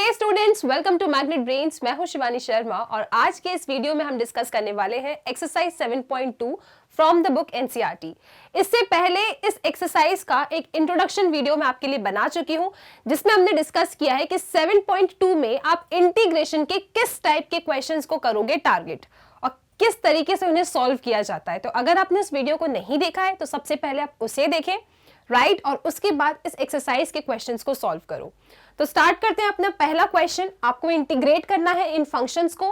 Hey students, welcome to magnet brains. मैं हूं शिवानी शर्मा और आज के इस वीडियो में हम डिस्कस करने वाले हैं exercise 7.2 from the book NCERT. इससे पहले इस एक्सरसाइज का एक इंट्रोडक्शन वीडियो मैं आपके लिए बना चुकी हूं, जिसमें हमने डिस्कस किया है कि 7.2 में आप इंटीग्रेशन के किस टाइप के क्वेश्चंस को करोगे टारगेट और किस तरीके से उन्हें सॉल्व किया जाता है। तो अगर आपने इस वीडियो को नहीं देखा है तो सबसे पहले आप उसे देखें, राइट, और उसके बाद इस एक्सरसाइज के क्वेश्चंस को सॉल्व करो। तो स्टार्ट करते हैं अपना पहला क्वेश्चन। आपको इंटीग्रेट करना है इन फंक्शंस को,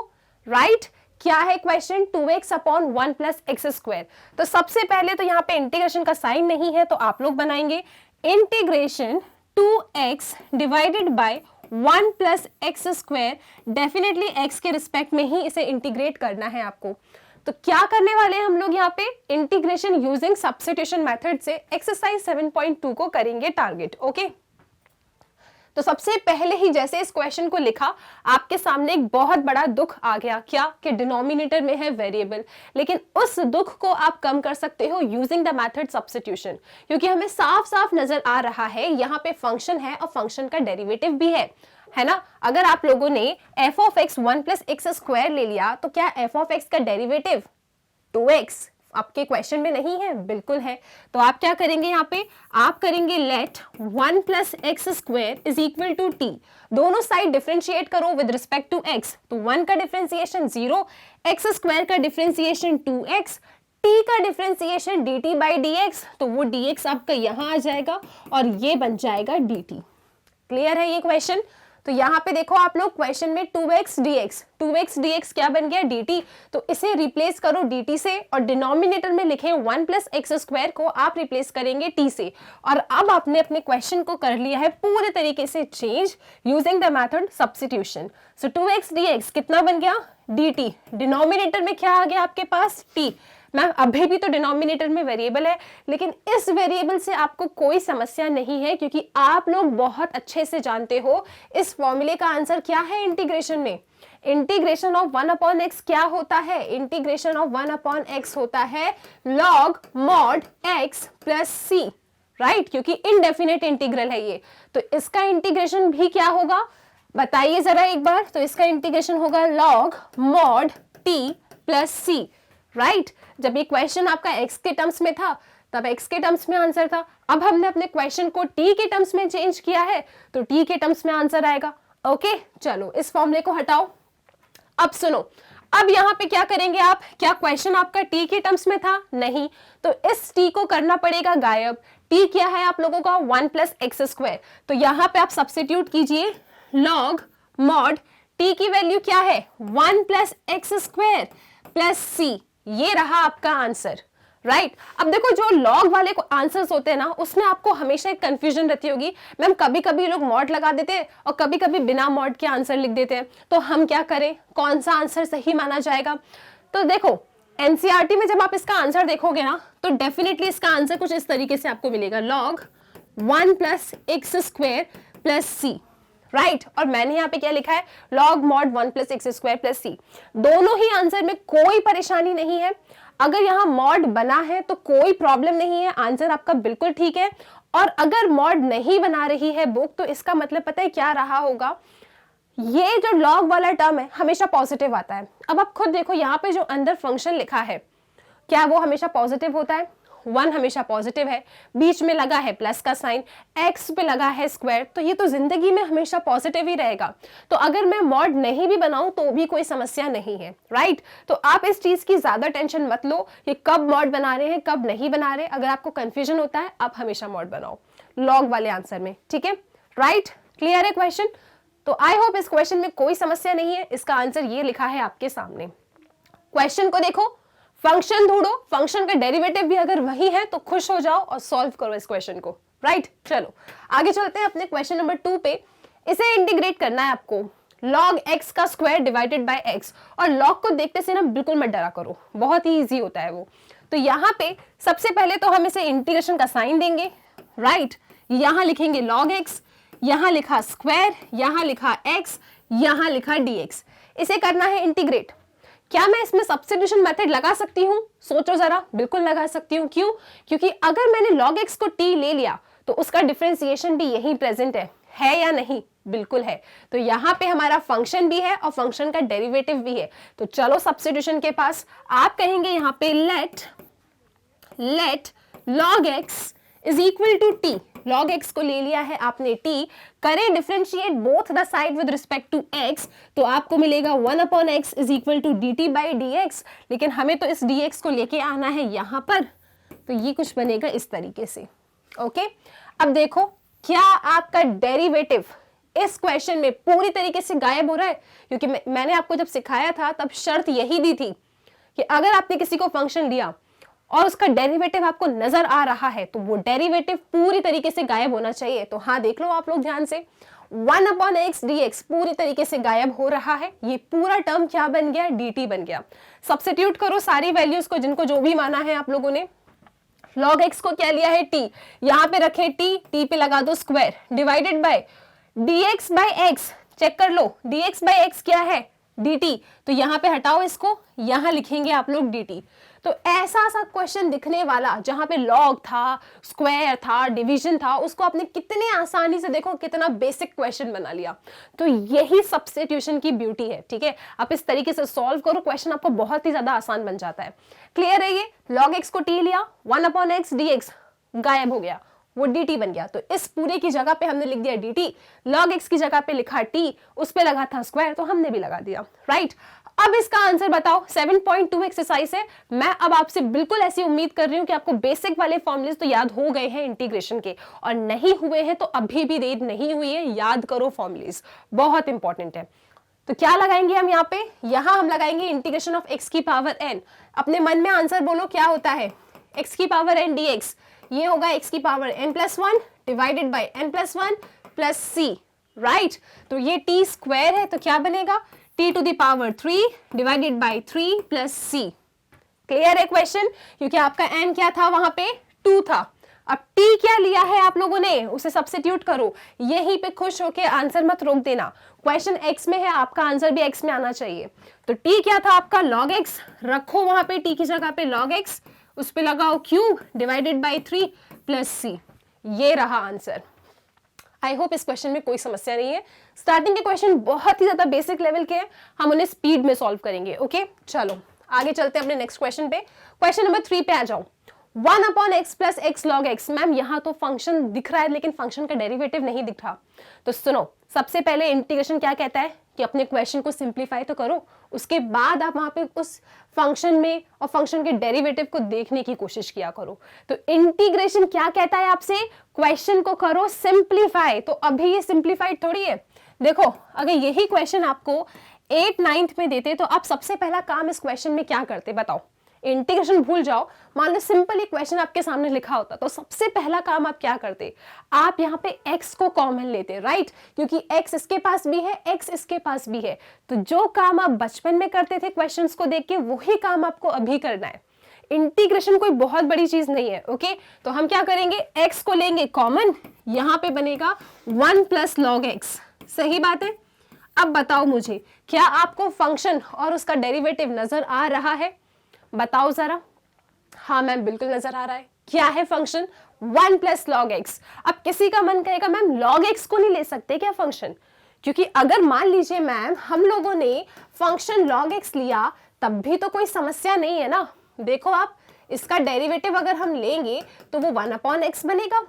राइट। क्या है question? 2x upon 1 plus x square. तो सबसे पहले तो यहाँ पे इंटीग्रेशन का साइन नहीं है, तो आप लोग बनाएंगे integration 2x divided by 1 plus x square. Definitely x के रिस्पेक्ट में ही इसे इंटीग्रेट करना है आपको। तो क्या करने वाले हैं हम लोग यहाँ पे? इंटीग्रेशन यूजिंग सब्स्टिट्यूशन मेथड से एक्सरसाइज 7.2 को करेंगे टारगेट। ओके, तो सबसे पहले ही जैसे इस क्वेश्चन को लिखा, आपके सामने एक बहुत बड़ा दुख आ गया। क्या? कि डिनोमिनेटर में है वेरिएबल, लेकिन उस दुख को आप कम कर सकते हो यूजिंग द मेथड सब्स्टिट्यूशन, क्योंकि हमें साफ साफ नजर आ रहा है यहाँ पे फंक्शन है और फंक्शन का डेरिवेटिव भी है ना। अगर आप लोगों ने F of x 1 plus x square ले लिया, तो क्या एफ ऑफ एक्स का डेरिवेटिव 2x आपके क्वेश्चन में नहीं है? बिल्कुल है। तो आप क्या करेंगे यहाँ पे? आप करेंगे let 1 plus x square is equal to t. दोनों साइड डिफरेंशिएट करो विद रिस्पेक्ट टू x। तो 1 का डिफरेंशिएशन 0, एक्स स्क्वायर का डिफरेंशिएशन 2x, t का डिफरेंशिएशन dt बाई dx। तो वो dx आपका यहाँ आ जाएगा और ये बन जाएगा dt। क्लियर है ये क्वेश्चन? तो यहाँ पे देखो आप लोग क्वेश्चन में 2x dx क्या बन गया? dt। तो इसे रिप्लेस करो dt से और डिनोमिनेटर में लिखे 1 प्लस एक्स स्क्वायर को आप रिप्लेस करेंगे t से। और अब आपने अपने क्वेश्चन को कर लिया है पूरे तरीके से change using the method substitution. So 2x dx कितना बन गया? dt। डिनोमिनेटर में क्या आ गया आपके पास? t। मैम अभी भी तो डिनोमिनेटर में वेरिएबल है, लेकिन इस वेरिएबल से आपको कोई समस्या नहीं है, क्योंकि आप लोग बहुत अच्छे से जानते हो इस फॉर्मूले का आंसर क्या है इंटीग्रेशन में। इंटीग्रेशन ऑफ 1 अपॉन एक्स क्या होता है? इंटीग्रेशन ऑफ 1 अपॉन एक्स होता है लॉग मॉड एक्स प्लस सी, राइट, क्योंकि इनडेफिनेट इंटीग्रल है ये। तो इसका इंटीग्रेशन भी क्या होगा बताइए जरा एक बार। तो इसका इंटीग्रेशन होगा लॉग मॉड टी प्लस सी, राइट। जब ये क्वेश्चन आपका x के टर्म्स में था तब x के टर्म्स में आंसर था। अब हमने अपने क्वेश्चन को t के टर्म्स में चेंज किया है, तो t के टर्म्स में आंसर आएगा। ओके, चलो इस फॉर्मूले को हटाओ। अब सुनो, अब यहाँ पे क्या करेंगे आप? क्या क्वेश्चन आपका t के टर्म्स में था? नहीं, तो इस t को करना पड़ेगा गायब। t क्या है आप लोगों का? 1 प्लस एक्स स्क्वायर। तो यहाँ पे आप सब्स्टिट्यूट कीजिए लॉग मॉड t की वैल्यू क्या है? 1 प्लस एक्स स्क्वायर प्लस सी। ये रहा आपका आंसर, राइट। अब देखो, जो लॉग वाले आंसर्स होते हैं ना, उसमें आपको हमेशा एक कंफ्यूजन रहती होगी, मैम कभी कभी लोग मॉड लगा देते हैं और कभी कभी बिना मॉड के आंसर लिख देते हैं। तो हम क्या करें? कौन सा आंसर सही माना जाएगा? तो देखो, एनसीईआरटी में जब आप इसका आंसर देखोगे ना, तो डेफिनेटली इसका आंसर कुछ इस तरीके से आपको मिलेगा, log 1 plus x square plus सी, राइट। और मैंने यहाँ पे क्या लिखा है? Log mod 1 plus x square plus C. दोनों ही आंसर में कोई परेशानी नहीं है। अगर यहाँ मॉड बना है तो कोई प्रॉब्लम नहीं है, आंसर आपका बिल्कुल ठीक है। और अगर मॉड नहीं बना रही है बुक, तो इसका मतलब पता है क्या रहा होगा? ये जो लॉग वाला टर्म है हमेशा पॉजिटिव आता है। अब आप खुद देखो, यहाँ पे जो अंदर फंक्शन लिखा है, क्या वो हमेशा पॉजिटिव होता है? 1 हमेशा पॉजिटिव है, बीच में लगा है प्लस का साइन, x पे लगा है स्क्वायर, तो ये तो जिंदगी में हमेशा पॉजिटिव ही रहेगा। तो अगर मैं मॉड नहीं भी बनाऊं तो भी कोई समस्या नहीं है, राइट। तो आप इस चीज की ज्यादा टेंशन मत लो कि कब मॉड बना रहे हैं कब नहीं बना रहे। अगर आपको कंफ्यूजन होता है, आप हमेशा मॉड बनाओ लॉग वाले आंसर में, ठीक है, राइट। क्लियर है क्वेश्चन? तो आई होप इस क्वेश्चन में कोई समस्या नहीं है। इसका आंसर ये लिखा है आपके सामने। क्वेश्चन को देखो, फंक्शन ढूंढो, फंक्शन का डेरिवेटिव भी अगर वही है तो खुश हो जाओ और सॉल्व करो इस क्वेश्चन को, राइट। चलो आगे चलते हैं अपने क्वेश्चन नंबर 2 पे। इसे इंटीग्रेट करना है आपको log x का स्क्वायर डिवाइडेड बाय x। और log को देखते से ना बिल्कुल मत डरा करो, बहुत ही इजी होता है वो। तो यहाँ पे सबसे पहले तो हम इसे इंटीग्रेशन का साइन देंगे, राइट। यहाँ लिखेंगे log x, यहाँ लिखा स्क्वायर, यहाँ लिखा x, यहाँ लिखा dx। इसे करना है इंटीग्रेट। क्या मैं इसमें सब्स्टिट्यूशन मेथड लगा सकती हूँ? सोचो जरा, बिल्कुल लगा सकती हूँ। क्यों? क्योंकि अगर मैंने log x को t ले लिया तो उसका डिफरेंशिएशन भी यहीं प्रेजेंट है, है या नहीं? बिल्कुल है। तो यहाँ पे हमारा फंक्शन भी है और फंक्शन का डेरिवेटिव भी है। तो चलो सब्स्टिट्यूशन के पास, आप कहेंगे यहाँ पे let log x is equal to t. log x को ले लिया है आपने t, करें differentiate both the side with respect to x, तो आपको मिलेगा 1/x is equal to dt by dx। लेकिन हमें तो इस dx को लेके आना है यहाँ पर, तो ये कुछ बनेगा इस तरीके से। ओके, अब देखो क्या आपका डेरिवेटिव इस क्वेश्चन में पूरी तरीके से गायब हो रहा है, क्योंकि मैंने आपको जब सिखाया था तब शर्त यही दी थी कि अगर आपने किसी को फंक्शन लिया और उसका डेरिवेटिव आपको नजर आ रहा है तो वो डेरिवेटिव पूरी तरीके से गायब होना चाहिए। तो हाँ, देख लो आप लोग ध्यान से, 1/x dx पूरी तरीके से गायब हो रहा है। ये पूरा टर्म क्या बन गया? dt बन गया। सब्स्टिट्यूट करो सारी वैल्यूज को, जिनको जो भी माना है आप लोगों ने। log x को क्या लिया है? t, यहाँ पे रखे t पे लगा दो square, divided by dx by x। Check कर लो dx बाय x क्या है? dt। तो यहाँ पे हटाओ इसको, यहाँ लिखेंगे आप लोग dt। तो ऐसा सा क्वेश्चन दिखने वाला जहां पे लॉग था, स्क्वायर था, डिवीजन था, उसको आपने कितने आसानी से, देखो कितना बेसिक क्वेश्चन बना लिया। तो यही सब्स्टिट्यूशन की ब्यूटी है। ठीक है, आप इस तरीके से सॉल्व करो, क्वेश्चन आपको बहुत ही ज्यादा आसान बन जाता है। क्लियर है ये? log x को t लिया, 1/x dx गायब हो गया, वो dt बन गया। तो इस पूरे की जगह पे हमने लिख दिया dt, log x की जगह पे लिखा t, उस पे लगा था स्क्वायर तो हमने भी लगा दिया। राइट, अब इसका आंसर बताओ। 7.2 एक्सरसाइज है। मैं अब आपसे बिल्कुल ऐसी उम्मीद कर रही हूं कि आपको बेसिक वाले फॉर्मूलेज तो याद हो गए हैं इंटीग्रेशन के, और नहीं हुए हैं तो अभी भी देर नहीं हुई है, याद करो फॉर्मूलेज, बहुत इंपॉर्टेंट है। तो क्या लगाएंगे हम यहाँ पे? यहाँ हम लगाएंगे इंटीग्रेशन ऑफ x की पावर n। अपने मन में आंसर बोलो क्या होता है? x की पावर n dx, ये होगा x की power n+1 divided by n+1 plus c। Right, तो ये t स्क्वायर है तो क्या बनेगा? t to the power 3 divided by 3 plus c। Clear है क्वेश्चन? क्योंकि आपका n क्या था वहां पे? 2 था। अब t क्या लिया है आप लोगों ने, उसे सब्स्टिट्यूट करो। यहीं पे खुश होके आंसर मत रोक देना। क्वेश्चन x में है, आपका आंसर भी x में आना चाहिए। तो t क्या था आपका? log x, रखो वहां पे t की जगह पे log x, उस पे लगाओ cube divided by 3 plus c। ये रहा आंसर। आई होप इस क्वेश्चन में कोई समस्या नहीं है। स्टार्टिंग के क्वेश्चन बहुत ही ज्यादा बेसिक लेवल के हैं, हम उन्हें स्पीड में सॉल्व करेंगे। ओके, चलो आगे चलते हैं अपने नेक्स्ट क्वेश्चन पे। क्वेश्चन नंबर 3 पे आ जाओ। 1/x plus x log x। Ma'am यहाँ तो फंक्शन दिख रहा है लेकिन फंक्शन का डेरिवेटिव नहीं दिख रहा। तो सुनो, सबसे पहले इंटीग्रेशन क्या कहता है कि अपने क्वेश्चन को सिंप्लीफाई तो करो, उसके बाद आप वहां पे उस फंक्शन में और फंक्शन के डेरिवेटिव को देखने की कोशिश किया करो। तो इंटीग्रेशन क्या कहता है आपसे? क्वेश्चन को करो सिंप्लीफाई। तो अभी ये सिंप्लीफाइड थोड़ी है। देखो, अगर यही क्वेश्चन आपको 8th 9th में देते तो आप सबसे पहला काम इस क्वेश्चन में क्या करते? बताओ। इंटीग्रेशन भूल जाओ, मान लो सिंपल ही क्वेश्चन आपके सामने लिखा होता तो सबसे पहला काम आप क्या करते? आप यहाँ पे x को कॉमन लेते, राइट? क्योंकि x इसके पास भी है, x इसके पास भी है। तो जो काम आप बचपन में करते थे क्वेश्चंस को देख के, वही काम आपको अभी करना है। इंटीग्रेशन कोई बहुत बड़ी चीज नहीं है। ओके, तो हम क्या करेंगे? x को लेंगे कॉमन, यहाँ पे बनेगा 1 प्लस log x। सही बात है। अब बताओ मुझे, क्या आपको फंक्शन और उसका डेरिवेटिव नजर आ रहा है? बताओ जरा। हाँ मैम, बिल्कुल नजर आ रहा है। क्या है फंक्शन? 1 plus log x। अब किसी का मन कहेगा मैम log x को नहीं ले सकते क्या फंक्शन? क्योंकि अगर मान लीजिए मैम हम लोगों ने फंक्शन log x लिया तब भी तो कोई समस्या नहीं है ना। देखो आप, इसका डेरिवेटिव अगर हम लेंगे तो वो 1/x बनेगा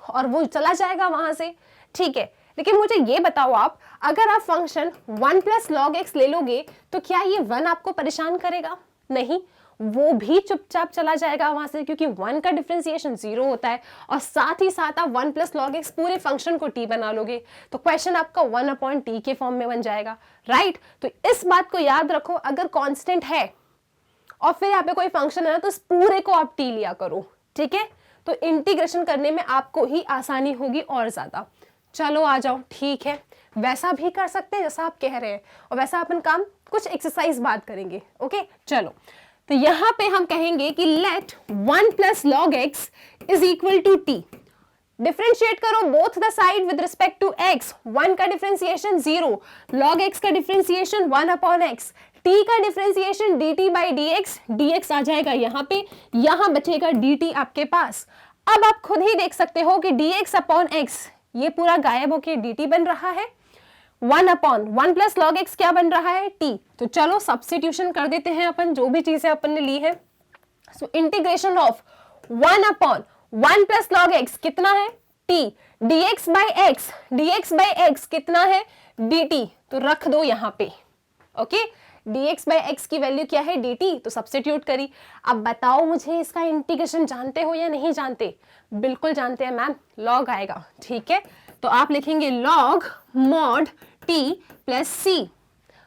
और वो चला जाएगा वहां से। ठीक है, लेकिन मुझे ये बताओ आप, अगर आप फंक्शन 1 प्लस log x ले लोगे तो क्या ये 1 आपको परेशान करेगा? नहीं, वो भी चुपचाप चला जाएगा वहां से, क्योंकि 1 का डिफरेंशिएशन 0 होता है और साथ ही साथ आप 1 प्लस log x पूरे फंक्शन को t बना लोगे तो क्वेश्चन आपका 1/t के फॉर्म में बन जाएगा। राइट, तो इस बात को याद रखो, अगर कांस्टेंट है और फिर यहाँ पे कोई फंक्शन है ना तो इस पूरे को आप t लिया करो। ठीक है, तो इंटीग्रेशन करने में आपको ही आसानी होगी और ज्यादा। चलो आ जाओ। ठीक है, वैसा भी कर सकते हैं जैसा आप कह रहे हैं, और वैसा अपन काम कुछ एक्सरसाइज बात करेंगे। ओके, चलो तो यहां पे हम कहेंगे कि let 1 plus log x is equal to t। Differentiate करो both the side with respect to x। 1 का डिफरेंशिएशन 0, log x का डिफरेंशिएशन 1/x, t का differentiation dt by dx। dx आ जाएगा यहाँ पे, यहाँ बचेगा dt आपके पास। अब आप खुद ही देख सकते हो कि dx अपॉन x ये पूरा गायब होके dt बन रहा है। 1/1 प्लस लॉग एक्स क्या बन रहा है, t। तो चलो सब्स्टिट्यूशन कर देते हैं अपन, जो भी चीजें अपन ने ली है। So integration of 1/1 plus log x कितना है, t। dx बाई एक्स कितना है, dt। तो रख दो यहाँ पे, ओके। dx बाई एक्स की वैल्यू क्या है, dt, तो सब्स्टिट्यूट करी। अब बताओ मुझे इसका इंटीग्रेशन जानते हो या नहीं जानते? बिल्कुल जानते हैं मैम, लॉग आएगा, ठीक है। तो आप लिखेंगे लॉग मॉड t प्लस सी,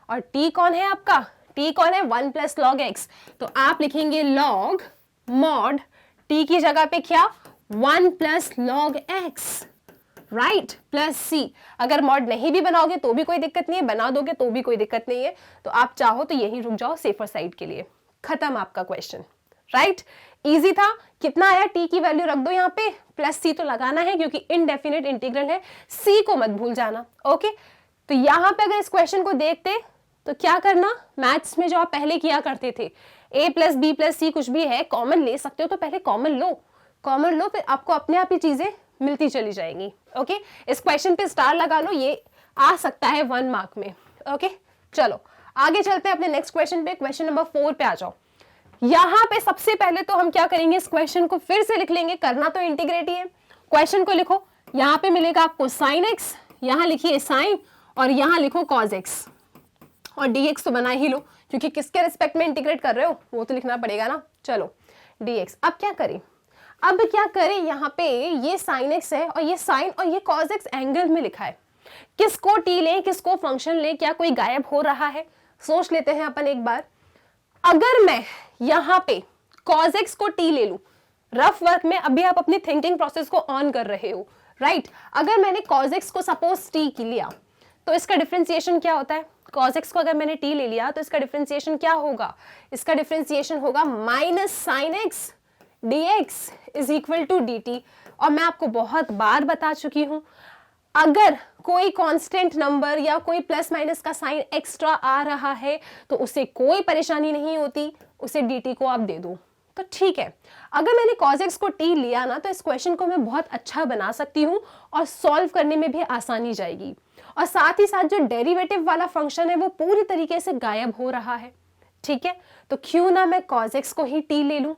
और t कौन है आपका, t कौन है, 1 प्लस लॉग एक्स। तो आप लिखेंगे लॉग मॉड t की जगह पे क्या, 1 plus log X, right, plus C. अगर मॉड नहीं भी बनाओगे तो भी कोई दिक्कत नहीं है, बना दोगे तो भी कोई दिक्कत नहीं है। तो आप चाहो तो यही रुक जाओ सेफर साइड के लिए। खत्म आपका क्वेश्चन, राइट। इजी था। कितना आया, टी की वैल्यू रख दो यहाँ पे, प्लस सी तो लगाना है क्योंकि इनडेफिनेट इंटीग्रल है, सी को मत भूल जाना, ओके। तो यहाँ पे अगर इस क्वेश्चन को देखते तो क्या करना, मैथ्स में जो आप पहले किया करते थे, a प्लस बी प्लस सी कुछ भी है, कॉमन ले सकते हो तो पहले कॉमन लो, फिर आपको अपने आप ही चीजें मिलती चली जाएंगी, ओके। इस क्वेश्चन पे स्टार लगा लो, ये आ सकता है 1 मार्क में, ओके। चलो आगे चलते हैं अपने नेक्स्ट क्वेश्चन पे, क्वेश्चन नंबर 4 पे आ जाओ। यहाँ पे सबसे पहले तो हम क्या करेंगे, इस क्वेश्चन को फिर से लिख लेंगे, करना तो इंटीग्रेट ही है। क्वेश्चन को लिखो, यहाँ पे मिलेगा आपको साइन एक्स, यहाँ लिखिए साइन, और यहाँ लिखो कॉज एक्स, और dx तो बना ही लो क्योंकि किसके रिस्पेक्ट में इंटीग्रेट कर रहे हो वो तो लिखना पड़ेगा ना। चलो dx, अब क्या करें, यहाँ पे ये साइन एक्स है और ये साइन और ये कॉज एक्स एंगल में लिखा है, किसको t लें किसको फंक्शन लें, क्या कोई गायब हो रहा है, सोच लेते हैं अपन एक बार। अगर मैं यहाँ पे cos x को t ले लूं, रफ वर्क में अभी आप अपनी थिंकिंग प्रोसेस को ऑन कर रहे हो, राइट। अगर मैंने cos x को सपोज t की लिया तो इसका डिफरेंशिएशन क्या होता है, cos x को अगर मैंने t ले लिया तो इसका डिफरेंशिएशन क्या होगा, इसका डिफरेंशिएशन होगा minus sine x dx is equal to dt। और मैं आपको बहुत बार बता चुकी हूं, अगर कोई कांस्टेंट नंबर या कोई प्लस माइनस का साइन एक्स्ट्रा आ रहा है तो उसे कोई परेशानी नहीं होती, उसे dt को आप दे दो तो ठीक है। अगर मैंने cos x को t लिया ना तो इस क्वेश्चन को मैं बहुत अच्छा बना सकती हूँ और सॉल्व करने में भी आसानी जाएगी, और साथ ही साथ जो डेरिवेटिव वाला फंक्शन है वो पूरी तरीके से गायब हो रहा है, ठीक है। तो क्यों ना मैं cos x को ही t ले लूं,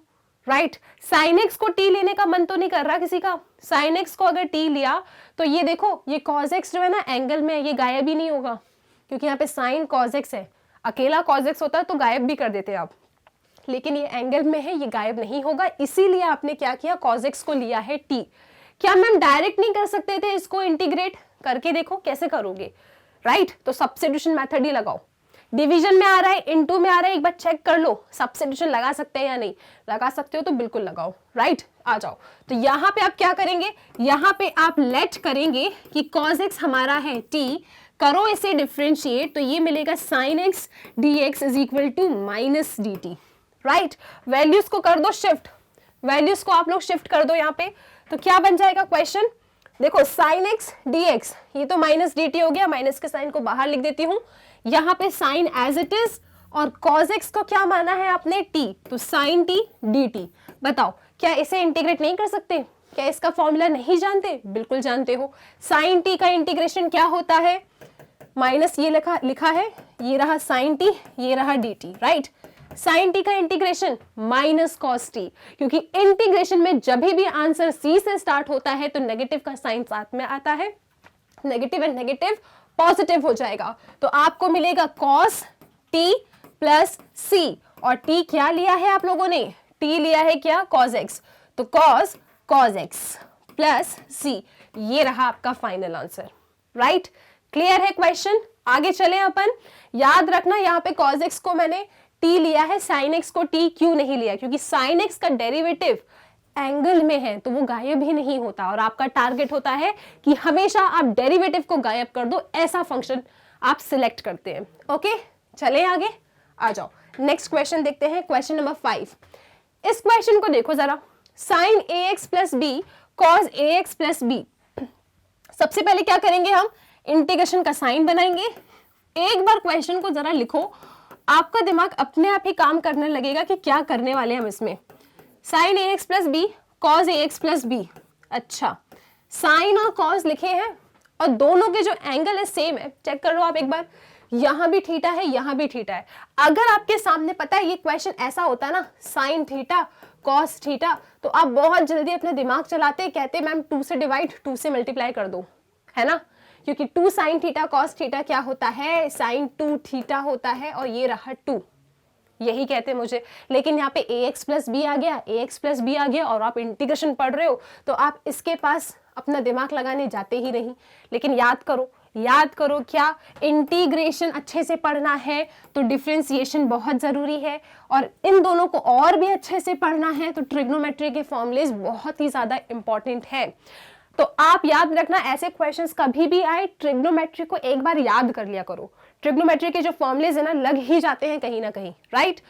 राइट। साइन एक्स को t लेने का मन तो नहीं कर रहा किसी का, साइन एक्स को अगर t लिया तो ये देखो ये cos x जो है ना एंगल में, ये गायब ही नहीं होगा क्योंकि यहाँ पे साइन cos x है, अकेला cos x होता है तो गायब भी कर देते आप, लेकिन ये एंगल में है, ये गायब नहीं होगा, इसीलिए आपने क्या किया, cos x को लिया है t। क्या मैम डायरेक्ट नहीं कर सकते थे इसको, इंटीग्रेट करके देखो कैसे करोगे, राइट। तो सब्स्टिट्यूशन मेथड ही लगाओ, डिवीजन में आ रहा है, इनटू में आ रहा है, एक बार चेक कर लो सब्स्टिट्यूशन लगा सकते हैं या नहीं, लगा सकते हो तो बिल्कुल लगाओ, राइट। आ जाओ, तो यहाँ पे आप क्या करेंगे, यहाँ पे आप लेट करेंगे कि cos x हमारा है t, करो इसे डिफरेंशिएट तो ये मिलेगा sin x dx is equal to minus dt, right. Values को कर दो शिफ्ट, वैल्यूज को आप लोग शिफ्ट कर दो यहाँ पे, तो क्या बन जाएगा क्वेश्चन, देखो sin x dx, ये तो माइनस dt हो गया, माइनस के साइन को बाहर लिख देती हूँ, यहाँ पे साइन एज इट इज, और cos x को क्या माना है आपने t, तो sin t dt। बताओ क्या इसे इंटीग्रेट नहीं कर सकते, क्या इसका फॉर्मूला नहीं जानते, बिल्कुल जानते हो। sin t का इंटीग्रेशन क्या होता है, माइनस ये लिखा है, ये रहा sin t, ये रहा dt, राइट। sin t का इंटीग्रेशन माइनस cos t, क्योंकि इंटीग्रेशन में जब भी आंसर c से स्टार्ट होता है तो नेगेटिव का साइन साथ में आता है, नेगेटिव एंड नेगेटिव पॉजिटिव हो जाएगा, तो आपको मिलेगा cos t प्लस c, और t क्या लिया है आप लोगों ने, t लिया है क्या, cos x, तो cos x प्लस c, ये रहा आपका फाइनल आंसर, राइट। क्लियर है क्वेश्चन, आगे चले अपन। याद रखना यहाँ पे cos x को मैंने t लिया है, sin x को t क्यों नहीं लिया, क्योंकि sin x का डेरिवेटिव एंगल में है तो वो गायब ही नहीं होता, और आपका टारगेट होता है कि हमेशा आप डेरिवेटिव को गायब कर दो, ऐसा फंक्शन आप सिलेक्ट करते हैं, ओके। चले आगे, आ जाओ नेक्स्ट क्वेश्चन देखते हैं, क्वेश्चन नंबर 5। इस क्वेश्चन को देखो जरा, sine ax plus b cos ax plus b. सबसे पहले क्या करेंगे, हम इंटीग्रेशन का साइन बनाएंगे। एक बार क्वेश्चन को जरा लिखो, आपका दिमाग अपने आप ही काम करने लगेगा कि क्या करने वाले हम इसमें। Sine ax plus b cos ax plus b, अच्छा साइन और कॉस लिखे हैं और दोनों के जो एंगल है सेम है, चेक कर लो आप एक बार, यहां भी थीटा है, यहां भी थीटा है। अगर आपके सामने पता है ये क्वेश्चन ऐसा होता ना, साइन थीटा कॉस थीटा, तो आप बहुत जल्दी अपने दिमाग चलाते, कहते मैम 2 से डिवाइड 2 से मल्टीप्लाई कर दो, है ना, क्योंकि 2 साइन थीटा कॉस थीटा क्या होता है, साइन 2 थीटा होता है, और ये रहा 2, यही कहते मुझे। लेकिन यहाँ पे ax प्लस बी आ गया, ax प्लस बी आ गया, और आप इंटीग्रेशन पढ़ रहे हो तो आप इसके पास अपना दिमाग लगाने जाते ही नहीं। लेकिन याद करो, याद करो क्या, इंटीग्रेशन अच्छे से पढ़ना है तो डिफरेंशिएशन बहुत जरूरी है, और इन दोनों को और भी अच्छे से पढ़ना है तो ट्रिग्नोमेट्री के फॉर्मूलेज बहुत ही ज्यादा इंपॉर्टेंट है। तो आप याद रखना, ऐसे क्वेश्चंस कभी भी आए ट्रिग्नोमेट्री को एक बार याद कर लिया करो। ट्रिग्नोमेट्री के जो फॉर्मूलेज है ना, लग ही जाते हैं कहीं ना कहीं, राइट।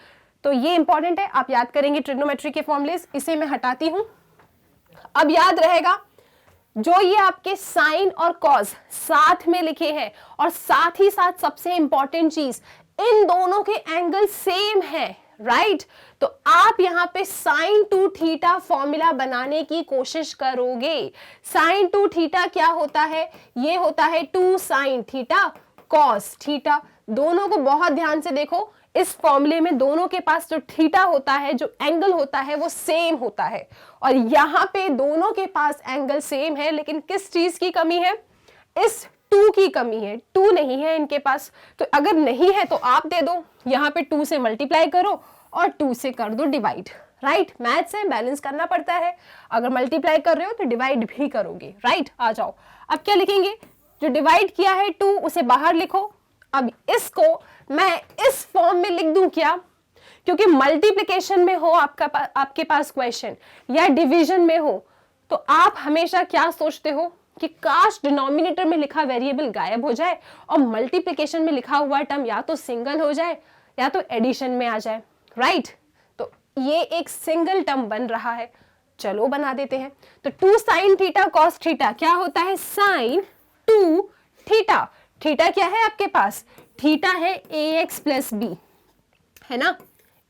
तो ये इंपॉर्टेंट है, आप याद करेंगे ट्रिग्नोमेट्री के फॉर्मूलेज। इसे मैं हटाती हूं। अब याद रहेगा जो ये आपके साइन और कॉस साथ में लिखे हैं, और साथ ही साथ सबसे इंपॉर्टेंट चीज, इन दोनों के एंगल सेम है, राइट। तो आप यहां पे साइन 2 थीटा फॉर्मूला बनाने की कोशिश करोगे। साइन 2 थीटा क्या होता है, ये होता है 2 साइन थीटा कॉस थीटा। दोनों को बहुत ध्यान से देखो, इस फॉर्मूले में दोनों के पास जो थीटा होता है, जो एंगल होता है, वो सेम होता है, और यहां पे दोनों के पास एंगल सेम है, लेकिन किस चीज की कमी है, इस 2 की कमी है। 2 नहीं है इनके पास, तो अगर नहीं है तो आप दे दो, यहाँ पे 2 से मल्टीप्लाई करो और 2 से कर दो डिवाइड, राइट। मैथ से बैलेंस करना पड़ता है, अगर मल्टीप्लाई कर रहे हो तो डिवाइड भी करोगे, राइट। आ जाओ, अब क्या लिखेंगे, जो डिवाइड किया है 2 उसे बाहर लिखो। अब इसको मैं इस फॉर्म में लिख दूं क्या, क्योंकि मल्टीप्लिकेशन में हो आपके पास क्वेश्चन, या डिवीजन में हो, तो आप हमेशा क्या सोचते हो कि काश डिनोमिनेटर में लिखा वेरिएबल गायब हो जाए और मल्टीप्लिकेशन में लिखा हुआ टर्म या तो सिंगल हो जाए या तो एडिशन में आ जाए, राइट। तो ये एक सिंगल टर्म बन रहा है, चलो बना देते हैं। तो 2 साइन थीटा कॉस थीटा क्या होता है, साइन 2 थीटा। थीटा क्या है आपके पास, थीटा है ax प्लस बी, है ना,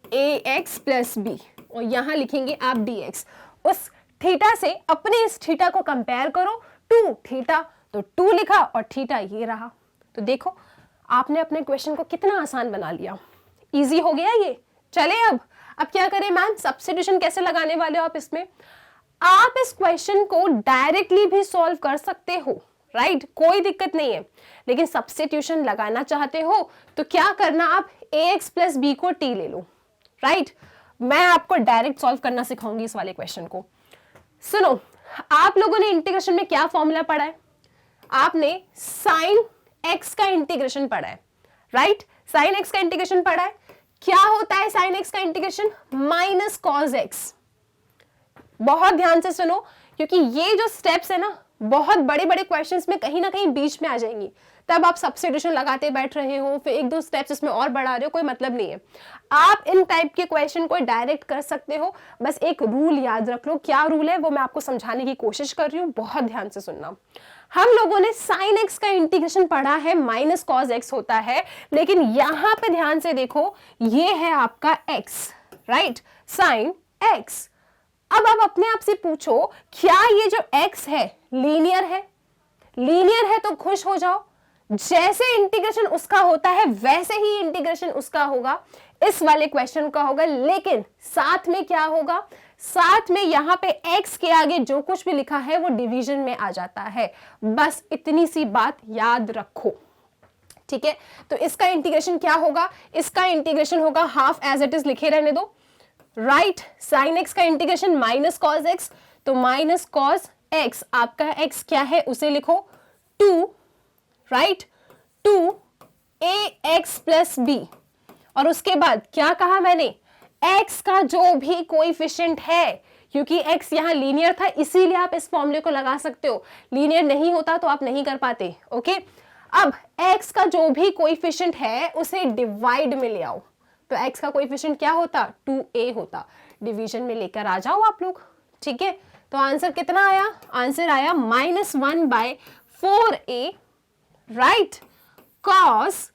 ax प्लस बी, और यहां लिखेंगे आप dx। उस थीटा से अपने इस थीटा को कंपेयर करो, 2 थीटा, तो 2 लिखा और थीटा ये रहा। तो देखो आपने अपने क्वेश्चन को कितना आसान बना लिया, इजी हो गया ये। चले अब क्या करें मैम, सब्स्टिट्यूशन कैसे लगाने वाले हो आप इसमें। आप इस क्वेश्चन को डायरेक्टली भी सॉल्व कर सकते हो, राइट, कोई दिक्कत नहीं है। लेकिन सब्स्टिट्यूशन लगाना चाहते हो तो क्या करना, आप ax प्लस बी को t ले लो, राइट। मैं आपको डायरेक्ट सॉल्व करना सिखाऊंगी इस वाले क्वेश्चन को। सुनो, आप लोगों ने इंटीग्रेशन में क्या फॉर्मूला पढ़ा है, आपने साइन x का इंटीग्रेशन पढ़ा है, राइट। साइन x का इंटीग्रेशन पढ़ा है, क्या होता है साइन x का इंटीग्रेशन, माइनस कॉस x। बहुत ध्यान से सुनो, क्योंकि ये जो स्टेप्स है ना, बहुत बड़े बड़े क्वेश्चंस में कहीं ना कहीं बीच में आ जाएंगी, तब आप सब्स्टिट्यूशन लगाते बैठ रहे हो, फिर 1-2 स्टेप्स इसमें और बढ़ा रहे हो, कोई मतलब नहीं है। आप इन टाइप के क्वेश्चन को डायरेक्ट कर सकते हो, बस एक रूल याद रख लो। क्या रूल है वो मैं आपको समझाने की कोशिश कर रही हूँ, बहुत ध्यान से सुनना। हम लोगों ने साइन एक्स का इंटीग्रेशन पढ़ा है, माइनस कॉस एक्स होता है, लेकिन यहां पे ध्यान से देखो, ये है आपका एक्स, राइट, साइन एक्स। अब आप अपने आप से पूछो, क्या ये जो x है लीनियर है, लीनियर है तो खुश हो जाओ, जैसे इंटीग्रेशन उसका होता है वैसे ही इंटीग्रेशन उसका होगा, इस वाले क्वेश्चन का होगा। लेकिन साथ में क्या होगा, साथ में यहां पे x के आगे जो कुछ भी लिखा है वो डिवीजन में आ जाता है, बस इतनी सी बात याद रखो, ठीक है। तो इसका इंटीग्रेशन क्या होगा, इसका इंटीग्रेशन होगा हाफ एज इट इज लिखे रहने दो, राइट। साइन एक्स का इंटीग्रेशन माइनस कॉस एक्स, तो माइनस कॉस एक्स, आपका एक्स क्या है उसे लिखो 2, राइट, 2 ax प्लस बी, और उसके बाद क्या कहा मैंने, x का जो भी कोएफिशिएंट है, क्योंकि x यहां लीनियर था इसीलिए आप इस फॉर्मूले को लगा सकते हो, लीनियर नहीं होता तो आप नहीं कर पाते, ओके। अब x का जो भी कोएफिशिएंट है उसे डिवाइड में ले आओ, तो x का कोएफिशिएंट क्या होता, 2a होता, डिवीजन में लेकर आ जाओ आप लोग, ठीक है। तो आंसर कितना आया, आंसर आया -1/4a, right, cos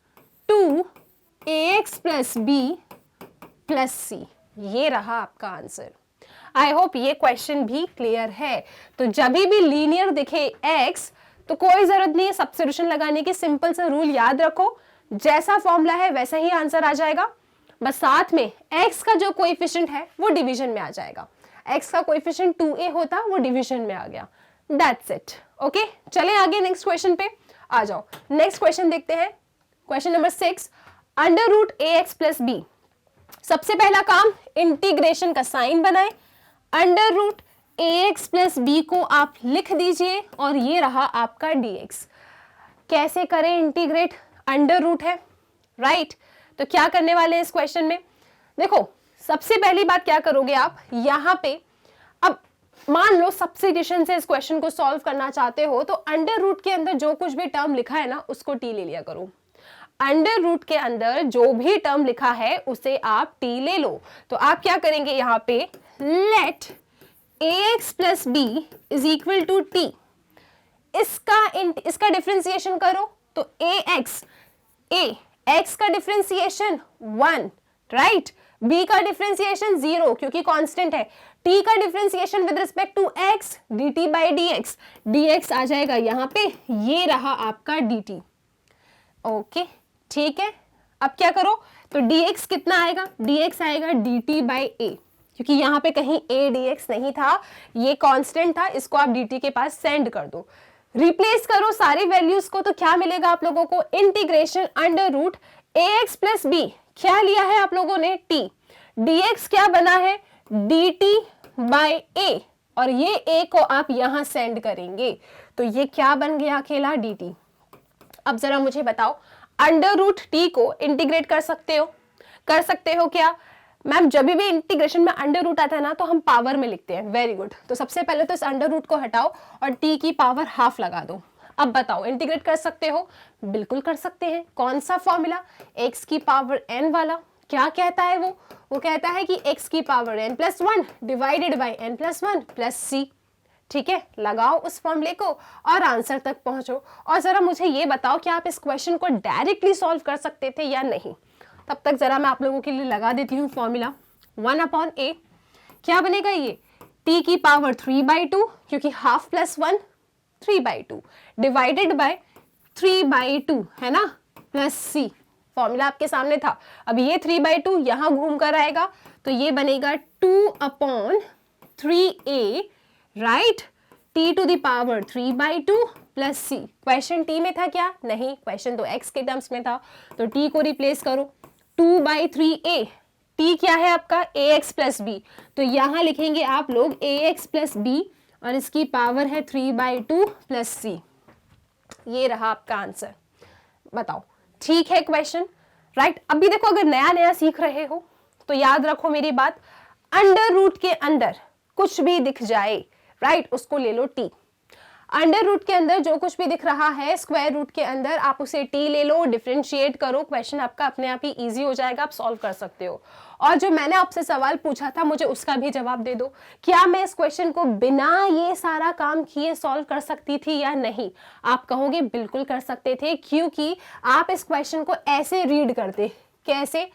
2ax plus b plus c, ये रहा आपका आंसर। आई होप ये क्वेश्चन भी क्लियर है। तो जब भी लीनियर दिखे x तो कोई जरूरत नहीं है सब्स्टिट्यूशन लगाने की, सिंपल सा रूल याद रखो, जैसा फॉर्मूला है वैसा ही आंसर आ जाएगा, बस साथ में x का जो कोएफिशिएंट है वो डिवीजन में आ जाएगा। x का कोएफिशिएंट 2a होता, वो डिवीजन में आ गया, दैट्स इट। ओके, चलें आगे नेक्स्ट क्वेश्चन पे आ जाओ। नेक्स्ट क्वेश्चन देखते हैं, question number 6, under root ax plus b। सबसे पहला काम इंटीग्रेशन का साइन बनाए, under root ax plus b को आप लिख दीजिए और ये रहा आपका dx। कैसे करें इंटीग्रेट, अंडर रूट है राइट, तो क्या करने वाले हैं इस क्वेश्चन में, देखो सबसे पहली बात क्या करोगे आप यहाँ पे, अब मान लो सब्स्टिट्यूशन से इस क्वेश्चन को सॉल्व करना चाहते हो तो अंडर रूट के अंदर जो कुछ भी टर्म लिखा है ना उसको टी ले लिया करो। अंडर रूट के अंदर जो भी टर्म लिखा है उसे आप टी ले लो। तो आप क्या करेंगे यहाँ पे, let ax plus b is equal to t, इसका डिफरेंशिएशन करो तो x का डिफरेंशिएशन 1 राइट, b का डिफरेंशिएशन 0 क्योंकि कांस्टेंट है, t का differentiation with respect to x dt by dx, dx आ जाएगा यहाँ पे, ये रहा आपका dt। ओके ठीक है, अब क्या करो तो dx कितना आएगा, dx आएगा dt बाई a, क्योंकि यहाँ पे कहीं a dx नहीं था, ये कांस्टेंट था, इसको आप dt के पास सेंड कर दो, रिप्लेस करो सारी वैल्यूज को, तो क्या मिलेगा आप लोगों को, integration under root ax plus b, क्या लिया है आप लोगों ने t, dx क्या बना है dt बाई a, और ये a को आप यहां सेंड करेंगे तो ये क्या बन गया अकेला dt। अब जरा मुझे बताओ अंडर रूट t को इंटीग्रेट कर सकते हो क्या मैम, जब भी इंटीग्रेशन में अंडर रूट आता है ना तो हम पावर में लिखते हैं, वेरी गुड। तो सबसे पहले तो इस अंडर रूट को हटाओ और t की पावर हाफ लगा दो। अब बताओ इंटीग्रेट कर सकते हो, बिल्कुल कर सकते हैं। कौन सा फॉर्मूला, x की पावर n वाला, क्या कहता है वो कहता है कि x की power n plus 1 divided by n plus 1 plus c। ठीक है, लगाओ उस फॉर्मूले को और आंसर तक पहुंचो। और जरा मुझे ये बताओ कि आप इस क्वेश्चन को डायरेक्टली सॉल्व कर सकते थे या नहीं, तब तक जरा मैं आप लोगों के लिए लगा देती हूँ फॉर्मूला 1/a, क्या बनेगा ये t की पावर 3/2 क्योंकि हाफ प्लस 1 3/2 डिवाइडेड बाय 3/2 है ना, प्लस c, फॉर्मूला आपके सामने था। अब ये 3/2 यहाँ घूम कर आएगा तो ये बनेगा 2/3a right, t to the power 3/2 plus c। Question t में था क्या, नहीं, क्वेश्चन तो x के टर्म्स में था, तो t को रिप्लेस करो 2/3a, t क्या है आपका ax प्लस b, तो यहाँ लिखेंगे आप लोग ax प्लस b और इसकी पावर है 3/2 प्लस c। ये रहा आपका आंसर, बताओ ठीक है क्वेश्चन राइट। अभी देखो अगर नया नया सीख रहे हो तो याद रखो मेरी बात, अंडर रूट के अंदर कुछ भी दिख जाए राइट, उसको ले लो t। अंडर रूट के अंदर जो कुछ भी दिख रहा है स्क्वायर रूट के अंदर आप उसे t ले लो, डिफरेंशिएट करो, क्वेश्चन आपका अपने आप ही इजी हो जाएगा, आप सॉल्व कर सकते हो। और जो मैंने आपसे सवाल पूछा था मुझे उसका भी जवाब दे दो, क्या मैं इस क्वेश्चन को बिना ये सारा काम किए सॉल्व कर सकती थी या नहीं। आप कहोगे बिल्कुल कर सकते थे, क्योंकि आप इस क्वेश्चन को ऐसे रीड करते, कैसे,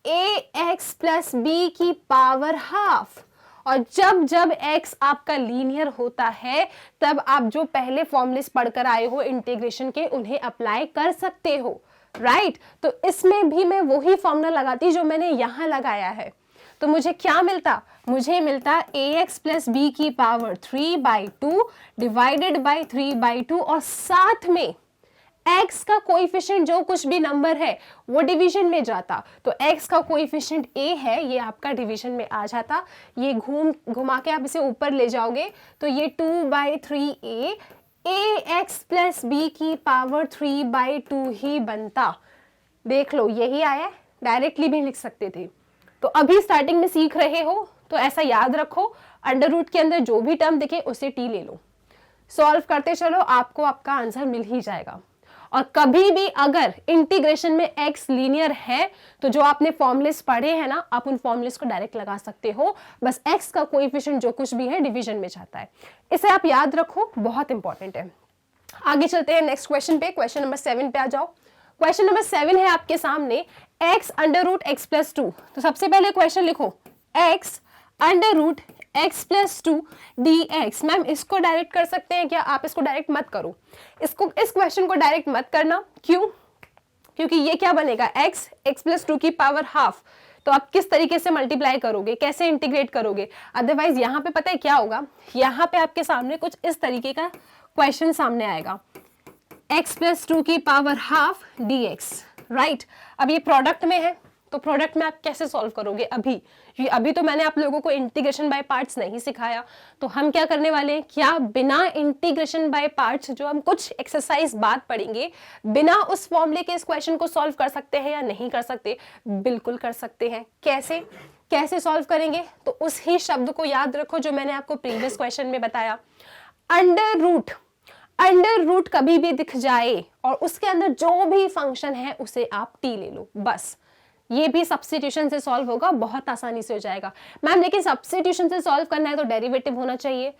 ax प्लस b की पावर हाफ, और जब जब x आपका लीनियर होता है तब आप जो पहले फॉर्मूलेस पढ़कर आए हो इंटीग्रेशन के उन्हें अप्लाई कर सकते हो राइट। तो इसमें भी मैं वही फॉर्मूला लगाती जो मैंने यहाँ लगाया है, तो मुझे क्या मिलता, मुझे मिलता ax प्लस b की पावर 3/2 डिवाइडेड बाई 3/2 और साथ में x का कोएफिशिएंट जो कुछ भी नंबर है वो डिवीजन में जाता, तो x का कोएफिशिएंट a है, ये आपका डिवीजन में आ जाता। ये घुमा के आप इसे ऊपर ले जाओगे तो ये 2/3a ax प्लस b की पावर 3/2 ही बनता। देख लो यही आया, डायरेक्टली भी लिख सकते थे। तो अभी स्टार्टिंग में सीख रहे हो तो ऐसा याद रखो, अंडर रूट के अंदर जो भी टर्म दिखे उसे t ले लो, सॉल्व करते चलो, आपको आपका आंसर मिल ही जाएगा। और कभी भी अगर इंटीग्रेशन में x लीनियर है तो जो आपने फॉर्मूलेस पढ़े हैं ना, आप उन फॉर्मूलेस को डायरेक्ट लगा सकते हो, बस x का कोएफिशिएंट जो कुछ भी है डिवीजन में जाता है, इसे आप याद रखो, बहुत इंपॉर्टेंट है। आगे चलते हैं नेक्स्ट क्वेश्चन पे, क्वेश्चन नंबर 7 पे आ जाओ। क्वेश्चन नंबर 7 है आपके सामने x under root x plus 2। तो सबसे पहले क्वेश्चन लिखो x under root x plus 2 dx। Ma'am इसको डायरेक्ट कर सकते हैं क्या? आप इसको डायरेक्ट मत करो, इसको, इस क्वेश्चन को डायरेक्ट मत करना। क्यों? क्योंकि ये क्या बनेगा, x प्लस 2 की पावर हाफ। तो आप किस तरीके से मल्टीप्लाई करोगे, कैसे इंटीग्रेट करोगे? अदरवाइज यहाँ पे पता है क्या होगा, यहाँ पे आपके सामने कुछ इस तरीके का क्वेश्चन सामने आएगा, x प्लस 2 की पावर हाफ dx, राइट। अब ये प्रोडक्ट में है, तो प्रोडक्ट में आप कैसे सॉल्व करोगे? अभी तो मैंने आप लोगों को इंटीग्रेशन बाय पार्ट्स नहीं सिखाया, तो हम क्या करने वाले हैं, क्या बिना इंटीग्रेशन बाय पार्ट्स, जो हम कुछ एक्सरसाइज बाद पढ़ेंगे, बिना उस फॉर्मूले के इस क्वेश्चन को सॉल्व कर सकते हैं या नहीं कर सकते? बिल्कुल कर सकते हैं। कैसे सॉल्व करेंगे? तो उस ही शब्द को याद रखो जो मैंने आपको प्रीवियस क्वेश्चन में बताया, अंडर रूट कभी भी दिख जाए और उसके अंदर जो भी फंक्शन है उसे आप टी ले लो, बस। ये भी सब्स्टिट्यूशन से सॉल्व होगा, बहुत आसानी से हो जाएगा। मैम लेकिन सब्स्टिट्यूशन से सॉल्व करना है तो डेरिवेटिव होना चाहिए।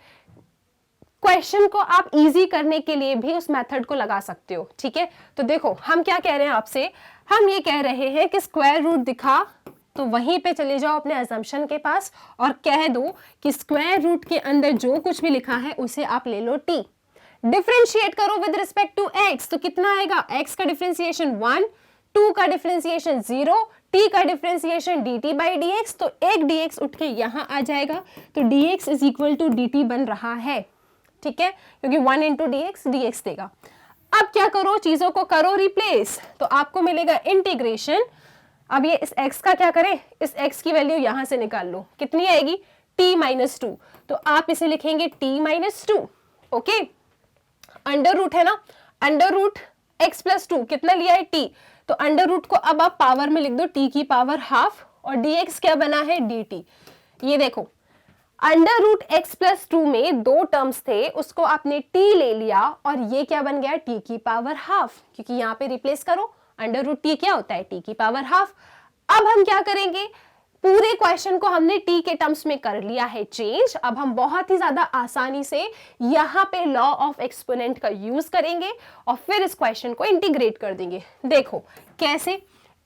क्वेश्चन को आप इजी करने के लिए भी उस मेथड को लगा सकते हो, ठीक है। तो देखो हम क्या कह रहे हैं आपसे, हम ये कह रहे हैं कि स्क्वायर रूट दिखा तो वहीं पे चले जाओ अपने असम्पशन के पास और कह दो कि स्क्वायर रूट के अंदर जो कुछ भी लिखा है उसे आप ले लो टी। डिफरेंशिएट करो विद रिस्पेक्ट टू एक्स, तो कितना आएगा, एक्स का डिफरेंशिएशन 1, 2 का डिफरेंशिएशन 0, t का डिफरेंशिएशन dt बाई dx, तो एक dx उठ के यहां आ जाएगा, तो dx is equal to dt बन रहा है, ठीक है, क्योंकि 1 इंटू dx देगा। अब क्या करो, चीजों को करो रिप्लेस, तो आपको मिलेगा इंटीग्रेशन। अब ये इस x का क्या करें, इस x की वैल्यू यहां से निकाल लो, कितनी आएगी, t माइनस 2, तो आप इसे लिखेंगे t minus 2, okay. Under root है ना, अंडर रूट x प्लस 2 कितना लिया है, t, तो अंडर रूट को अब आप पावर में लिख दो, t की पावर हाफ, और dx क्या बना है, dt। ये देखो अंडर रूट x प्लस 2 में दो टर्म्स थे, उसको आपने t ले लिया और ये क्या बन गया, t की पावर हाफ, क्योंकि यहाँ पे रिप्लेस करो, अंडर रूट t क्या होता है, t की पावर हाफ। अब हम क्या करेंगे, पूरे क्वेश्चन को हमने t के टर्म्स में कर लिया है चेंज। अब हम बहुत ही ज्यादा आसानी से यहाँ पे लॉ ऑफ एक्सपोनेंट का यूज करेंगे और फिर इस क्वेश्चन को इंटीग्रेट कर देंगे। देखो कैसे,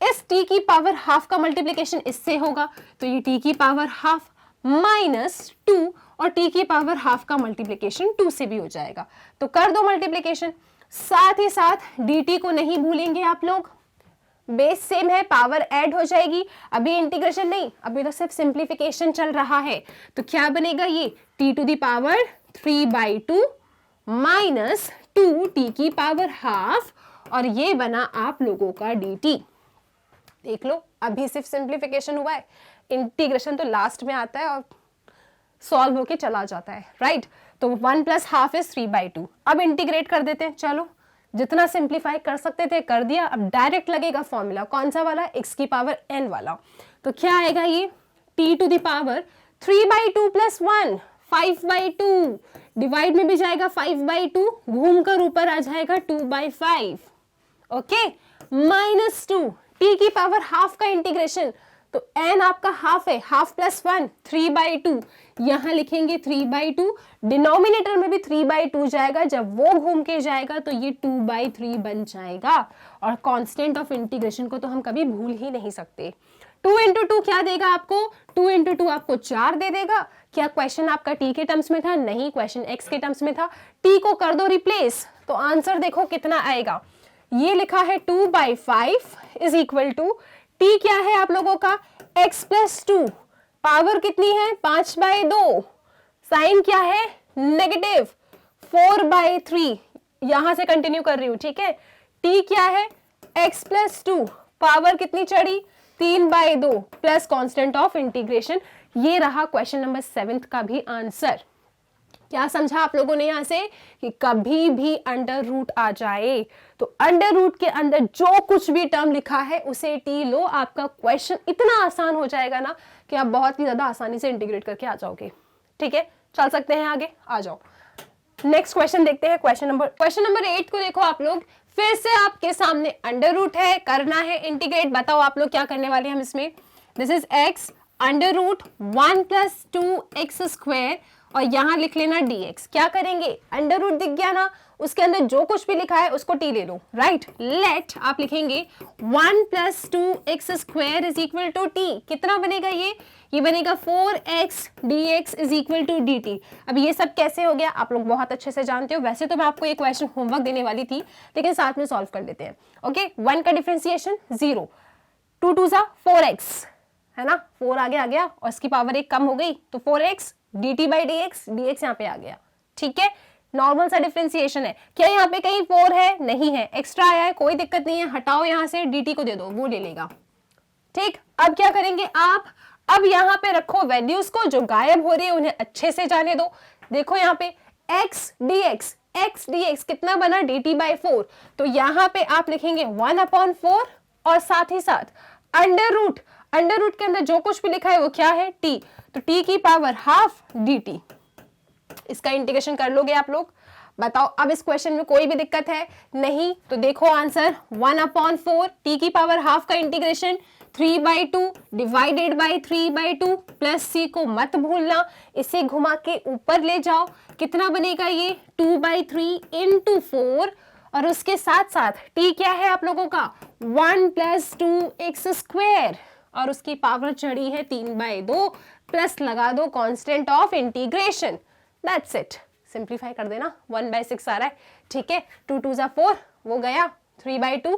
इस t की पावर हाफ का मल्टीप्लिकेशन इससे होगा, तो ये t की पावर हाफ माइनस 2 और t की पावर हाफ का मल्टीप्लिकेशन 2 से भी हो जाएगा, तो कर दो मल्टीप्लिकेशन। साथ ही साथ dt को नहीं भूलेंगे आप लोग, बेस सेम है, पावर ऐड हो जाएगी। अभी इंटीग्रेशन नहीं, अभी तो सिर्फ सिंप्लीफिकेशन चल रहा है, तो क्या बनेगा, ये t to the power 3/2 minus 2 t की पावर हाफ, और ये बना आप लोगों का dt। देख लो अभी सिर्फ सिंप्लीफिकेशन हुआ है, इंटीग्रेशन तो लास्ट में आता है और सॉल्व होके चला जाता है, राइट। तो 1 प्लस हाफ इज 3/2। अब इंटीग्रेट कर देते हैं, चलो जितना सिंप्लीफाई कर सकते थे कर दिया। अब डायरेक्ट लगेगा फॉर्मूला, कौन सा वाला, x की पावर n वाला, तो क्या आएगा, ये t to the power 3/2 plus 1 5/2, divide में भी जाएगा 5/2, घूम कर ऊपर आ जाएगा 2/5, ओके, माइनस 2 t की पावर हाफ का इंटीग्रेशन, तो n आपका हाफ है, हाफ प्लस 1 3/2, यहां लिखेंगे 3/2, डिनोमिनेटर में भी 3/2 जाएगा, जब वो घूम के जाएगा तो ये 2/3 बन जाएगा। और कांस्टेंट ऑफ इंटीग्रेशन को तो हम कभी भूल ही नहीं सकते। 2 इंटू 2 क्या देगा आपको, 2 इंटू 2 आपको 4 दे देगा। क्या क्वेश्चन आपका t के टर्म्स में था, नहीं, क्वेश्चन x के टर्म्स में था। t को कर दो रिप्लेस, तो आंसर देखो कितना आएगा, ये लिखा है 2/5 इज इक्वल टू t क्या है आप लोगों का, x प्लस 2, पावर कितनी है 5/2, साइन क्या है नेगेटिव 4/3, यहां से कंटिन्यू कर रही हूं, ठीक है। t क्या है x प्लस 2, पावर कितनी चढ़ी 3/2 प्लस कांस्टेंट ऑफ इंटीग्रेशन। ये रहा क्वेश्चन नंबर 7 का भी आंसर। क्या समझा आप लोगों ने यहां से कि कभी भी अंडर रूट आ जाए तो अंडर रूट के अंदर जो कुछ भी टर्म लिखा है उसे टी लो, आपका क्वेश्चन इतना आसान हो जाएगा ना कि आप बहुत ही ज्यादा आसानी से इंटीग्रेट करके आ जाओगे। ठीक है, चल सकते हैं आगे, आ जाओ नेक्स्ट क्वेश्चन देखते हैं। क्वेश्चन नंबर 8 को देखो आप लोग, फिर से आपके सामने अंडर रूट है, करना है इंटीग्रेट। बताओ आप लोग क्या करने वाले हैं हम इसमें। This is x under root 1 plus 2x square और यहाँ लिख लेना dx। क्या करेंगे, अंडर रूट दिख गया ना, उसके अंदर जो कुछ भी लिखा है उसको t ले लो, राइट। लेट आप लिखेंगे 1 + 2x² is equal to t। कितना बनेगा ये बनेगा 4x dx is equal to dt। अब ये सब कैसे हो गया आप लोग बहुत अच्छे से जानते हो। वैसे तो मैं आपको ये क्वेश्चन होमवर्क देने वाली थी, लेकिन साथ में सॉल्व कर लेते हैं। ओके, 1 का डिफरेंशिएशन 0, 2 2 4x है ना, 4 आगे आ गया और इसकी पावर 1 कम हो गई तो 4x dt/dx, dx यहाँ पे आ गया। ठीक है, नॉर्मल सा डिफरेंशिएशन है। क्या यहाँ पे कहीं 4 है? नहीं है, एक्स्ट्रा आया है, कोई दिक्कत नहीं है, हटाओ यहाँ से, dt को दे दो, वो ले लेगा। ठीक, अब क्या करेंगे आप, अब यहाँ पे रखो वैल्यूज को, जो गायब हो रही है उन्हें अच्छे से जाने दो। देखो यहाँ पे x dx कितना बना, dt/4। तो यहाँ पे आप लिखेंगे 1/4 और साथ ही साथ अंडर रूट के अंदर जो कुछ भी लिखा है वो क्या है, t। तो t की पावर हाफ dt। इसका इंटीग्रेशन कर लोगे आप लोग, बताओ अब इस क्वेश्चन में कोई भी दिक्कत है? नहीं। तो देखो आंसर 1/4 t की पावर हाफ का integration 3/2 divided by 3/2 plus c को मत भूलना, इसे घुमा के ऊपर ले जाओ, कितना बनेगा ये 2/3 इंटू 4 और उसके साथ साथ t क्या है आप लोगों का 1 + 2x² और उसकी पावर चढ़ी है 3/2 प्लस लगा दो constant of integration. That's it, simplify कर देना, 1/6 आ रहा है। ठीक है, 2 2 4 वो गया, 3/2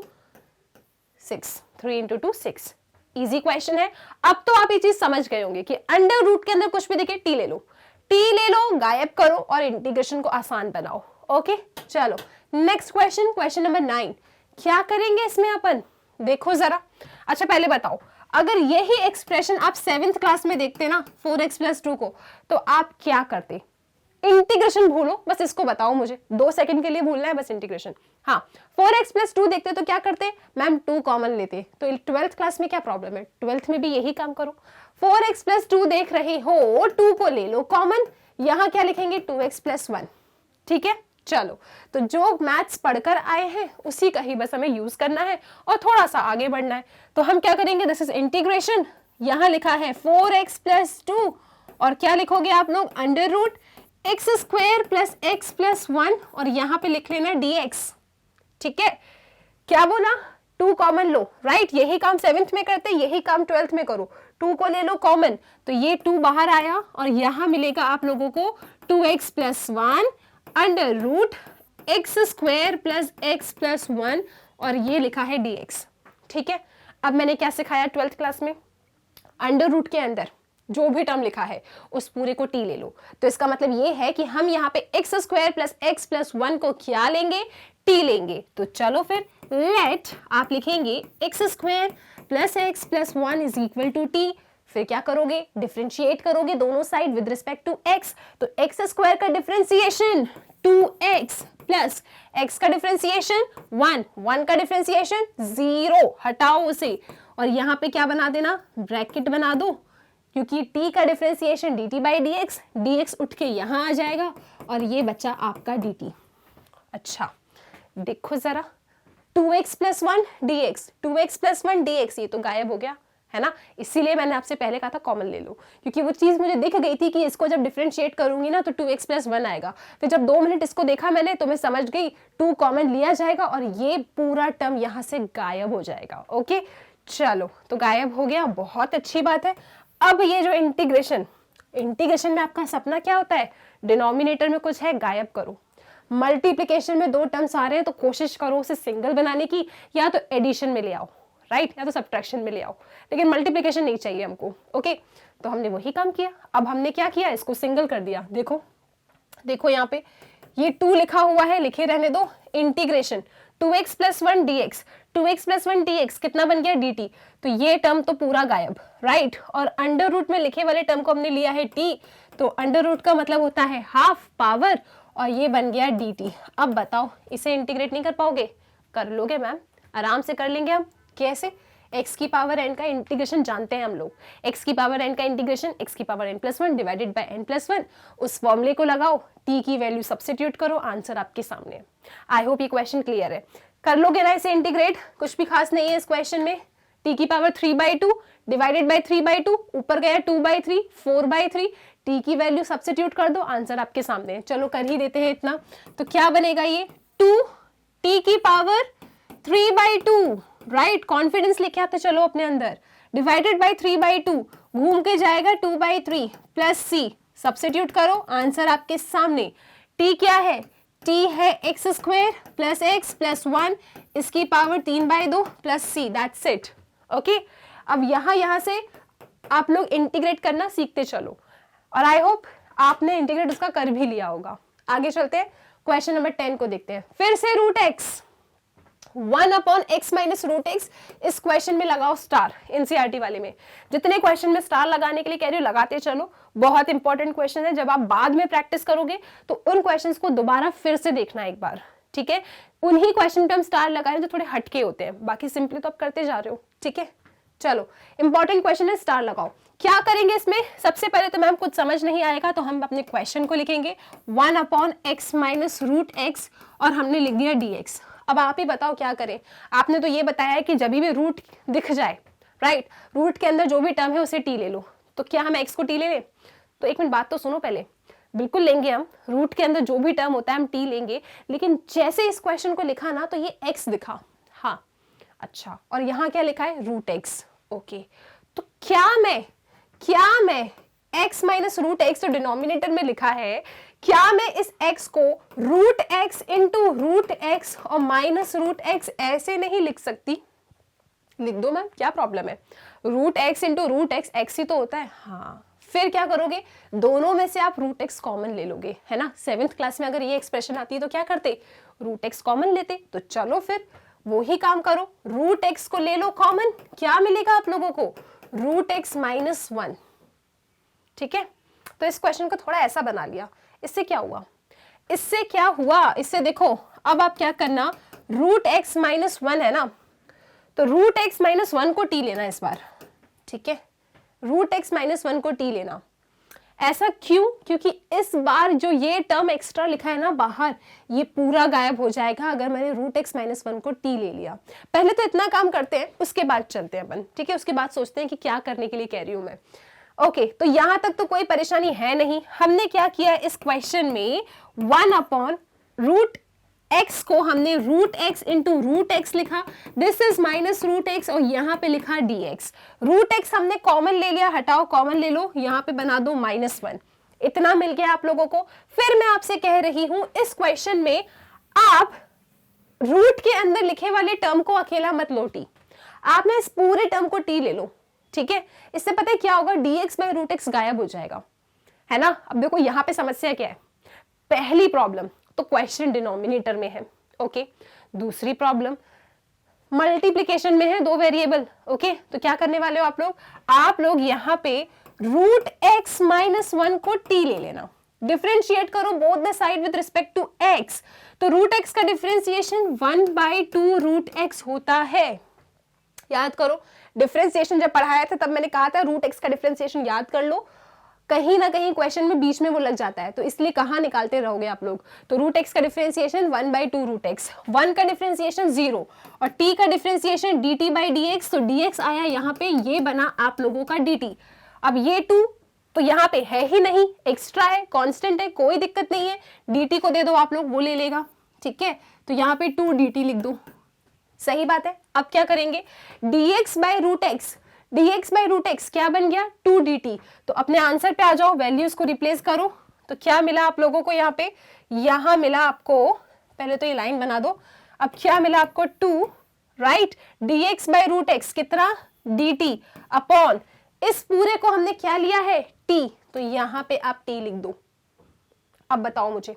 6, 3 × 2 6। इजी क्वेश्चन है। अब तो आप ये चीज समझ गए होंगे कि अंडर रूट के अंदर कुछ भी दिखे t ले लो, गायब करो और इंटीग्रेशन को आसान बनाओ। ओके, चलो नेक्स्ट क्वेश्चन, क्वेश्चन नंबर 9। क्या करेंगे इसमें अपन, देखो जरा। अच्छा पहले बताओ, अगर यही एक्सप्रेशन आप 7th क्लास में देखते ना 4x + 2 को, तो आप क्या करते? इंटीग्रेशन भूलो, बस इसको बताओ मुझे, 2 सेकंड के लिए भूलना है बस इंटीग्रेशन। हाँ, 4x + 2 देखते तो क्या करते मैम, 2 कॉमन लेते। तो 12th क्लास में क्या प्रॉब्लम है, 12th में भी यही काम करो। 4x + 2 देख रहे हो, 2 को ले लो कॉमन, यहाँ क्या लिखेंगे 2x + 1। ठीक है, चलो तो जो मैथ्स पढ़कर आए हैं उसी का ही बस हमें यूज करना है और थोड़ा सा आगे बढ़ना है। तो हम क्या करेंगे, दिस इज इंटीग्रेशन, यहाँ लिखा है 4x + 2 और क्या लिखोगे आप लोग, अंडर रूट x² + x + 1 और यहाँ पे लिख लेना dx। ठीक है, क्या बोला, 2 कॉमन लो, राइट। यही काम 7th में करते, यही काम 12th में करो, 2 को ले लो कॉमन, तो ये 2 बाहर आया और यहाँ मिलेगा आप लोगों को 2x + 1 under root x² + x + 1 और ये लिखा है dx। ठीक है, अब मैंने क्या सिखाया 12th क्लास में, अंडर रूट के अंदर जो भी टर्म लिखा है उस पूरे को t ले लो। तो इसका मतलब ये है कि हम यहाँ पे x² + x + 1 को क्या लेंगे, t लेंगे। तो चलो फिर लेट आप लिखेंगे x² + x + 1 is equal to t। फिर क्या करोगे, डिफरेंशिएट करोगे दोनों side with respect to x। तो x² का डिफरेंशिएशन 2x प्लस x का डिफरेंशिएशन 1, 1 का डिफरेंशिएशन 0, हटाओ उसे और यहाँ पे क्या बना देना, ब्रैकेट बना दो, क्योंकि t का डिफरेंशिएशन dt/dx, dx उठ के यहाँ आ जाएगा और ये बचा आपका dt। अच्छा देखो जरा, 2x + 1 dx, 2x + 1 dx, ये तो गायब हो गया है ना, इसीलिए मैंने आपसे पहले कहा था कॉमन ले लो, क्योंकि वो चीज मुझे दिख गई थी कि इसको जब डिफरेंशिएट करूंगी ना तो 2x + 1 आएगा। फिर जब 2 मिनट इसको देखा मैंने तो मैं समझ गई 2 कॉमन लिया जाएगा और ये पूरा टर्म यहाँ से गायब हो जाएगा। ओके, चलो तो गायब हो गया, बहुत अच्छी बात है। अब ये जो इंटीग्रेशन में आपका सपना क्या होता है, डिनोमिनेटर में कुछ है गायब करो, मल्टीप्लिकेशन में 2 टर्म्स आ रहे हैं तो कोशिश करो उसे सिंगल बनाने की, या तो एडिशन में ले आओ, राइट, या तो सब्ट्रैक्शन में ले आओ, लेकिन मल्टीप्लिकेशन नहीं चाहिए हमको। ओके, तो हमने वही काम किया। अब हमने क्या किया, इसको सिंगल कर दिया। देखो यहाँ पे ये 2 लिखा हुआ है, लिखे रहने दो, integration 2x + 1 dx, 2x + 1 dx कितना बन गया dt। तो ये टर्म तो पूरा गायब, राइट। और अंडर रूट में लिखे वाले टर्म को हमने लिया है t, तो अंडर रूट का मतलब होता है हाफ पावर और ये बन गया dt। अब बताओ इसे इंटीग्रेट नहीं कर पाओगे, कर लोगे मैम, आराम से कर लेंगे हम। कैसे, x की पावर n का इंटीग्रेशन जानते हैं हम लोग, x की पावर n का इंटीग्रेशन x की power n + 1 divided by n + 1, उस फॉर्मूले को लगाओ, t की वैल्यू सब्स्टिट्यूट करो, आंसर आपके सामने। आई होप ये क्वेश्चन क्लियर है, कर लोगे ना इसे इंटीग्रेट, कुछ भी खास नहीं है इस क्वेश्चन में। टी की पावर 3/2 डिवाइडेड बाई 3/2, ऊपर गया 2/3, 4/3, टी की वैल्यू सब्स्टिट्यूट कर दो, आंसर आपके सामने है। चलो कर ही देते हैं इतना। तो क्या बनेगा ये 2 टी की पावर 3/2, राइट, कॉन्फिडेंस लेके आते चलो अपने अंदर, डिवाइडेड बाई 3/2, घूम के जाएगा 2/3 प्लस सी, सब्स्टिट्यूट करो, आंसर आपके सामने। टी क्या है, टी है x square plus x plus 1, इसकी power 3/2 plus c, that's it. Okay, अब यहां से आप लोग इंटीग्रेट करना सीखते चलो, और आई होप आपने इंटीग्रेट उसका कर भी लिया होगा। आगे चलते हैं, क्वेश्चन नंबर 10 को देखते हैं। फिर से root x 1/x minus root x, इस क्वेश्चन में लगाओ स्टार। एनसीईआरटी वाले में जितने क्वेश्चन में स्टार लगाने के लिए कह रही हूँ लगाते चलो, बहुत इंपॉर्टेंट क्वेश्चन है। जब आप बाद में प्रैक्टिस करोगे तो उन क्वेश्चंस को दोबारा फिर से देखना एक बार, ठीक है। उन्हीं क्वेश्चन पे हम स्टार लगाए जो थोड़े हटके होते हैं, बाकी सिंपली तो आप करते जा रहे हो, ठीक है। चलो, इंपॉर्टेंट क्वेश्चन है, स्टार लगाओ। क्या करेंगे इसमें, सबसे पहले तो मैम कुछ समझ नहीं आएगा तो हम अपने क्वेश्चन को लिखेंगे 1/x माइनस रूट एक्स, और हमने लिख दिया dx। अब आप ही बताओ क्या करें। आपने तो ये बताया है कि जब भी रूट दिख जाए, राइट, रूट के अंदर जो भी टर्म है उसे टी ले लो, तो क्या हम x को टी ले लें? तो एक मिनट बात तो सुनो पहले, बिल्कुल लेंगे हम, रूट के अंदर जो भी टर्म होता है हम टी लेंगे, लेकिन जैसे इस क्वेश्चन को लिखा ना तो ये x दिखा, हाँ अच्छा, और यहाँ क्या लिखा है रूट एक्स। ओके, तो क्या मैं x माइनस रूट एक्स तो डिनोमिनेटर में लिखा है, क्या मैं इस x को root x into root x और माइनस रूट एक्स ऐसे नहीं लिख सकती? लिख दो मैम, क्या प्रॉब्लम है? Root x into root X X ही तो होता है। हाँ, फिर क्या करोगे, दोनों में से आप रूट एक्स कॉमन ले लोगे, है ना। 7th क्लास में अगर ये एक्सप्रेशन आती है तो क्या करते, रूट एक्स कॉमन लेते। तो चलो फिर वो ही काम करो, रूट एक्स को ले लो कॉमन, क्या मिलेगा आप लोगों को, रूट एक्स माइनस 1, ठीक है। तो इस क्वेश्चन को थोड़ा ऐसा बना लिया। इससे क्या हुआ, इससे देखो, अब आप क्या करना, रूट एक्स माइनस 1 है ना, तो रूट एक्स माइनस 1 को टी लेना इस बार, ठीक है, रूट एक्स माइनस 1 को टी लेना। ऐसा क्यों? क्योंकि इस बार जो ये टर्म एक्स्ट्रा लिखा है ना बाहर, ये पूरा गायब हो जाएगा अगर मैंने रूट एक्स माइनस 1 को टी ले लिया। पहले तो इतना काम करते हैं, उसके बाद चलते हैं अपन, ठीक है, उसके बाद सोचते हैं कि क्या करने के लिए कह रही हूं मैं। ओके, तो यहां तक तो कोई परेशानी है नहीं। हमने क्या किया इस क्वेश्चन में, 1/रूट एक्स को हमने root x into root x लिखा, this is minus root x, और यहाँ पे लिखा dx। रूट एक्स हमने कॉमन ले लिया, हटाओ कॉमन ले लो, यहाँ पे बना दो -1। इतना मिल गया आप लोगों को। फिर मैं आपसे कह रही हूं इस क्वेश्चन में आप रूट के अंदर लिखे वाले टर्म को अकेला मत लो टी, आप ना इस पूरे टर्म को टी ले लो, ठीक है। इससे पता है क्या होगा, dx बाय रूट एक्स गायब हो जाएगा, है ना। अब देखो यहाँ पे समस्या क्या है, पहली प्रॉब्लम तो क्वेश्चन डिनोमिनेटर में है, ओके। दूसरी प्रॉब्लम मल्टीप्लिकेशन में है, 2 वेरिएबल, ओके। तो क्या करने वाले हो आप लोग यहाँ पे रूट एक्स माइनस 1 को टी ले लेना, डिफरेंशिएट करो both the side with respect to x. तो रूट एक्स का डिफरेंशिएशन 1/2 रूट एक्स होता है। याद करो, डिफरेंशिएशन जब पढ़ाया था तब मैंने कहा था रूट एक्स का डिफरेंशिएशन याद कर लो, कहीं ना कहीं क्वेश्चन में बीच में वो लग जाता है, तो इसलिए कहाँ निकालते रहोगे आप लोग। तो रूट एक्स का डिफरेंशिएशन 1/2 रूट एक्स, 1 का डिफरेंशिएशन 0 और t का डिफरेंशिएशन dt बाई dx। तो dx आया यहाँ पे, ये बना आप लोगों का dt। अब ये 2 तो यहाँ पे है ही नहीं, एक्स्ट्रा है, कांस्टेंट है, कोई दिक्कत नहीं है, dt को दे दो आप लोग, वो ले लेगा, ठीक है। तो यहाँ पे 2 dt लिख दो, सही बात है। अब क्या करेंगे, dx by root x, dx by root x क्या बन गया, 2 dt। तो अपने आंसर पे आ जाओ, वैल्यूज को रिप्लेस करो। तो क्या मिला आप लोगों को यहाँ पे, यहाँ मिला आपको, पहले तो ये लाइन बना दो, अब क्या मिला आपको 2, right, dx by root x कितना, dt अपॉन इस पूरे को हमने क्या लिया है, t, तो यहाँ पे आप t लिख दो। अब बताओ मुझे,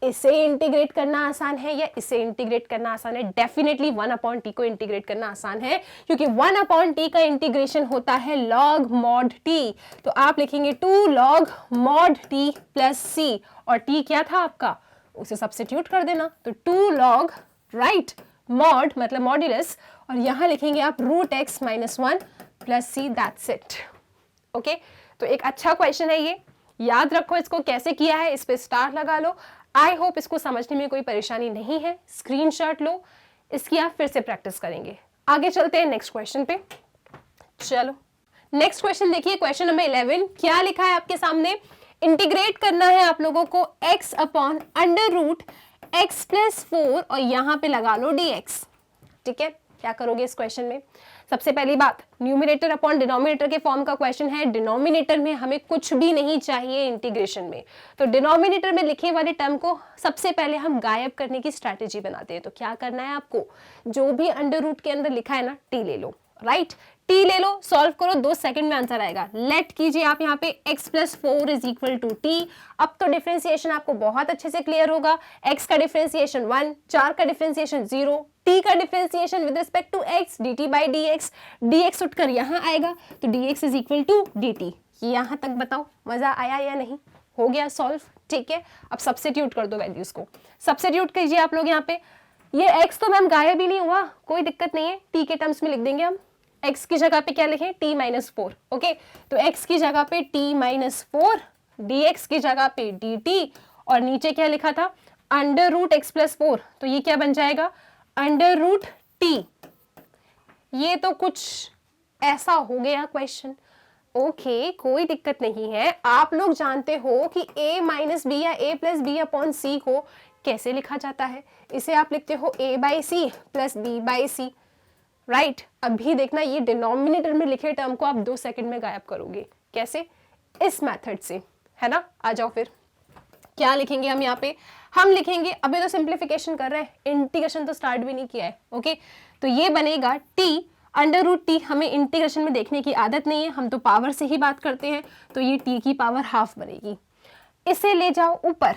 इसे इंटीग्रेट करना आसान है या इसे इंटीग्रेट करना आसान है? डेफिनेटली 1/t को इंटीग्रेट करना आसान है, क्योंकि 1/t का इंटीग्रेशन होता है log mod t। तो आप लिखेंगे 2 log mod t plus c, और t क्या था आपका, उसे सब्स्टिट्यूट कर देना, तो 2 log, राइट, mod मतलब मॉड्यूलस, और यहां लिखेंगे आप root x minus 1 plus c, that's it, okay. तो एक अच्छा क्वेश्चन है ये, याद रखो इसको कैसे किया है, इस पे स्टार लगा लो। आई होप इसको समझने में कोई परेशानी नहीं है, स्क्रीनशॉट लो, इसकी आप फिर से प्रैक्टिस करेंगे। आगे चलते हैं नेक्स्ट क्वेश्चन पे। चलो नेक्स्ट क्वेश्चन देखिए, क्वेश्चन नंबर 11 क्या लिखा है आपके सामने। इंटीग्रेट करना है आप लोगों को x upon under root x plus 4 और यहां पे लगा लो dx। ठीक है, क्या करोगे इस क्वेश्चन में। सबसे पहली बात, न्यूमरेटर अपॉन डिनोमिनेटर के फॉर्म का क्वेश्चन है। डिनोमिनेटर में हमें कुछ भी नहीं चाहिए इंटीग्रेशन में, तो डिनोमिनेटर में लिखे वाले टर्म को सबसे पहले हम गायब करने की स्ट्रैटेजी बनाते हैं। तो क्या करना है आपको, जो भी अंडर रूट के अंदर लिखा है ना, टी ले लो, राइट, टी ले लो, सॉल्व करो, 2 सेकंड में आंसर आएगा। लेट कीजिए आप यहाँ पे x plus 4 is equal to t. अब तो डिफरेंशिएशन आपको बहुत अच्छे से क्लियर होगा। x का डिफरेंशिएशन 1, 4 का डिफरेंशिएशन 0, t का differentiation with respect to x, dt by dx, dx उठकर यहाँ आएगा तो dx is equal to dt। यहाँ तक बताओ मजा आया या नहीं, हो गया सॉल्व। ठीक है, अब सब्स्टिट्यूट कर दो वैल्यूज को, सब्स्टिट्यूट कीजिए आप लोग यहाँ पे। ये x तो मैम गायब ही नहीं हुआ, कोई दिक्कत नहीं है, t के टर्म्स में लिख देंगे हम। x की जगह पे क्या लिखें, t माइनस 4। ओके, तो x की जगह पे t माइनस 4, dx की जगह पे dt, और नीचे क्या लिखा था, अंडर रूट एक्स प्लस 4, तो ये क्या बन जाएगा, अंडर रूट t। ये तो कुछ ऐसा हो गया क्वेश्चन। ओके, कोई दिक्कत नहीं है। आप लोग जानते हो कि a माइनस बी या a प्लस बी अपॉन सी को कैसे लिखा जाता है। इसे आप लिखते हो a by c plus b by c, right. अभी देखना, ये डिनोमिनेटर में लिखे टर्म को आप 2 सेकंड में गायब करोगे। कैसे, इस मेथड से, है ना। आ जाओ फिर, क्या लिखेंगे हम यहाँ पे, हम लिखेंगे, अभी तो सिंप्लीफिकेशन कर रहे हैं, इंटीग्रेशन तो स्टार्ट भी नहीं किया है। ओके, तो ये बनेगा t अंडर रूट टी। हमें इंटीग्रेशन में देखने की आदत नहीं है, हम तो पावर से ही बात करते हैं, तो ये t की पावर हाफ बनेगी। इसे ले जाओ ऊपर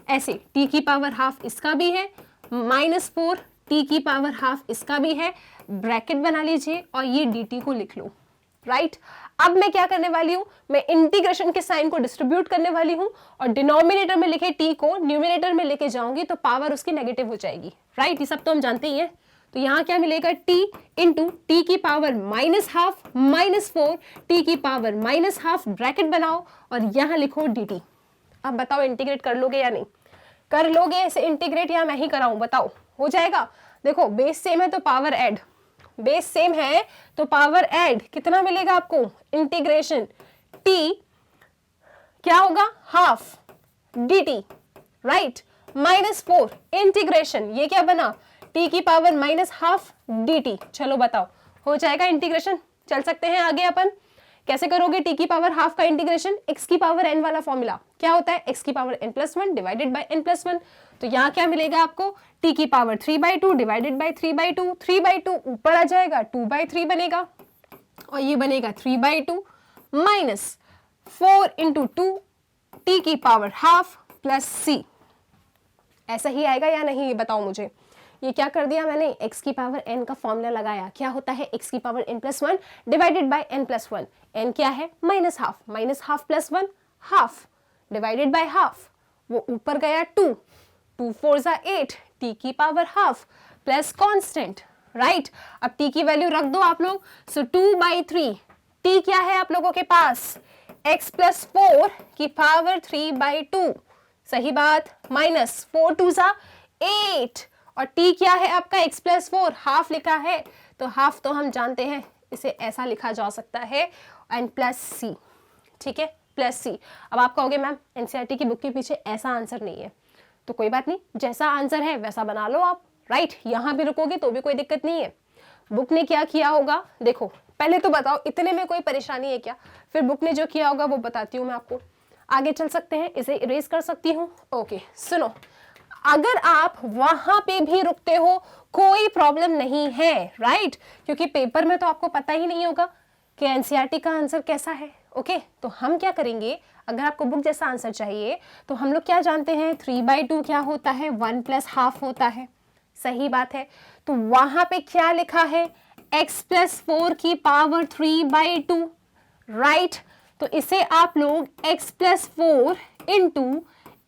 ऐसे, t की पावर हाफ इसका भी है, माइनस 4 t की पावर हाफ इसका भी है, ब्रैकेट बना लीजिए और ये dt को लिख लो, राइट। अब मैं क्या करने वाली हूं, मैं इंटीग्रेशन के साइन को डिस्ट्रीब्यूट करने वाली हूं और डिनोमिनेटर में लिखे t को न्यूमरेटर में लेके जाऊंगी तो पावर उसकी नेगेटिव हो जाएगी, राइट। ये सब तो हम जानते ही हैं। तो यहाँ क्या मिलेगा, t इंटू टी की power minus half minus 4 T की पावर माइनस हाफ, ब्रैकेट बनाओ और यहाँ लिखो dt। अब बताओ इंटीग्रेट कर लोगे या नहीं, कर लोगे इसे इंटीग्रेट, या मैं ही कराऊं, बताओ हो जाएगा। देखो बेस सेम है तो पावर ऐड, बेस सेम है तो पावर ऐड, कितना मिलेगा आपको, इंटीग्रेशन t क्या होगा, half dt, right, minus 4 integration, ये क्या बना, t की पावर माइनस हाफ dt। चलो बताओ, हो जाएगा इंटीग्रेशन। चल सकते हैं आगे अपन। कैसे करोगे t की पावर हाफ का इंटीग्रेशन, x की पावर n वाला फॉर्मूला क्या होता है, x की power n plus 1 divided by n plus 1। तो यहाँ क्या मिलेगा आपको, t की पावर 3/2 डिवाइडेड बाई 3/2, 3/2 ऊपर आ जाएगा 2/3 बनेगा और ये बनेगा 3/2 माइनस 4 इंटू 2 t की पावर हाफ प्लस c। ऐसा ही आएगा या नहीं, ये बताओ मुझे। ये क्या कर दिया मैंने, x की पावर n का फॉर्मूला लगाया, क्या होता है x की power n plus 1 divided by n plus 1। n क्या है, minus half plus 1, half divided by half, वो ऊपर गया 2, 2 4 जा 8 t की power half plus constant, right. अब t की वैल्यू रख दो आप लोग, सो 2/3, t क्या है आप लोगों के पास, x प्लस 4 की पावर 3/2, सही बात, माइनस 4 2 जा 8, और t क्या है आपका, x प्लस 4, हाफ लिखा है तो हाफ तो हम जानते हैं, इसे ऐसा लिखा जा सकता है एंड प्लस सी, ठीक है, प्लस सी। अब आप कहोगे मैम एनसीईआरटी की बुक के पीछे ऐसा आंसर नहीं है, तो कोई बात नहीं, जैसा आंसर है वैसा बना लो आप, राइट। यहाँ भी रुकोगे तो भी कोई दिक्कत नहीं है। बुक ने क्या किया होगा, देखो पहले तो बताओ इतने में कोई परेशानी है क्या, फिर बुक ने जो किया होगा वो बताती हूँ मैं आपको। आगे चल सकते हैं, इसे इरेज कर सकती हूँ। ओके सुनो, अगर आप वहां पे भी रुकते हो कोई प्रॉब्लम नहीं है, राइट, क्योंकि पेपर में तो आपको पता ही नहीं होगा कि एनसीईआरटी का आंसर कैसा है। ओके, तो हम क्या करेंगे, अगर आपको बुक जैसा आंसर चाहिए तो हम लोग क्या जानते हैं, 3/2 क्या होता है, 1 प्लस हाफ होता है, सही बात है। तो वहां पे क्या लिखा है, x प्लस 4 की पावर 3/2, राइट। तो इसे आप लोग x plus 4 into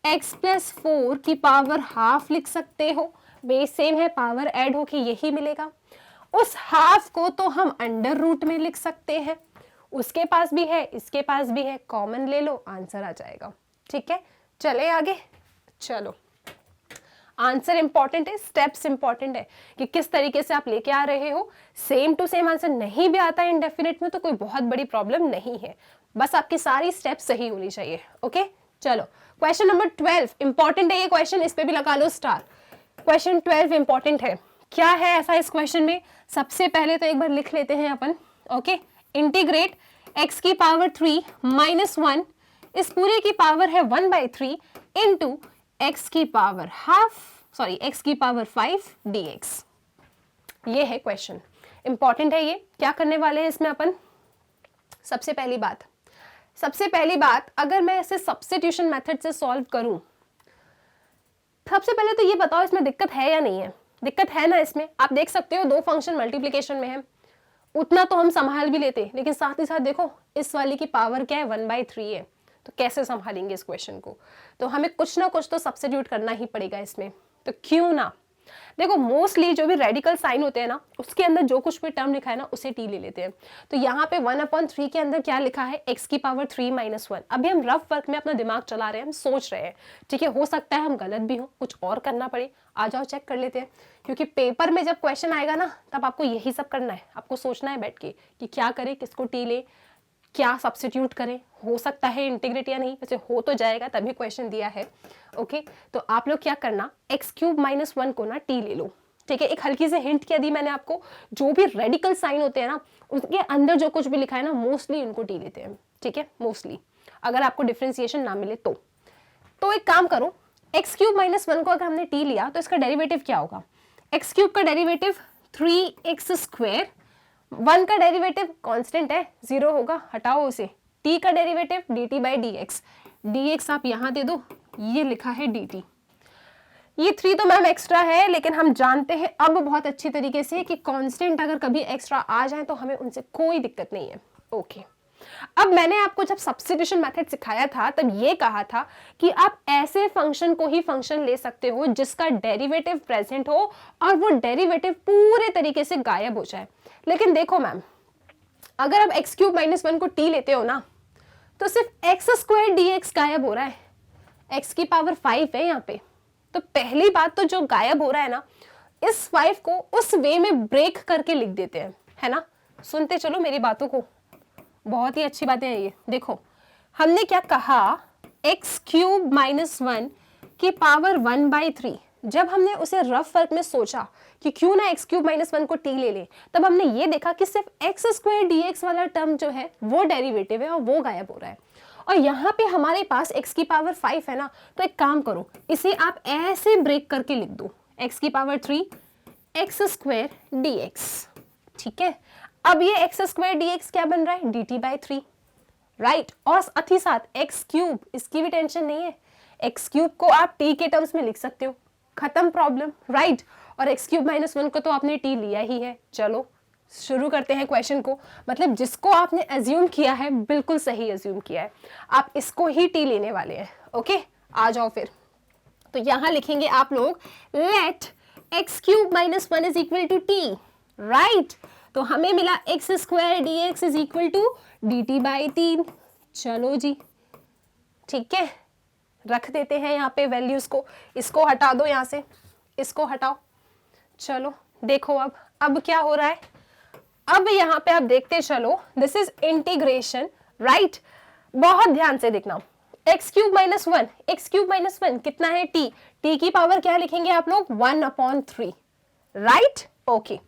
x plus 4 की पावर हाफ लिख सकते हो, बेस सेम है, पावर ऐड होके यही मिलेगा। उस हाफ को तो हम अंडर रूट में लिख सकते हैं, उसके पास भी है इसके पास भी है, कॉमन ले लो, आंसर आ जाएगा। ठीक है, चले आगे, चलो आंसर इंपॉर्टेंट है, स्टेप्स इंपॉर्टेंट है कि किस तरीके से आप लेके आ रहे हो। सेम टू सेम आंसर नहीं भी आता है इंडेफिनिट में तो कोई बहुत बड़ी प्रॉब्लम नहीं है, बस आपकी सारी स्टेप्स सही होनी चाहिए। ओके चलो, क्वेश्चन नंबर 12 इंपॉर्टेंट है ये क्वेश्चन, इस पे भी लगा लो स्टार। क्वेश्चन 12 इंपॉर्टेंट है। क्या है ऐसा इस क्वेश्चन में? सबसे पहले तो एक बार लिख लेते हैं अपन। ओके, इंटीग्रेट x की पावर 3 माइनस 1, इस पूरे की पावर है 1/3 इंटू x की पावर x की पावर 5 dx। ये है क्वेश्चन, इंपॉर्टेंट है ये। क्या करने वाले हैं इसमें अपन? सबसे पहली बात अगर मैं इसे सब्स्टिट्यूशन मेथड से सॉल्व करूं, सबसे पहले तो ये बताओ इसमें दिक्कत है या नहीं है। दिक्कत है ना इसमें? आप देख सकते हो दो फंक्शन मल्टीप्लिकेशन में है, उतना तो हम संभाल भी लेते, लेकिन साथ ही साथ देखो इस वाली की पावर क्या है 1/3 है, तो कैसे संभालेंगे इस क्वेश्चन को? तो हमें कुछ ना कुछ तो सब्स्टिट्यूट करना ही पड़ेगा इसमें। तो क्यों ना, देखो मोस्टली जो भी रेडिकल साइन होते हैं ना उसके अंदर जो कुछ भी टर्म लिखा है ना उसे टी ले लेते हैं। तो यहाँ पे 1/3 के अंदर क्या लिखा है? x की पावर 3 माइनस 1। अभी हम रफ वर्क में अपना दिमाग चला रहे हैं, हम सोच रहे हैं, ठीक है, हो सकता है हम गलत भी हो, कुछ और करना पड़े। आ जाओ चेक कर लेते हैं, क्योंकि पेपर में जब क्वेश्चन आएगा ना तब आपको यही सब करना है, आपको सोचना है बैठ के कि क्या करें, किसको टी ले, क्या सब्स्टिट्यूट करें, हो सकता है इंटीग्रेट या नहीं, वैसे हो तो जाएगा तभी क्वेश्चन दिया है। ओके, तो आप लोग क्या करना, x³ माइनस 1 को ना टी ले लो, ठीक है। एक हल्की से हिंट क्या दी मैंने आपको, जो भी रेडिकल साइन होते हैं ना उसके अंदर जो कुछ भी लिखा है ना मोस्टली उनको टी लेते हैं, ठीक है, मोस्टली, अगर आपको डिफ्रेंसिएशन ना मिले तो एक काम करो, x³ माइनस 1 को अगर हमने टी लिया तो इसका डेरिवेटिव क्या होगा? x³ का डेरिवेटिव 3x², 1 का डेरिवेटिव कांस्टेंट है 0 होगा, हटाओ उसे, t का डेरिवेटिव dt/dx, dx आप यहां दे दो, ये लिखा है dt। ये 3 तो मैम एक्स्ट्रा है, लेकिन हम जानते हैं अब बहुत अच्छी तरीके से कि कांस्टेंट अगर कभी एक्स्ट्रा आ जाए तो हमें उनसे कोई दिक्कत नहीं है। ओके, अब मैंने आपको जब सब्स्टिट्यूशन मेथड सिखाया था तब ये कहा था कि आप ऐसे फंक्शन को ही फंक्शन ले सकते हो जिसका डेरिवेटिव प्रेजेंट हो और वो डेरिवेटिव पूरे तरीके से गायब हो जाए। लेकिन देखो मैम, अगर आप x³ माइनस 1 को t लेते हो ना तो सिर्फ x² dx गायब हो रहा है, x की पावर 5 है यहाँ पे। तो पहली बात तो जो गायब हो रहा है ना, इस 5 को उस वे में ब्रेक करके लिख देते हैं, है ना। सुनते चलो मेरी बातों को, बहुत ही अच्छी बातें हैं ये। देखो हमने क्या कहा, x³ माइनस 1 की पावर 1/3, जब हमने उसे रफ वर्क में सोचा कि क्यों ना x³ माइनस 1 को t ले ले, तब हमने ये देखा कि सिर्फ x² dx वाला टर्म जो है वो डेरिवेटिव है और वो गायब हो रहा है। और यहाँ पे हमारे पास x की पावर 5 है ना, तो एक काम करो, इसे आप ऐसे ब्रेक करके लिख दो, x की पावर 3 x² dx, ठीक है। अब ये x² dx क्या बन रहा है? dt/3, right. और साथ ही साथ x³, इसकी भी टेंशन नहीं है, x³ को आप t के टर्म्स में लिख सकते हो, खत्म प्रॉब्लम, राइट। और x³ माइनस 1 को तो आपने t लिया ही है। चलो शुरू करते हैं क्वेश्चन को, मतलब जिसको आपने एज्यूम किया है बिल्कुल सही एज्यूम किया है, आप इसको ही t लेने वाले हैं। ओके, आ जाओ फिर। तो यहां लिखेंगे आप लोग let x³ minus 1 is equal to t, right. तो हमें मिला x² dx is equal to dt/3। चलो जी, ठीक है, रख देते हैं यहाँ पे वैल्यूज को, इसको हटा दो यहाँ से, इसको हटाओ। चलो देखो अब क्या हो रहा है, अब यहाँ पे आप देखते चलो, दिस इज इंटीग्रेशन, राइट। बहुत ध्यान से देखना, x³ माइनस 1, x³ माइनस 1 कितना है? t, t की पावर क्या लिखेंगे आप लोग? 1/3, राइट। ओके,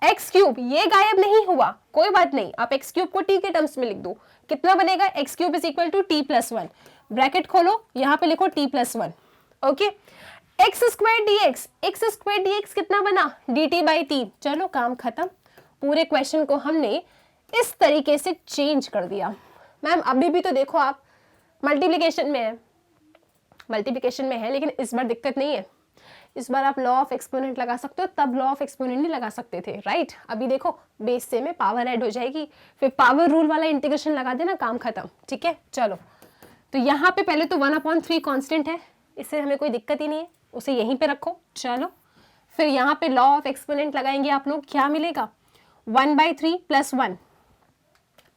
x³ ये गायब नहीं हुआ, कोई बात नहीं, आप x³ को t के टर्म्स में लिख दो, कितना बनेगा? x³ is equal to t+1, bracket खोलो, यहाँ पे लिखो t+1। ओके, x² dx कितना बना? dt/3। चलो काम खत्म, पूरे क्वेश्चन को हमने इस तरीके से चेंज कर दिया। मैम अभी भी तो देखो आप मल्टीप्लिकेशन में है, लेकिन इस बार दिक्कत नहीं है, इस बार आप लॉ ऑफ एक्सपोनेंट लगा सकते हो, तब लॉ ऑफ एक्सपोनेंट नहीं लगा सकते थे, राइट। अभी देखो बेस से में पावर ऐड हो जाएगी, फिर पावर रूल वाला इंटीग्रेशन लगा देना, काम खत्म, ठीक है। चलो, तो यहाँ पे पहले तो 1/3 कांस्टेंट है, इससे हमें कोई दिक्कत ही नहीं है, उसे यहीं पे रखो। चलो फिर यहाँ पे लॉ ऑफ एक्सपोनेंट लगाएंगे आप लोग, क्या मिलेगा? 1/3 + 1,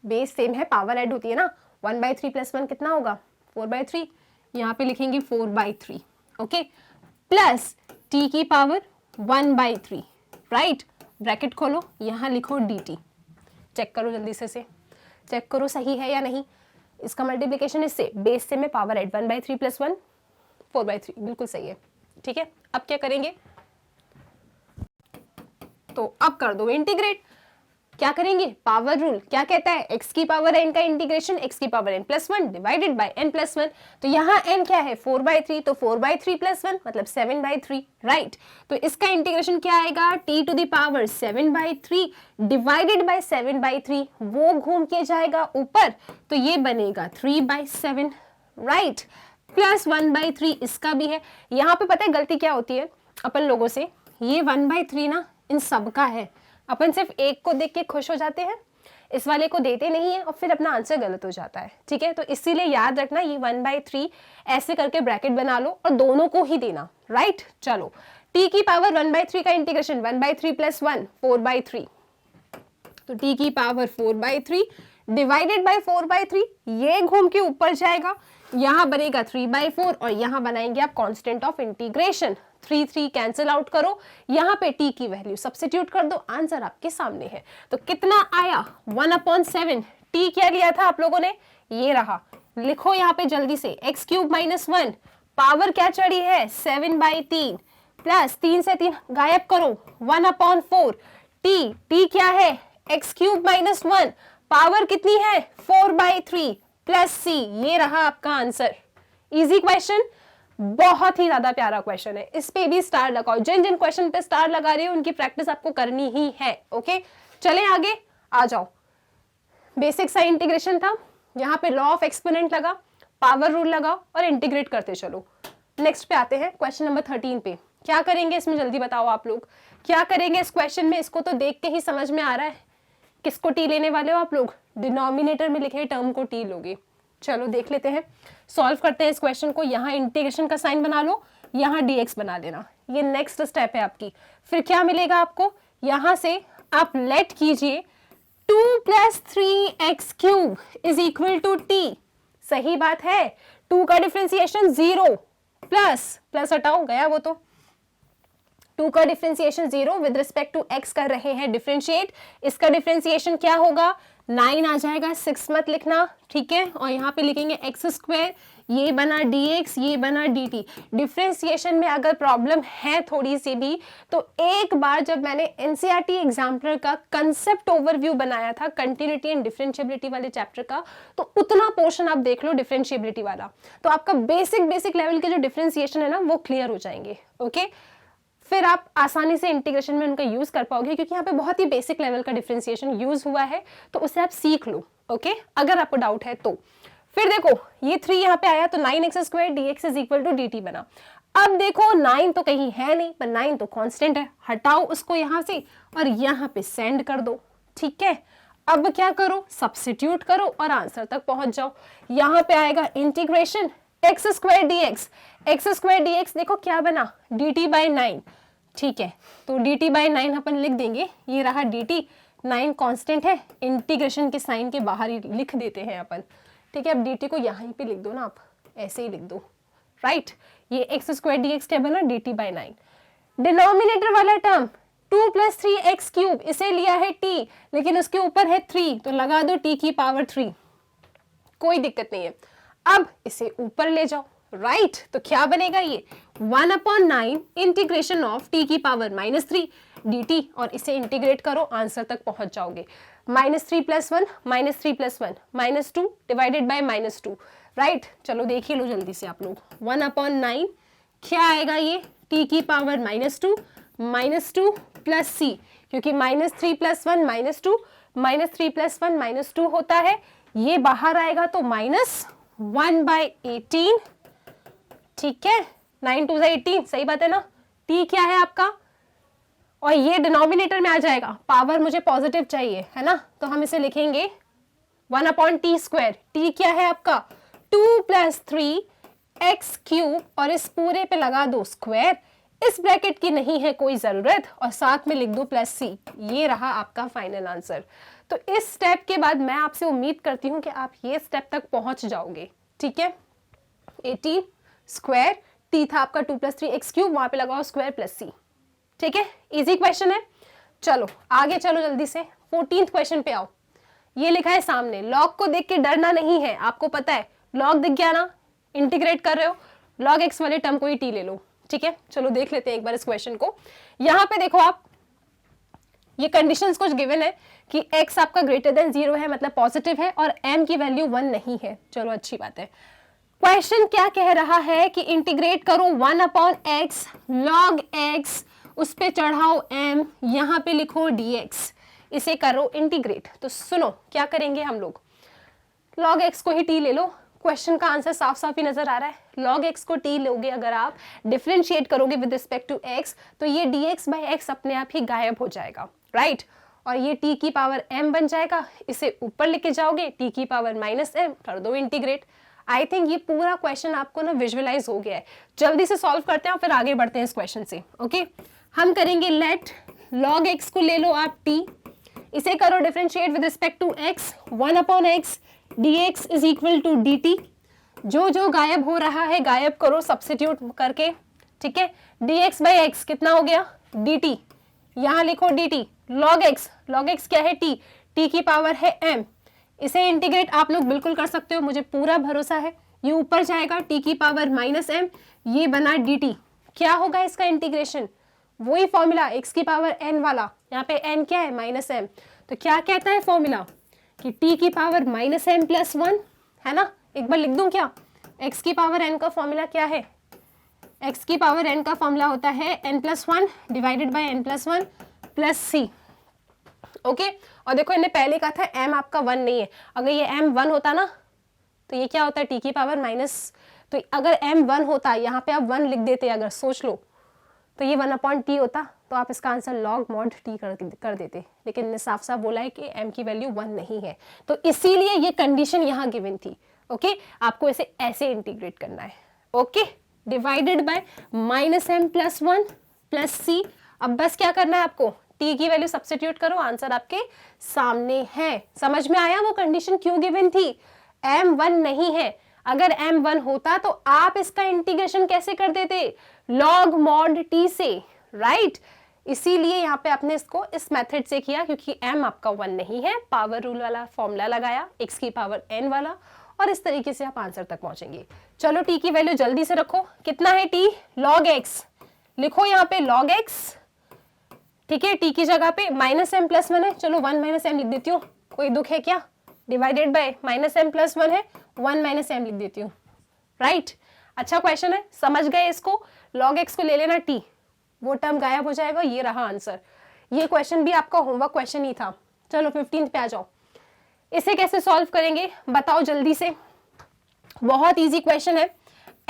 बेस सेम है, पावर ऐड होती है ना, 1/3 + 1 कितना होगा? 4/3, यहाँ पे लिखेंगे 4/3, ओके, प्लस t की पावर 1/3, राइट। ब्रैकेट खोलो, यहाँ लिखो dt। चेक करो जल्दी से चेक करो सही है या नहीं। इसका मल्टीप्लिकेशन इससे, बेस से मैं पावर ऐड 1/3 + 1 4/3, बिल्कुल सही है। ठीक है, अब क्या करेंगे, तो अब कर दो इंटीग्रेट। क्या करेंगे, पावर रूल क्या कहता है, x की पावर n का इंटीग्रेशन x की power n + 1 divided by n + 1। तो यहाँ n क्या है 4/3, तो 4/3 + 1 मतलब 7/3, राइट। तो इसका इंटीग्रेशन क्या आएगा, t to the power 7/3 divided by 7/3, वो घूम के जाएगा ऊपर, तो ये बनेगा 3/7, राइट। प्लस 1/3 इसका भी है। यहाँ पे पता है गलती क्या होती है अपन लोगों से, ये 1/3 ना इन सबका है, अपन सिर्फ एक को देख के खुश हो जाते हैं, इस वाले को देते नहीं है और फिर अपना आंसर गलत हो जाता है। ठीक है, तो इसीलिए याद रखना ये 1/3 ऐसे करके ब्रैकेट बना लो और दोनों को ही देना, राइट। चलो t की पावर 1/3 का इंटीग्रेशन 1/3 + 1 4/3, तो t की पावर 4/3 डिवाइडेड बाय 4/3, ये घूम के ऊपर जाएगा, यहाँ बनेगा 3/4 और यहाँ बनाएंगे आप constant of integration. 3 cancel out करो, यहाँ पे t की वैल्यू सब्स्टिट्यूट कर दो, आंसर आपके सामने है। तो कितना आया 1/7। t क्या लिया था आप लोगों ने, ये रहा, लिखो यहाँ पे जल्दी से, x³ - 1 पावर क्या चढ़ी है 7/3 प्लस 3 से 3 गायब करो 1/4 t क्या है x³ - 1 पावर कितनी है 4/3 प्लस c, ये रहा आपका आंसर। इजी क्वेश्चन, बहुत ही ज्यादा प्यारा क्वेश्चन है, इस पे भी स्टार लगाओ। जिन जिन क्वेश्चन पे स्टार लगा रहे हो उनकी प्रैक्टिस आपको करनी ही है। ओके, चले आगे, आ जाओ। बेसिक सा इंटीग्रेशन था, यहाँ पे लॉ ऑफ एक्सपोनेंट लगा, पावर रूल लगाओ और इंटीग्रेट करते चलो। नेक्स्ट पे आते हैं क्वेश्चन नंबर 13 पे। क्या करेंगे इसमें जल्दी बताओ आप लोग, क्या करेंगे इस क्वेश्चन में, इसको तो देख के ही समझ में आ रहा है। किसको टी लेने वाले हो आप लोग, डिनोमिनेटर में लिखे टर्म को टी लोगे। चलो देख लेते हैं, सॉल्व करते हैं इस क्वेश्चन को। यहाँ इंटीग्रेशन का साइन बना लो, यहाँ dx बना लेना, ये नेक्स्ट स्टेप है आपकी। फिर क्या मिलेगा आपको, यहाँ से आप लेट कीजिए 2 + 3x³ = t। सही बात है, 2 का डिफरेंशिएशन 0 प्लस हटाओ गया वो, तो 2 का differentiation 0 with respect to x कर रहे हैं डिफरेंशिएट, इसका डिफरेंशिएशन क्या होगा 9 आ जाएगा, 6 मत लिखना, ठीक है। और यहाँ पे लिखेंगे x², ये बना dx, ये बना dt। डिफरेंशिएशन में अगर प्रॉब्लम है थोड़ी सी भी, तो एक बार जब मैंने एनसीईआरटी एग्जाम्पलर का कंसेप्ट ओवरव्यू बनाया था कंटिन्यूटी एंड डिफरेंशिएबिलिटी वाले चैप्टर का, तो उतना पोर्शन आप देख लो डिफरेंशिएबिलिटी वाला, तो आपका बेसिक लेवल के जो डिफरेंशिएशन है ना वो क्लियर हो जाएंगे। ओके, फिर आप आसानी से इंटीग्रेशन में उनका यूज कर पाओगे, क्योंकि यहाँ पे बहुत ही बेसिक लेवल का डिफरेंशिएशन यूज हुआ है, तो उसे आप सीख लो। ओके, अगर आपको डाउट है तो। फिर देखो ये 3 यहाँ पे आया, तो 9x² dx = dt बना। अब देखो 9 तो कहीं है नहीं, पर 9 तो कांस्टेंट है, हटाओ उसको यहाँ से और यहाँ पे सेंड कर दो, ठीक है। अब क्या करो, सब्स्टिट्यूट करो और आंसर तक पहुंच जाओ। यहाँ पे आएगा इंटीग्रेशन x² dx देखो क्या बना dt/9, ठीक है। तो dt/9 अपन लिख देंगे, ये रहा dt, 9 कांस्टेंट है, इंटीग्रेशन के साइन के बाहर ही लिख देते हैं अपन, ठीक है। अब dt को यहाँ पे लिख दो ना, आप ऐसे ही लिख दो, राइट। ये x² dx क्या बना dt/9। डिनोमिनेटर वाला टर्म 2 + 3x³, इसे लिया है t, लेकिन उसके ऊपर है 3, तो लगा दो t की पावर 3, कोई दिक्कत नहीं है। अब इसे ऊपर ले जाओ, राइट, तो क्या बनेगा ये 1/9 इंटीग्रेशन ऑफ t की पावर -3 dt, और इसे इंटीग्रेट करो, आंसर तक पहुंच जाओगे। -3 + 1 -3 + 1 -2 डिवाइडेड बाय -2, राइट। चलो देख ही लो जल्दी से आप लोग, 1/9 क्या आएगा ये t की पावर -2 प्लस c, क्योंकि -3 + 1 -2 -3 + 1 -2 होता है, ये बाहर आएगा तो -1/18, ठीक है। 9 2 18, सही बात है ना। t क्या है आपका, और ये डिनोमिनेटर में आ जाएगा, पावर मुझे पॉजिटिव चाहिए है ना, तो हम इसे लिखेंगे 1/t²। t क्या है आपका 2 + 3x³ और इस पूरे पे लगा दो स्क्वायर, इस ब्रैकेट की नहीं है कोई जरूरत, और साथ में लिख दो +c, ये रहा आपका फाइनल आंसर। तो इस स्टेप के बाद मैं आपसे उम्मीद करती हूं कि आप ये स्टेप तक पहुंच जाओगे, ठीक है। 18² t टी था आपका 2 + 3 x क्यूब, वहां पे लगाओ स्क्वायर प्लस सी। ठीक है, इजी क्वेश्चन है। चलो आगे चलो जल्दी से 14th क्वेश्चन पे आओ। ये लिखा है सामने, लॉग को देख के डरना नहीं है, आपको पता है लॉग दिख गया ना, इंटीग्रेट कर रहे हो, लॉग एक्स वाले टर्म को ही टी ले लो। ठीक है, चलो देख लेते हैं एक बार इस क्वेश्चन को। यहाँ पे देखो आप, ये कंडीशंस कुछ गिवन है कि x आपका ग्रेटर देन 0 है, मतलब पॉजिटिव है, और m की वैल्यू 1 नहीं है। चलो अच्छी बात है। क्वेश्चन क्या कह रहा है कि इंटीग्रेट करो 1/x log x, उस पे चढ़ाओ m, यहाँ पे लिखो dx, इसे करो इंटीग्रेट। तो सुनो क्या करेंगे हम लोग, log x को ही t ले लो। क्वेश्चन का आंसर साफ साफ ही नजर आ रहा है, log x को t लोगे, अगर आप डिफरेंशिएट करोगे विद रिस्पेक्ट टू x, तो ये dx/x अपने आप ही गायब हो जाएगा, राइट। और ये t की पावर m बन जाएगा, इसे ऊपर लेके जाओगे, t की पावर -m, कर दो इंटीग्रेट। आई थिंक ये पूरा क्वेश्चन आपको ना विजुअलाइज हो गया है। जल्दी से सॉल्व करते हैं और फिर आगे बढ़ते हैं इस क्वेश्चन से। ओके, हम करेंगे लेट log x को ले लो आप t, इसे करो differentiate with respect to x, 1/x dx is equal to dt। जो जो गायब हो रहा है गायब करो सब्स्टिट्यूट करके। ठीक है, dx/x कितना हो गया, dt, यहाँ लिखो dt, log x क्या है, t की पावर है m, इसे इंटीग्रेट आप लोग बिल्कुल कर सकते हो, मुझे पूरा भरोसा है। ये ऊपर जाएगा, t की पावर -m, ये बना dt। क्या होगा इसका इंटीग्रेशन, वही फॉर्मूला x की पावर n वाला, यहाँ पे n क्या है, -m। तो क्या कहता है फॉर्मूला कि t की पावर -m + 1 है ना। एक बार लिख दूं क्या, x की पावर n का फॉर्मूला क्या है, x की पावर n का फॉर्मूला होता है n + 1 divided by n + 1 plus c। Okay, और देखो इन्हें पहले कहा था m आपका 1 नहीं है, अगर ये m 1 होता ना तो ये क्या होता है, t की पावर माइनस, तो अगर m 1 होता, यहाँ पे आप 1 लिख देते, अगर सोच लो तो ये 1/t होता, तो आप इसका आंसर log mod t कर देते, लेकिन इन्हें साफ साफ बोला है कि m की वैल्यू 1 नहीं है, तो इसीलिए ये कंडीशन यहाँ गिवन थी। ओके, आपको इसे ऐसे इंटीग्रेट करना है। Okay, divided bye -m + 1 plus c। अब बस क्या करना है आपको, t की वैल्यू सब्स्टिट्यूट करो, आंसर आपके सामने है। समझ में आया वो कंडीशन क्यों गिवन थी, m 1 नहीं है, अगर m 1 होता तो आप इसका इंटीग्रेशन कैसे कर देते, log mod t से, राइट। इसीलिए यहाँ पे आपने इसको इस मेथड से किया, क्योंकि m आपका 1 नहीं है, पावर रूल वाला फॉर्मूला लगाया, x की पावर n वाला, और इस तरीके से आप आंसर तक पहुंचेंगे। चलो t की वैल्यू जल्दी से रखो, कितना है t, log x लिखो यहाँ पे, log x। ठीक है, t की जगह पे -m + 1 है, चलो 1 - m लिख देती हूँ, कोई दुख है क्या, डिवाइडेड बाय -m + 1 है, 1 - m लिख देती हूँ, राइट। अच्छा क्वेश्चन है, समझ गए इसको, log x को ले लेना t, वो टर्म गायब हो जाएगा, ये रहा आंसर। ये क्वेश्चन भी आपका होमवर्क क्वेश्चन ही था। चलो 15th पे आ जाओ, इसे कैसे सॉल्व करेंगे बताओ जल्दी से। बहुत इजी क्वेश्चन है,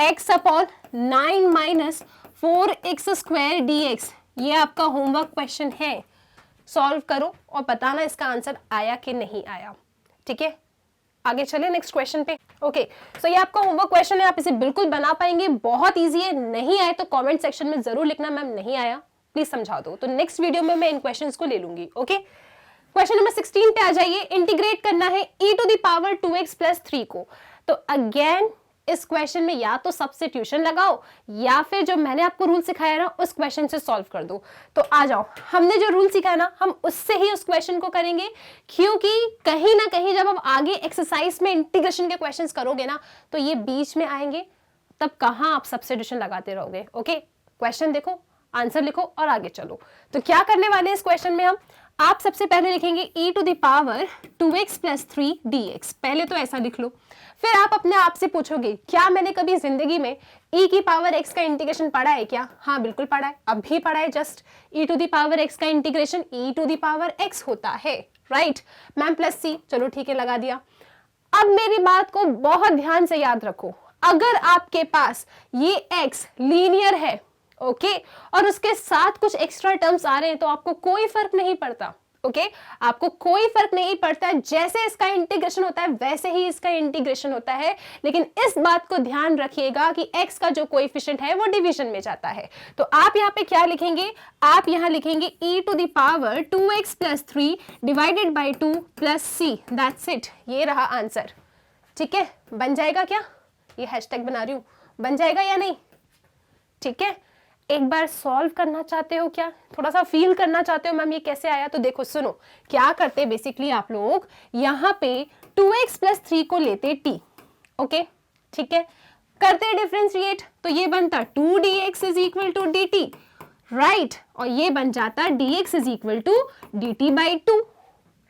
x/9 - 4x² dx, ये आपका होमवर्क क्वेश्चन है। सॉल्व करो और बताना इसका आंसर आया कि नहीं आया। ठीक है, आगे चले नेक्स्ट क्वेश्चन पे। ओके, सो ये आपका होमवर्क क्वेश्चन है, आप इसे बिल्कुल बना पाएंगे, बहुत इजी है। नहीं आए तो कमेंट सेक्शन में जरूर लिखना, मैम नहीं आया प्लीज समझा दो, तो नेक्स्ट वीडियो में मैं इन क्वेश्चंस को ले लूंगी। ओके, क्वेश्चन नंबर 16 पे आ जाइए। इंटीग्रेट करना है e⁻² + 3 को, तो अगेन इस क्वेश्चन में या तो सब्स्टिट्यूशन लगाओ या फिर जो मैंने आपको रूल सिखाया ना उस क्वेश्चन से सॉल्व कर दो। तो आ जाओ, हमने जो रूल सिखाया ना हम उससे ही उस क्वेश्चन को करेंगे, क्योंकि कहीं ना कहीं जब हम आगे एक्सरसाइज में इंटीग्रेशन के क्वेश्चंस करोगे ना तो ये बीच में आएंगे, तब कहाँ आप सब्स्टिट्यूशन लगाते रहोगे। ओके, क्वेश्चन देखो, आंसर लिखो और आगे चलो। तो क्या करने वाले हैं इस क्वेश्चन में हम, आप सबसे पहले लिखेंगे e⁻² + 3 dx, पहले तो ऐसा लिख लो। फिर आप अपने आप से पूछोगे, क्या मैंने कभी जिंदगी में e⁻x का इंटीग्रेशन पढ़ा है क्या? हाँ बिल्कुल पढ़ा है, अभी पढ़ा है जस्ट। e⁻x का इंटीग्रेशन e⁻x होता है, राइट मैम, प्लस c, चलो ठीक है लगा दिया। अब मेरी बात को बहुत ध्यान से याद रखो, अगर आपके पास ये x लीनियर है, ओके, और उसके साथ कुछ एक्स्ट्रा टर्म्स आ रहे हैं तो आपको कोई फर्क नहीं पड़ता। ओके, आपको कोई फर्क नहीं पड़ता है, जैसे इसका इंटीग्रेशन होता है वैसे ही इसका इंटीग्रेशन होता है। लेकिन इस बात को ध्यान रखिएगा कि x का जो कोएफिशिएंट है वो डिवीजन में जाता है। तो आप यहाँ पे क्या लिखेंगे, आप यहाँ लिखेंगे e⁻² + 3 divided by 2 plus c, that's it, ये रहा आंसर। ठीक है, बन जाएगा क्या, ये हैशटैग बना रही हूं, बन जाएगा या नहीं? ठीक है, एक बार सॉल्व करना चाहते हो क्या, थोड़ा सा फील करना चाहते हो मैम ये कैसे आया, तो देखो सुनो क्या करते बेसिकली आप लोग यहाँ पे 2x + 3 को लेते t, ओके ठीक है, करते डिफरेंशिएट तो ये बनता 2dx = dt, राइट, और ये बन जाता dx = dt/2,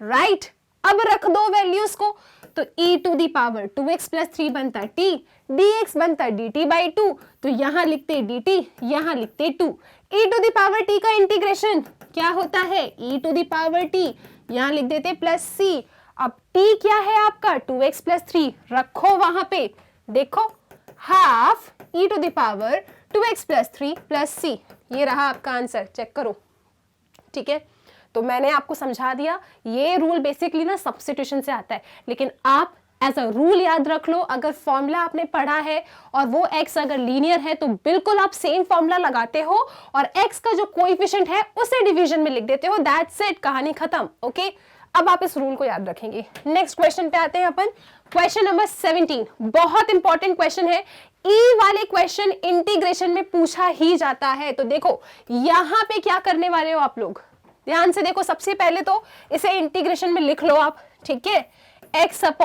राइट। अब रख दो वैल्यूज को, तो e⁻² 2x + 3 बनता t, dx बनता dt/2, तो यहां लिखते dt, यहां लिखते 2, e⁻t का इंटीग्रेशन क्या होता है e⁻t, यहां लिख देते +c, अब t क्या है आपका 2x + 3, रखो वहां पे, देखो हाफ e⁻2x + 3 + c, ये रहा आपका आंसर, चेक करो, ठीक है। तो मैंने आपको समझा दिया, ये रूल बेसिकली ना सब्स्टिट्यूशन से आता है, लेकिन आप एज अ रूल याद रख लो, अगर फॉर्मूला आपने पढ़ा है और वो x अगर लीनियर है तो बिल्कुल आप सेम फॉर्मूला लगाते हो और x का जो कोएफिशिएंट है उसे डिवीजन में लिख देते हो, दैट्स इट, कहानी खत्म, ओके। अब आप इस रूल को याद रखेंगे। नेक्स्ट क्वेश्चन पे आते हैं अपन, क्वेश्चन नंबर 17, बहुत इंपॉर्टेंट क्वेश्चन है, ई वाले क्वेश्चन इंटीग्रेशन में पूछा ही जाता है। तो देखो यहां पे क्या करने वाले हो आप लोग, ध्यान से देखो, सबसे पहले तो इसे इंटीग्रेशन में लिख लो आप, ठीक है, x/e⁻x²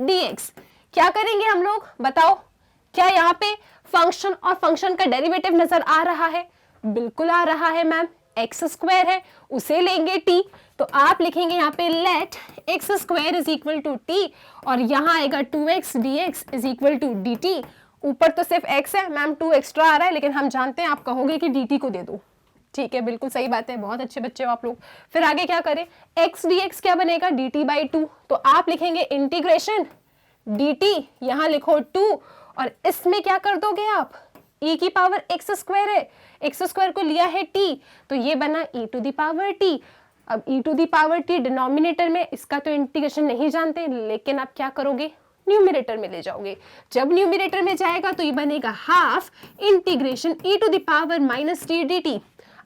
dx, क्या करेंगे हम लोग बताओ, क्या यहाँ पे फंक्शन और फंक्शन का डेरिवेटिव नजर आ रहा है, बिल्कुल आ रहा है मैम, x² है उसे लेंगे t, तो आप लिखेंगे यहाँ पे लेट x² = t और यहाँ आएगा 2x dx = dt, ऊपर तो सिर्फ x है मैम, 2 एक्स्ट्रा आ रहा है, लेकिन हम जानते हैं आप कहोगे कि dt को दे दो, ठीक है, बिल्कुल सही बात है, बहुत अच्छे बच्चे हो आप लोग। फिर आगे क्या करें, x dx क्या बनेगा dt/2, तो आप लिखेंगे इंटीग्रेशन dt, यहां लिखो 2 और इसमें क्या कर दोगे आप, e⁻x² है, x² को लिया है t, तो ये बना e⁻t, अब e⁻t डिनोमिनेटर में, इसका तो इंटीग्रेशन नहीं जानते, लेकिन आप क्या करोगे न्यूमरेटर में ले जाओगे, जब न्यूमरेटर में जाएगा तो ये बनेगा हाफ इंटीग्रेशन e⁻t dt।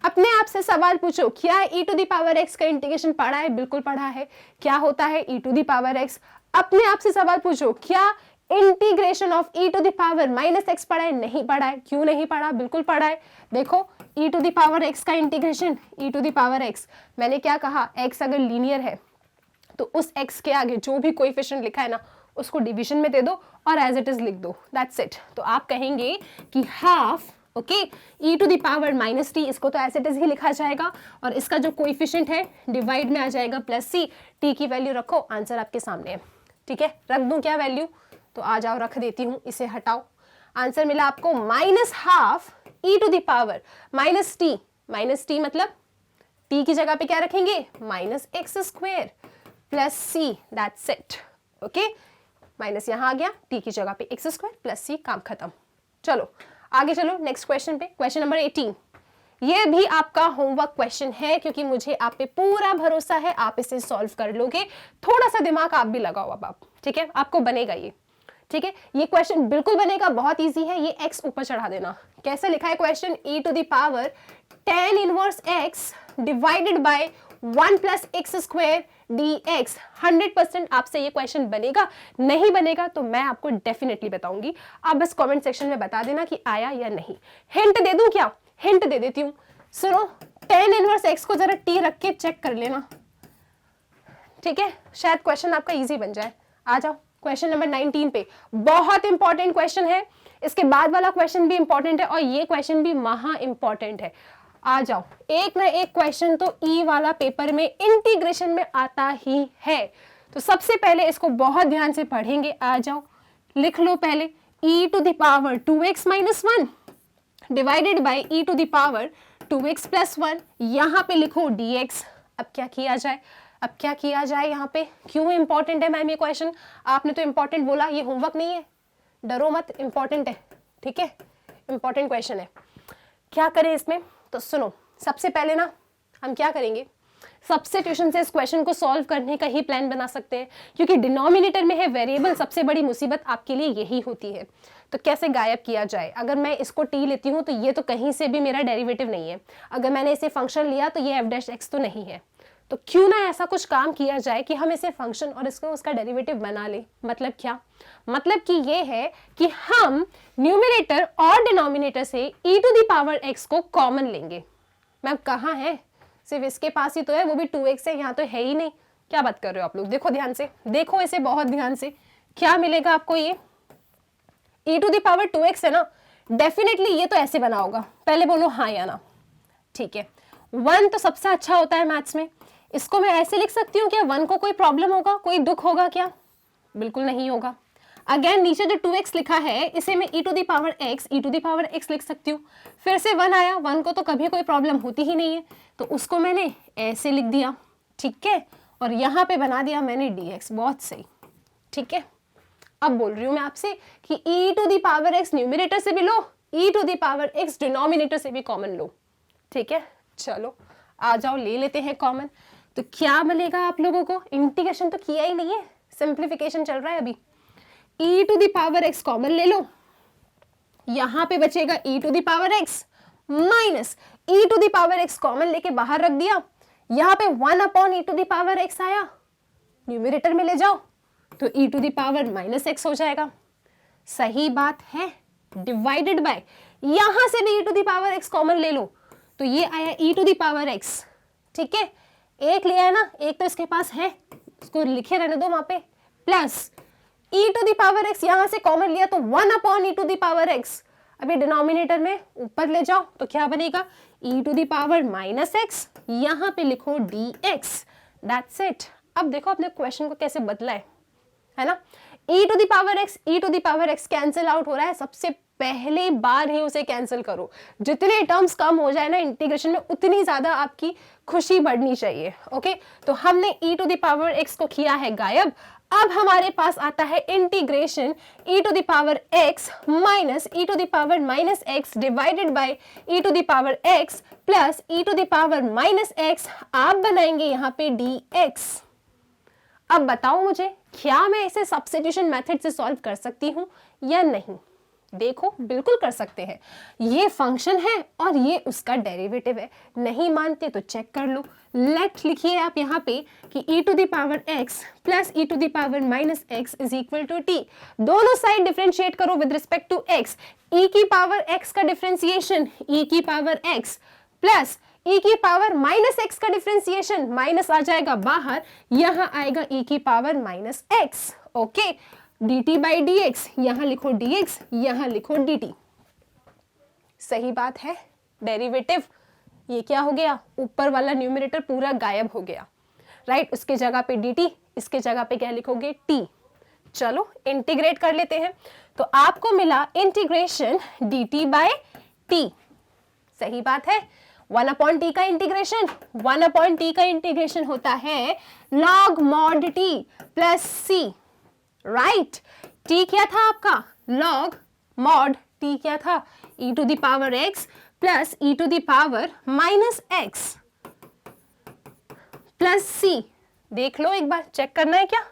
अपने आप से सवाल पूछो, क्या e⁻x का इंटीग्रेशन पढ़ा है, बिल्कुल पढ़ा है, क्या होता है e⁻x, अपने आप से सवाल पूछो, क्या इंटीग्रेशन ऑफ e⁻x पढ़ा है, नहीं पढ़ा है, क्यों नहीं पढ़ा, बिल्कुल पढ़ा है। देखो e⁻x का इंटीग्रेशन, e⁻x मैंने क्या कहा, x अगर लीनियर है तो उस x के आगे जो भी कोएफिशिएंट लिखा है ना उसको डिवीजन में दे दो और एज इट इज लिख दो, दैट्स इट। तो आप कहेंगे कि हाफ, ओके, e⁻t, इसको तो एज इट इज ही लिखा जाएगा और इसका जो कोएफिशिएंट है डिवाइड में आ जाएगा +c, t की वैल्यू रखो, आंसर आपके सामने है, ठीक है। रख दूं क्या वैल्यू, तो आ जाओ रख देती हूं, इसे हटाओ, आंसर मिला आपको -12 -t मतलब t की जगह पे क्या रखेंगे -x² +c, that's it, okay, minus यहां आ गया, t की जगह पे x² +c, काम खत्म। चलो आगे चलो नेक्स्ट क्वेश्चन पे, क्वेश्चन नंबर 18, ये भी आपका होमवर्क क्वेश्चन है क्योंकि मुझे आप पे पूरा भरोसा है, आप इसे सॉल्व कर लोगे, थोड़ा सा दिमाग आप भी लगाओ अब आप, ठीक है, आपको बनेगा ये, ठीक है, ये क्वेश्चन बिल्कुल बनेगा, बहुत इजी है, ये x ऊपर चढ़ा देना, कैसे लिखा है question, e⁻tan−1x divided by 1 + x² dx, 100% आपसे ये क्वेश्चन बनेगा, नहीं बनेगा तो मैं आपको डेफिनेटली बताऊंगी, आप बस कमेंट सेक्शन में बता देना कि आया या नहीं। हिंट दे दूं क्या, हिंट दे देती हूं, सुनो, tan−1x को जरा t रख के चेक कर लेना, ठीक है, शायद क्वेश्चन आपका इजी बन जाए। आ जाओ क्वेश्चन नंबर 19 पे, बहुत इंपॉर्टेंट क्वेश्चन है, इसके बाद वाला क्वेश्चन भी इंपॉर्टेंट है और ये क्वेश्चन भी महा इंपॉर्टेंट है। आ जाओ, एक ना एक क्वेश्चन तो ई वाला पेपर में इंटीग्रेशन में आता ही है, तो सबसे पहले इसको बहुत ध्यान से पढ़ेंगे। आ जाओ लिख लो पहले, e⁻2x - 1 डिवाइडेड बाय e⁻2x + 1, यहाँ पे लिखो dx। अब क्या किया जाए, अब क्या किया जाए, यहाँ पे क्यों इंपॉर्टेंट है मैम ये क्वेश्चन, आपने तो इंपॉर्टेंट बोला, ये होमवर्क नहीं है, डरो मत, इंपॉर्टेंट है, ठीक है, इंपॉर्टेंट क्वेश्चन है। क्या करें इसमें, तो सुनो, सबसे पहले ना हम क्या करेंगे, सब्स्टिट्यूशन से इस क्वेश्चन को सॉल्व करने का ही प्लान बना सकते हैं, क्योंकि डिनोमिनेटर में है वेरिएबल, सबसे बड़ी मुसीबत आपके लिए यही होती है। तो कैसे गायब किया जाए, अगर मैं इसको t लेती हूँ तो ये तो कहीं से भी मेरा डेरिवेटिव नहीं है, अगर मैंने इसे फंक्शन लिया तो ये f' x तो नहीं है, तो क्यों ना ऐसा कुछ काम किया जाए कि हम इसे फंक्शन और इसको उसका डेरिवेटिव बना ले। मतलब क्या? मतलब कि ये है कि हम न्यूमरेटर और डिनोमिनेटर से e to the power x को कॉमन लेंगे। मैम कहाँ है? सिर्फ इसके पास ही तो है, वो भी 2x है, यहाँ तो है ही नहीं। क्या बात कर रहे हो आप लोग? देखो ध्यान से, देखो इसे बहुत ध्यान से, क्या मिलेगा आपको? ये e to the power 2x है ना, डेफिनेटली ये तो ऐसे बना होगा। पहले बोलो हाँ या ना। ठीक है, 1 तो सबसे अच्छा होता है मैथ्स में, इसको मैं ऐसे लिख सकती हूँ। क्या 1 को कोई प्रॉब्लम होगा, कोई दुख होगा क्या? बिल्कुल नहीं होगा। अगेन नीचे जो 2x लिखा है इसे मैं e to the power x लिख सकती हूँ। फिर से 1 आया, 1 को तो कभी कोई प्रॉब्लम होती ही नहीं है, तो उसको मैंने ऐसे लिख दिया। ठीक है, और यहाँ पे बना दिया मैंने dx। बहुत सही। ठीक है, अब बोल रही हूँ मैं आपसे कि e to the power x numerator से भी लो, e to the power x denominator से भी कॉमन लो। ठीक है, चलो आ जाओ, ले लेते हैं कॉमन। तो क्या मिलेगा आप लोगों को? इंटीग्रेशन तो किया ही नहीं है, सिंप्लीफिकेशन चल रहा है अभी। e to the power x common ले लो, यहां पे बचेगा e to the power x minus e to the power x common लेके बाहर रख दिया। यहां पे 1 upon e to the power x आया, न्यूमरेटर में ले जाओ तो e to the power minus x हो जाएगा। सही बात है, डिवाइडेड बाय, यहां से भी e to the power x common ले लो तो ये आया e to the power x। ठीक है, एक लिया है ना, एक तो इसके पास है, उसको लिखे रहने दो वहां पे, plus e to the power x यहां से कॉमन लिया तो 1 upon e to the power x। अभी डिनोमिनेटर में ऊपर ले जाओ तो क्या बनेगा? e to the power minus x, यहां पे लिखो dx। That's it. अब देखो अपने क्वेश्चन को कैसे बदला है ना। e to the power x cancel out हो रहा है, सबसे पहले बार ही उसे कैंसिल करो। जितने टर्म्स कम हो जाए ना इंटीग्रेशन में, उतनी ज्यादा आपकी खुशी बढ़नी चाहिए। ओके, तो हमने e to the power x को किया है गायब। अब हमारे पास आता है integration e to the power x minus e to the power minus x divided by e to the power x plus e to the power minus x। आप बनाएंगे यहाँ पे dx। अब बताओ मुझे, क्या मैं इसे सब्स्टिट्यूशन मेथड से सॉल्व कर सकती हूँ या नहीं? देखो बिल्कुल कर सकते हैं, ये फंक्शन है और ये उसका डेरिवेटिव है। नहीं मानते तो चेक कर लो। लेट लिखिए आप यहाँ पे कि e to the power x plus e to the power minus x is equal to t। दोनों साइड डिफरेंशिएट करो with respect to x। e की पावर x का डिफरेंशिएशन e की पावर x प्लस e की power minus x का differentiation, minus आ जाएगा बाहर, यहाँ आएगा e की power minus x। Okay, dt by dx, यहां लिखो dx, यहां लिखो dt। सही बात है, डेरिवेटिव ये क्या हो गया? ऊपर वाला न्यूमरेटर पूरा गायब हो गया, राइट। उसके जगह पे dt, इसके जगह पे क्या लिखोगे? t। चलो इंटीग्रेट कर लेते हैं, तो आपको मिला इंटीग्रेशन dt बाय t। सही बात है, 1 अपॉन t का इंटीग्रेशन, 1 अपॉन t का इंटीग्रेशन होता है log mod t plus c। Right, t क्या था आपका? log mod t क्या था? e to the power x plus e to the power minus x plus c। देख लो एक बार, चेक करना है क्या?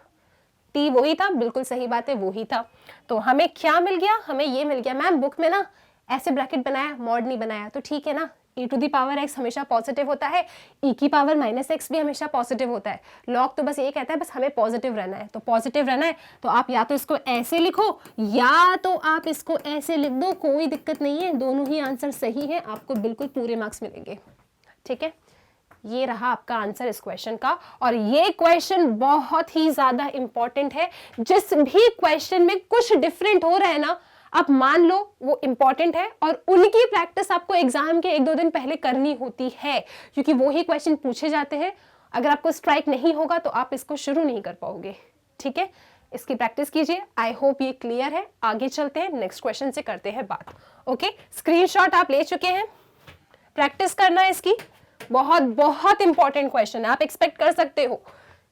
t वही था, बिल्कुल सही बात है, वही था। तो हमें क्या मिल गया? हमें ये मिल गया। मैम बुक में ना ऐसे ब्रैकेट बनाया, मॉड नहीं बनाया, तो ठीक है ना। e to the power x हमेशा पॉजिटिव होता है, e की पावर माइनस x भी हमेशा पॉजिटिव होता है। लॉग तो बस ये कहता है बस हमें पॉजिटिव रहना है, तो पॉजिटिव रहना है तो आप या तो इसको ऐसे लिखो या तो आप इसको ऐसे लिख दो, कोई दिक्कत नहीं है, दोनों ही आंसर सही है, आपको बिल्कुल पूरे मार्क्स मिलेंगे। ठीक है, ये रहा आपका आंसर इस क्वेश्चन का। और ये क्वेश्चन बहुत ही ज्यादा इंपॉर्टेंट है। जिस भी क्वेश्चन में कुछ डिफरेंट हो रहा है ना, आप मान लो वो इंपॉर्टेंट है और उनकी प्रैक्टिस आपको एग्जाम के 1-2 दिन पहले करनी होती है, क्योंकि वो ही क्वेश्चन पूछे जाते हैं। अगर आपको स्ट्राइक नहीं होगा तो आप इसको शुरू नहीं कर पाओगे। ठीक है, इसकी प्रैक्टिस कीजिए। आई होप ये क्लियर है। आगे चलते हैं, नेक्स्ट क्वेश्चन से करते हैं बात। ओके, स्क्रीनशॉट आप ले चुके हैं, प्रैक्टिस करना है इसकी। बहुत बहुत इंपॉर्टेंट क्वेश्चन है, आप एक्सपेक्ट कर सकते हो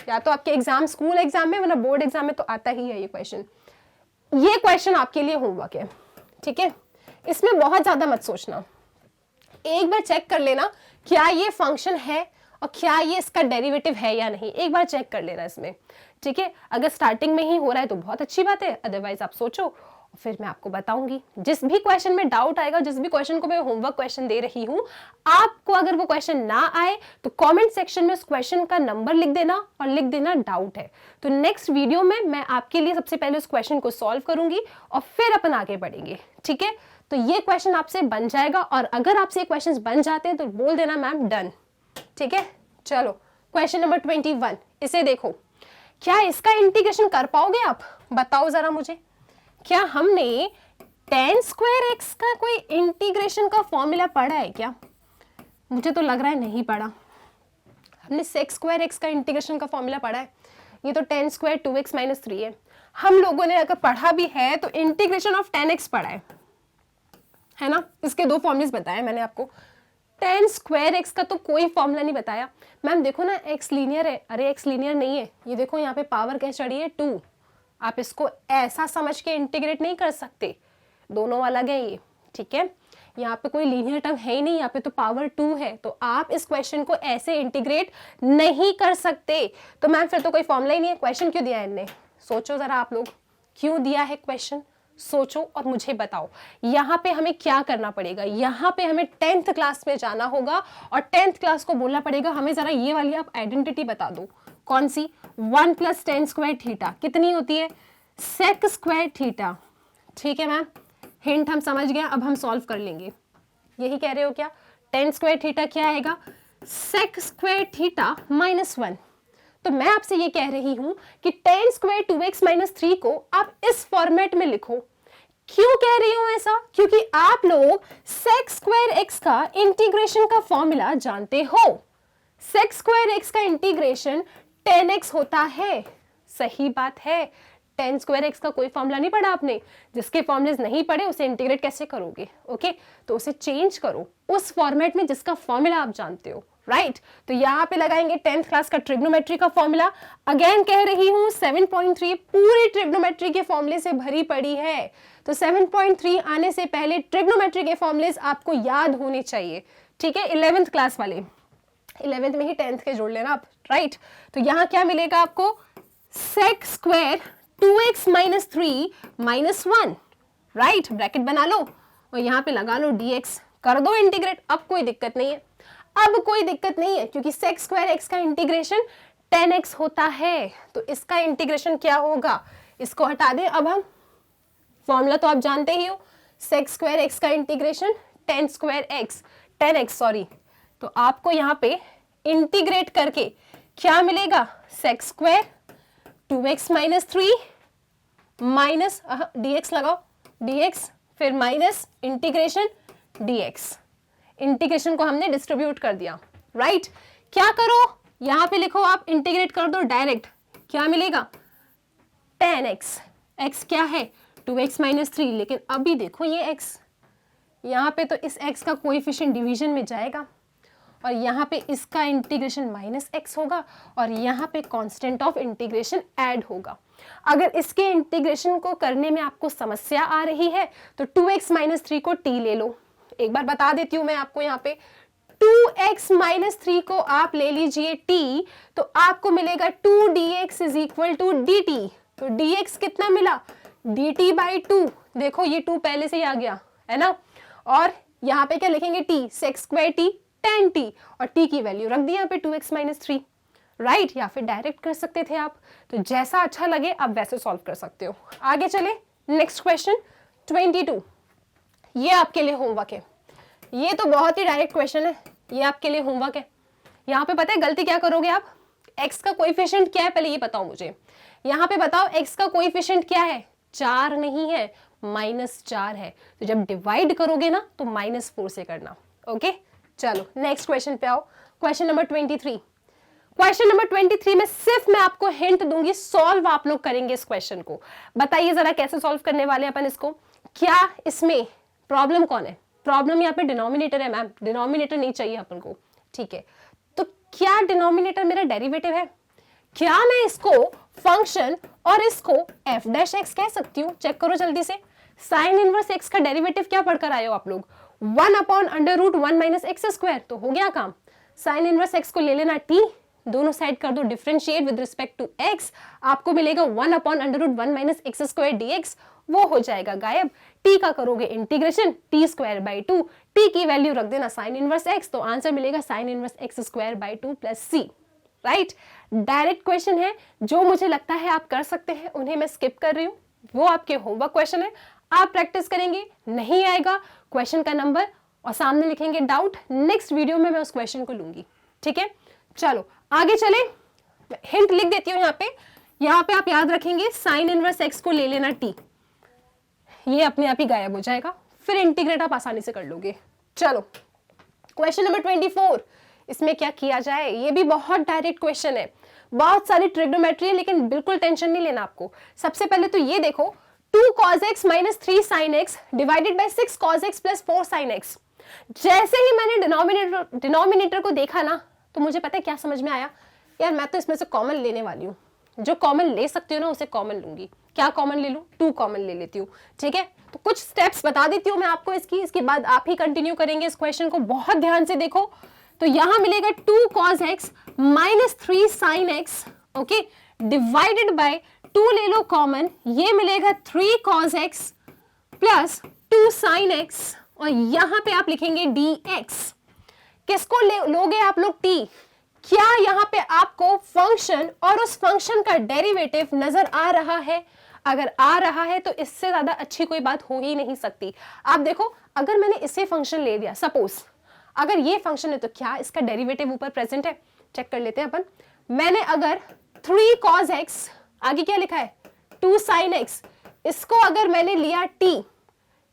या तो आपके एग्जाम, स्कूल एग्जाम में, वरना बोर्ड एग्जाम में तो आता ही है ये क्वेश्चन। ये क्वेश्चन आपके लिए होमवर्क है। ठीक है, इसमें बहुत ज्यादा मत सोचना, एक बार चेक कर लेना क्या ये फंक्शन है और क्या ये इसका डेरिवेटिव है या नहीं, एक बार चेक कर लेना इसमें। ठीक है, अगर स्टार्टिंग में ही हो रहा है तो बहुत अच्छी बात है, अदरवाइज आप सोचो फिर मैं आपको बताऊंगी। जिस भी क्वेश्चन में डाउट आएगा, जिस भी क्वेश्चन को मैं होमवर्क क्वेश्चन दे रही हूं, आपको अगर वो क्वेश्चन ना आए तो कमेंट सेक्शन में उस क्वेश्चन का नंबर लिख देना और लिख देना डाउट है। तो नेक्स्ट वीडियो में मैं आपके लिए सबसे पहले उस क्वेश्चन को सॉल्व करूंगी और फिर अपन आगे बढ़ेंगे, ठीक है। तो ये क्वेश्चन आपसे बन जाएगा और अगर आपसे ये क्वेश्चन बन जाते हैं तो बोल देना मैम डन, ठीक है। चलो क्वेश्चन नंबर 21, इसे देखो। क्या इसका इंटीग्रेशन कर पाओगे आप? बताओ जरा मुझे। क्या हमने tan स्क्वायर एक्स का कोई इंटीग्रेशन का फॉर्मूला पढ़ा है क्या? मुझे तो लग रहा है नहीं पढ़ा। हमने sec स्क्वायर एक्स का इंटीग्रेशन का फॉर्मूला पढ़ा है? ये तो tan स्क्वायर 2x माइनस 3 है। हम लोगों ने अगर पढ़ा भी है तो इंटीग्रेशन ऑफ tan x पढ़ा है ना। इसके दो फॉर्मूलेस बताए मैंने आपको। tan स्क्वायर एक्स का तो कोई फॉर्मूला नहीं बताया। मैम देखो ना, x लीनियर है। अरे x लीनियर नहीं है, ये देखो यहाँ पे पावर क्या चढ़ी है 2। आप इसको ऐसा समझ के इंटीग्रेट नहीं कर सकते, दोनों अलग है ये, ठीक है। यहाँ पे कोई लीनियर टर्म है ही नहीं, यहाँ पे तो पावर 2 है, तो आप इस क्वेश्चन को ऐसे इंटीग्रेट नहीं कर सकते। तो मैम फिर तो कोई फॉर्मूला ही नहीं है, क्वेश्चन क्यों दिया है इनने? सोचो जरा आप लोग, क्यों दिया है क्वेश्चन, सोचो और मुझे बताओ। यहाँ पे हमें क्या करना पड़ेगा? यहाँ पे हमें 10th क्लास में जाना होगा और 10th क्लास को बोलना पड़ेगा हमें जरा ये वाली आप आइडेंटिटी बता दो। कौन सी? 1 + tan स्क्वायर थीटा कितनी होती है? sec स्क्वायर थीटा, ठीक है मैम। हिंट हम समझ गए, अब हम सॉल्व कर लेंगे। यही कह रहे हो क्या? tan स्क्वायर थीटा क्या आएगा? sec square theta -1। तो मैं आपसे ये कह रही हूं कि tan स्क्वायर 2x माइनस 3 को आप इस फॉर्मेट में लिखो। क्यों कह रही हूं ऐसा? क्योंकि आप लोग sec स्क्वायर x का इंटीग्रेशन का फॉर्मूला जानते हो। sec स्क्वायर x का इंटीग्रेशन tan x होता है। सही बात है, tan स्क्वायर x का कोई फॉर्मूला नहीं पढ़ा आपने। जिसके फॉर्मूलेस नहीं पढ़े उसे इंटीग्रेट कैसे करोगे? ओके, तो उसे चेंज करो उस फॉर्मेट में जिसका फॉर्मूला आप जानते हो, राइट। तो यहाँ पे लगाएंगे 10th क्लास का ट्रिग्नोमेट्री का फॉर्मूला। अगेन कह रही हूँ 7.3 पूरी ट्रिग्नोमेट्री के फॉर्मूले से भरी पड़ी है, तो 7.3 आने से पहले ट्रिग्नोमेट्री के फॉर्मूलेस आपको याद होने चाहिए, ठीक है। 11th क्लास वाले, 11th में ही 10th के जोड़ लेना आप, राइट। तो यहाँ क्या मिलेगा आपको? sec square 2x minus 3 -1, right. Bracket बना लो और यहाँ पे लगा लो dx, कर दो इंटीग्रेट। अब कोई दिक्कत नहीं है, अब कोई दिक्कत नहीं है, क्योंकि sec स्क्वायर x का इंटीग्रेशन tan x होता है। तो इसका इंटीग्रेशन क्या होगा? इसको हटा दें अब हम, फॉर्मूला तो आप जानते ही हो। sec स्क्वायर x का इंटीग्रेशन tan x सॉरी। तो आपको यहाँ पे इंटीग्रेट करके क्या मिलेगा? sec square 2x minus 3 minus dx लगाओ, dx फिर माइनस इंटीग्रेशन dx। इंटीग्रेशन को हमने डिस्ट्रीब्यूट कर दिया, राइट। क्या करो? यहां पे लिखो आप, इंटीग्रेट कर दो डायरेक्ट। क्या मिलेगा? tan x। x क्या है? 2x minus 3। लेकिन अभी देखो ये x, यहाँ पे तो इस x का कोएफिशिएंट डिवीजन में जाएगा और यहाँ पे इसका इंटीग्रेशन -x होगा और यहाँ पे कांस्टेंट ऑफ इंटीग्रेशन ऐड होगा। अगर इसके इंटीग्रेशन को करने में आपको समस्या आ रही है तो 2x माइनस 3 को t ले लो। एक बार बता देती हूँ मैं आपको, यहाँ पे 2x माइनस 3 को आप ले लीजिए t, तो आपको मिलेगा 2dx is equal to dt। तो dx कितना मिला? dt by 2। देखो ये 2 पहले से ही आ गया है ना। और यहाँ पे क्या लिखेंगे? t sec square t tan t, और t की वैल्यू रख दी यहाँ पे 2x माइनस 3, राइट। या फिर डायरेक्ट कर सकते थे आप, तो जैसा अच्छा लगे आप वैसे सॉल्व कर सकते हो। आगे चले, नेक्स्ट क्वेश्चन 22। ये आपके लिए होमवर्क है। ये तो बहुत ही डायरेक्ट क्वेश्चन है, ये आपके लिए होमवर्क है। यहाँ पे पता है गलती क्या करोगे आप? x का कोएफिशिएंट क्या है पहले ये बताओ मुझे। यहाँ पे बताओ x का कोएफिशिएंट क्या है? 4 नहीं है, -4 है। तो जब डिवाइड करोगे ना तो -4 से करना, ओके। चलो नेक्स्ट क्वेश्चन पे आओ, क्वेश्चन नंबर 23। क्वेश्चन नंबर 23 में सिर्फ मैं आपको हिंट दूंगी, सॉल्व आप लोग करेंगे इस क्वेश्चन को। बताइए जरा कैसे सॉल्व करने वाले अपन इसको। क्या इसमें प्रॉब्लम कौन है? प्रॉब्लम यहाँ पे डिनोमिनेटर है मैम, डिनोमिनेटर नहीं चाहिए अपन को, ठीक है। तो क्या डिनोमिनेटर मेरा डेरिवेटिव है? क्या मैं इसको फंक्शन और इसको f डैश x कह सकती हूँ? चेक करो जल्दी से। साइन इनवर्स x का डेरिवेटिव क्या पढ़कर आए हो आप लोग? 1/√1 माइनस एक्स स्क्वायर। तो हो गया काम। साइन इनवर्स x को ले लेना t, दोनों साइड कर दो differentiate with respect to x, आपको मिलेगा 1/√1 माइनस एक्स स्क्वायर dx। वो हो जाएगा गायब। टी का करोगे integration, t square by 2, t की वैल्यू रख देना साइन इनवर्स एक्स, तो आंसर मिलेगा sine inverse x square by 2 plus C. Right, direct question है, जो मुझे लगता है आप कर सकते हैं उन्हें मैं स्किप कर रही हूँ, वो आपके होमवर्क क्वेश्चन है, आप प्रैक्टिस करेंगे, नहीं आएगा क्वेश्चन का नंबर और सामने लिखेंगे डाउट, नेक्स्ट वीडियो में मैं उस क्वेश्चन को लूंगी। ठीक है, चलो आगे चले, हिंट लिख देती हूँ यहाँ पे आप याद रखेंगे साइन इनवर्स एक्स को ले लेना टी, ये अपने आप ही गायब हो जाएगा, फिर इंटीग्रेट आप आसानी से कर लोगे। चलो क्वेश्चन नंबर 24, इसमें क्या किया जाए, ये भी बहुत डायरेक्ट क्वेश्चन है, बहुत सारी ट्रिग्नोमेट्री है, लेकिन बिल्कुल टेंशन नहीं लेना आपको। सबसे पहले तो ये देखो 2 cos x minus 3 sin x divided bye 6 cos x plus 4 sin x। जैसे ही मैंने डिनोमिनेटर को देखा ना, तो मुझे पता है क्या समझ में आया, यार मैं तो इसमें से कॉमन लेने वाली हूँ, जो कॉमन ले सकती हूँ ना उसे कॉमन लूंगी। क्या कॉमन ले लूँ, 2 कॉमन ले लेती हूँ। ठीक है, तो कुछ स्टेप्स बता देती हूँ मैं आपको इसके बाद आप ही कंटिन्यू करेंगे इस क्वेश्चन को, बहुत ध्यान से देखो। तो यहां मिलेगा 2 cos x minus 3 sin x, okay, divided bye 2 ले लो कॉमन, ये मिलेगा 3 cos x plus 2 sin x, और यहां पे आप लिखेंगे dx। किसको लोगे आप लोग, t। क्या यहां पे आपको फंक्शन और उस फंक्शन का डेरिवेटिव नजर आ रहा है? अगर आ रहा है तो इससे ज्यादा अच्छी कोई बात हो ही नहीं सकती। आप देखो, अगर मैंने इसे फंक्शन ले लिया, सपोज अगर ये फंक्शन है, तो क्या इसका डेरिवेटिव ऊपर प्रेजेंट है? चेक कर लेते हैं अपन। मैंने अगर 3 cos x, आगे क्या लिखा है 2 sin x, इसको अगर मैंने लिया t,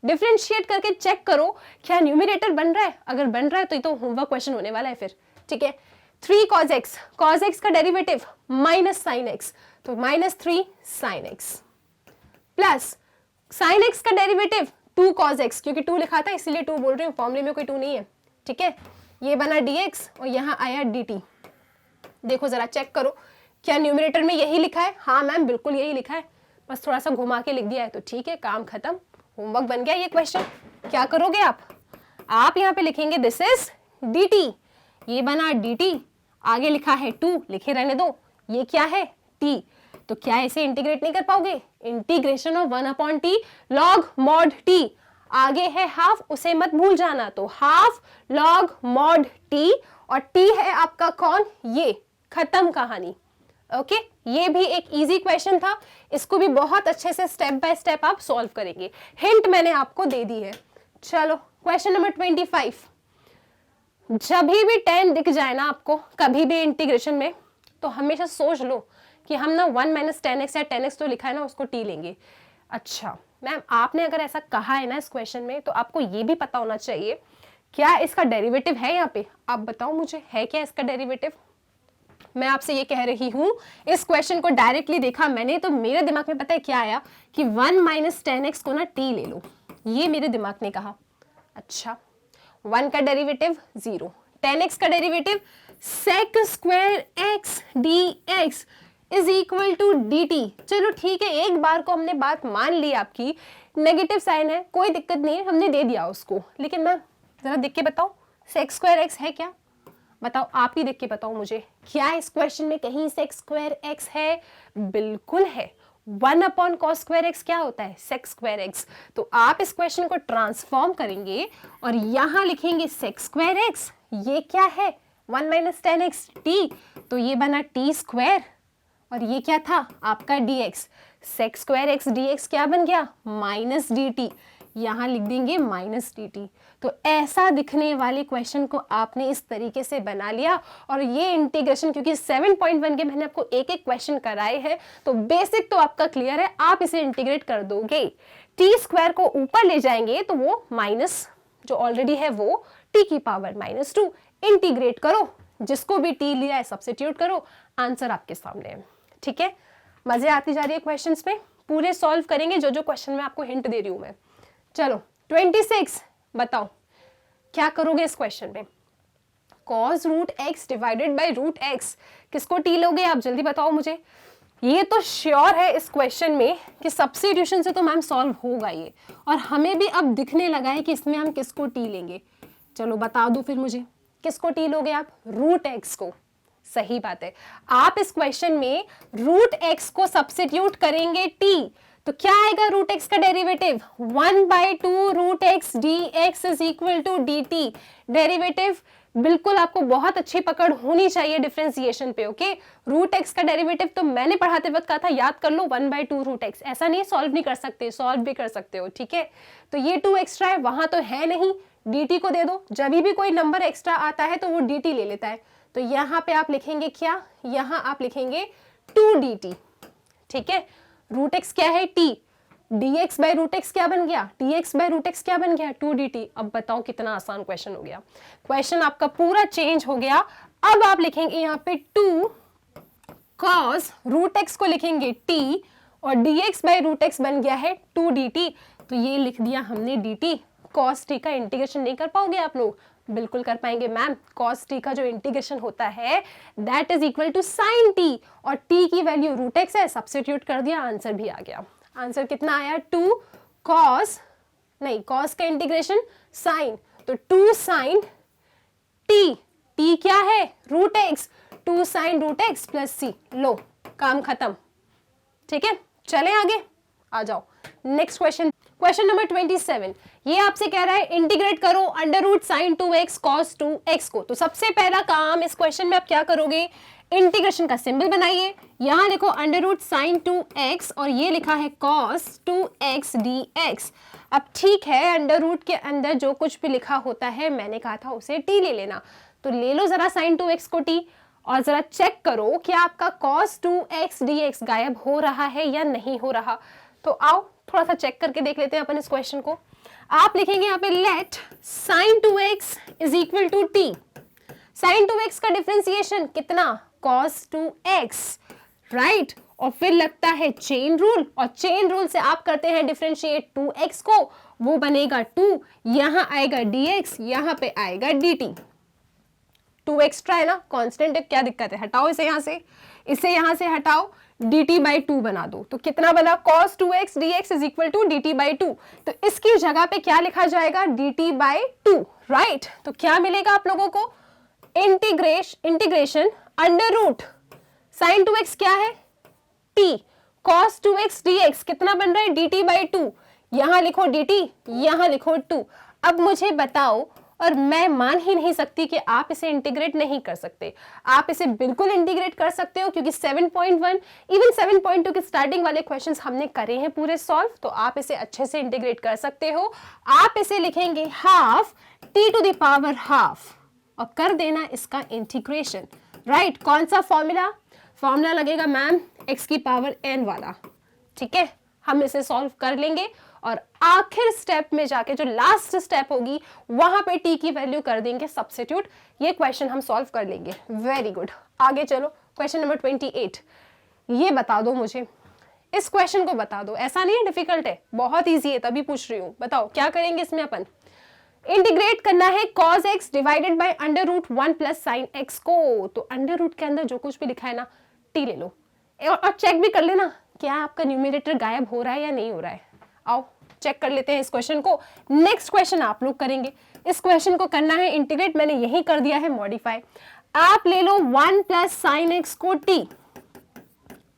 डिफरेंशिएट करके चेक करो क्या न्यूमरेटर बन रहा है। अगर बन रहा है तो ये तो होमवर्क क्वेश्चन होने वाला है फिर। ठीक है, 3 cos x का डेरिवेटिव माइनस sin x, तो minus 3 sin x plus sin x का डेरिवेटिव 2 cos x, क्योंकि 2 लिखा था इसीलिए 2 बोल रही हूँ, फॉर्मूले में कोई 2 नहीं है। ठीक है, ये बना dx और यहाँ आया dt। देखो जरा चेक करो क्या न्यूमरेटर में यही लिखा है? हाँ मैम बिल्कुल यही लिखा है, बस थोड़ा सा घुमा के लिख दिया है, तो ठीक है, काम खत्म, होमवर्क बन गया ये क्वेश्चन। क्या करोगे आप यहाँ पे लिखेंगे दिस इज dt, ये बना dt, आगे लिखा है 2, लिखे रहने दो, ये क्या है t, तो क्या इसे इंटीग्रेट नहीं कर पाओगे? Integration of 1/t log mod t, आगे है हाफ, उसे मत भूल जाना, तो हाफ लॉग मॉड टी, और टी है आपका कौन, ये, खत्म कहानी। ओके, ये भी एक इजी क्वेश्चन था, इसको भी बहुत अच्छे से स्टेप बाय स्टेप आप सॉल्व करेंगे, हिंट मैंने आपको दे दी है। चलो क्वेश्चन नंबर 25, जब भी 10 दिख जाए ना आपको कभी भी इंटीग्रेशन में, तो हमेशा सोच लो कि हम ना 1 - 10x या 10x तो लिखा है ना, उसको t लेंगे। अच्छा मैम, आपने अगर ऐसा कहा है ना इस क्वेश्चन में, तो आपको ये भी पता होना चाहिए क्या इसका डेरिवेटिव है यहाँ पे। आप बताओ मुझे, है क्या इसका डेरिवेटिव? मैं आपसे ये कह रही हूँ, इस क्वेश्चन को डायरेक्टली देखा मैंने तो मेरे दिमाग में पता है क्या आया कि 1 - 10x को ना t ले लो, ये मेरे दिमाग ने कहा। अच्छा, 1 का डेरिवेटिव 0, 10x का derivative sec square x dx is equal to dt। चलो ठीक है, एक बार को हमने बात मान ली आपकी, नेगेटिव साइन है कोई दिक्कत नहीं है, हमने दे दिया उसको, लेकिन मैं जरा देख के बताओ sec स्क्वायर x है क्या? बताओ, आप ही देख के बताओ मुझे, क्या इस क्वेश्चन में कहीं sec स्क्वायर x है? बिल्कुल है। 1/cos स्क्वायर x क्या होता है? sec square x। तो आप इस क्वेश्चन को ट्रांसफॉर्म करेंगे और यहां लिखेंगे sec स्क्वायर x, ये क्या है 1 - 10x t, तो ये बना t स्क्वायर, और ये क्या था आपका dx, sec square x dx क्या बन गया माइनस dt, यहाँ लिख देंगे माइनस dt। तो ऐसा दिखने वाले क्वेश्चन को आपने इस तरीके से बना लिया, और ये इंटीग्रेशन क्योंकि 7.1 के मैंने आपको एक एक क्वेश्चन कराए हैं, तो बेसिक तो आपका क्लियर है, आप इसे इंटीग्रेट कर दोगे। टी स्क्वायर को ऊपर ले जाएंगे तो वो माइनस जो ऑलरेडी है वो t की पावर -2, इंटीग्रेट करो, जिसको भी t लिया है सब्स्टिट्यूट करो, आंसर आपके सामने है। ठीक है, मजे आती जा रही है क्वेश्चंस में, पूरे सॉल्व करेंगे जो जो क्वेश्चन में आपको हिंट दे रही हूं मैं। चलो 26, बताओ क्या करोगे इस क्वेश्चन में? cos root x divided by root x, किसको t लोगे आप? जल्दी बताओ मुझे। ये तो श्योर है इस क्वेश्चन में कि सब्स्टिट्यूशन से तो मैम सॉल्व होगा ये, और हमें भी अब दिखने लगा है कि इसमें हम किसको t लेंगे। चलो बता दो फिर मुझे, किसको t लोगे आप? रूट x को। सही बात है, आप इस क्वेश्चन में रूट x को सब्स्टिट्यूट करेंगे t, तो क्या आएगा रूट एक्स का derivative 1/2 root x d x is equal to d t. Derivative बिल्कुल आपको बहुत अच्छी पकड़ होनी चाहिए डिफरेंशिएशन पे। ओके, रूट एक्स का डेरिवेटिव तो मैंने पढ़ाते वक्त कहा था याद कर लो 1/2 रूट एक्स। ऐसा नहीं सॉल्व नहीं कर सकते, सॉल्व भी कर सकते हो। ठीक है, तो ये 2 एक्स्ट्रा है, वहां तो है नहीं, dt को दे दो। जब भी कोई नंबर एक्स्ट्रा आता है तो वो dt ले लेता है। तो यहाँ पे आप लिखेंगे क्या, यहाँ आप लिखेंगे 2dt। ठीक है, रूट एक्स क्या है t, dx by root x क्या बन गया, dx बाई रूट एक्स क्या बन गया 2dt। अब बताओ कितना आसान क्वेश्चन हो गया, क्वेश्चन आपका पूरा चेंज हो गया। अब आप लिखेंगे यहाँ पे 2 cos रूट एक्स को लिखेंगे t और dx बाई रूट एक्स बन गया है 2dt। तो ये लिख दिया हमने dt। cos t का इंटीग्रेशन नहीं कर पाओगे आप लोग? बिल्कुल कर पाएंगे मैम। cos t का जो इंटीग्रेशन होता है that is equal to sin t और t की वैल्यू रूट एक्स है, सब्स्टिट्यूट कर दिया, आंसर भी आ गया। आंसर कितना आया 2 cos, नहीं cos का इंटीग्रेशन sin, तो 2 sin t, t क्या है root x, 2 sin root x plus c। लो काम खत्म। ठीक है, चले आगे, आ जाओ नेक्स्ट क्वेश्चन। क्वेश्चन नंबर 27, ये आपसे कह रहा है इंटीग्रेट करो under root sine 2x cos 2x को। तो सबसे पहला काम इस क्वेश्चन में आप क्या करोगे, इंटीग्रेशन का सिंबल बनाइए, यहां लिखो अंडर रूट साइन 2x और ये लिखा है cos 2x dx। अब ठीक है, अंडर रूट के अंदर जो कुछ भी लिखा होता है मैंने कहा था उसे t ले लेना, तो ले लो जरा साइन 2x को t और जरा चेक करो कि आपका cos 2x dx गायब हो रहा है या नहीं हो रहा। तो आओ थोड़ा सा चेक करके देख लेते हैं अपन इस क्वेश्चन को। आप लिखेंगे यहाँ पे let sin 2x is equal to t। sin 2x का डिफरेंशिएशन कितना cos 2x, राइट। और फिर लगता है चेन रूल, और चेन रूल से आप करते हैं डिफरेंशिएट 2x को, वो बनेगा 2, यहाँ आएगा dx, यहाँ पे आएगा dt। 2 एक्स्ट्रा है ना, कांस्टेंट है, क्या दिक्कत है, हटाओ इसे यहाँ से, इसे यहाँ से हटाओ, dt बाई 2 बना दो। तो कितना बना cos 2x dx is equal to dt by 2। तो इसकी जगह पे क्या लिखा जाएगा dt बाई 2, राइट। तो क्या मिलेगा आप लोगों को, integration under root sine 2x क्या है t, cos 2x dx कितना बन रहा है dt बाई 2, यहां लिखो dt, यहां लिखो 2। अब मुझे बताओ, और मैं मान ही नहीं सकती कि आप इसे इंटीग्रेट नहीं कर सकते। आप इसे बिल्कुल इंटीग्रेट कर सकते हो, क्योंकि 7.1 इवन 7.2 के स्टार्टिंग वाले क्वेश्चंस हमने करे हैं पूरे सॉल्व, तो आप इसे अच्छे से इंटीग्रेट कर सकते हो। आप इसे लिखेंगे half t to the power half और कर देना इसका इंटीग्रेशन, राइट। कौन सा फॉर्मूला लगेगा मैम, x की पावर n वाला। ठीक है, हम इसे सॉल्व कर लेंगे और आखिर स्टेप में जाके जो लास्ट स्टेप होगी वहां पे t की वैल्यू कर देंगे सब्स्टिट्यूट। ये क्वेश्चन हम सॉल्व कर लेंगे। वेरी गुड, आगे चलो क्वेश्चन नंबर 28। ये बता दो मुझे, इस क्वेश्चन को बता दो, ऐसा नहीं है डिफिकल्ट है, बहुत इजी है, तभी पूछ रही हूं। बताओ क्या करेंगे इसमें, अपन इंटीग्रेट करना है cos x divided by under root 1 plus sine x को। तो अंडर रूट के अंदर जो कुछ भी लिखा है ना t ले लो और चेक भी कर लेना क्या आपका न्यूमरेटर गायब हो रहा है या नहीं हो रहा है। आओ चेक कर लेते हैं इस क्वेश्चन को। नेक्स्ट क्वेश्चन आप लोग करेंगे, इस क्वेश्चन को करना है इंटीग्रेट, मैंने यही कर दिया है मॉडिफाई। आप ले लो 1 प्लस साइन एक्स को t,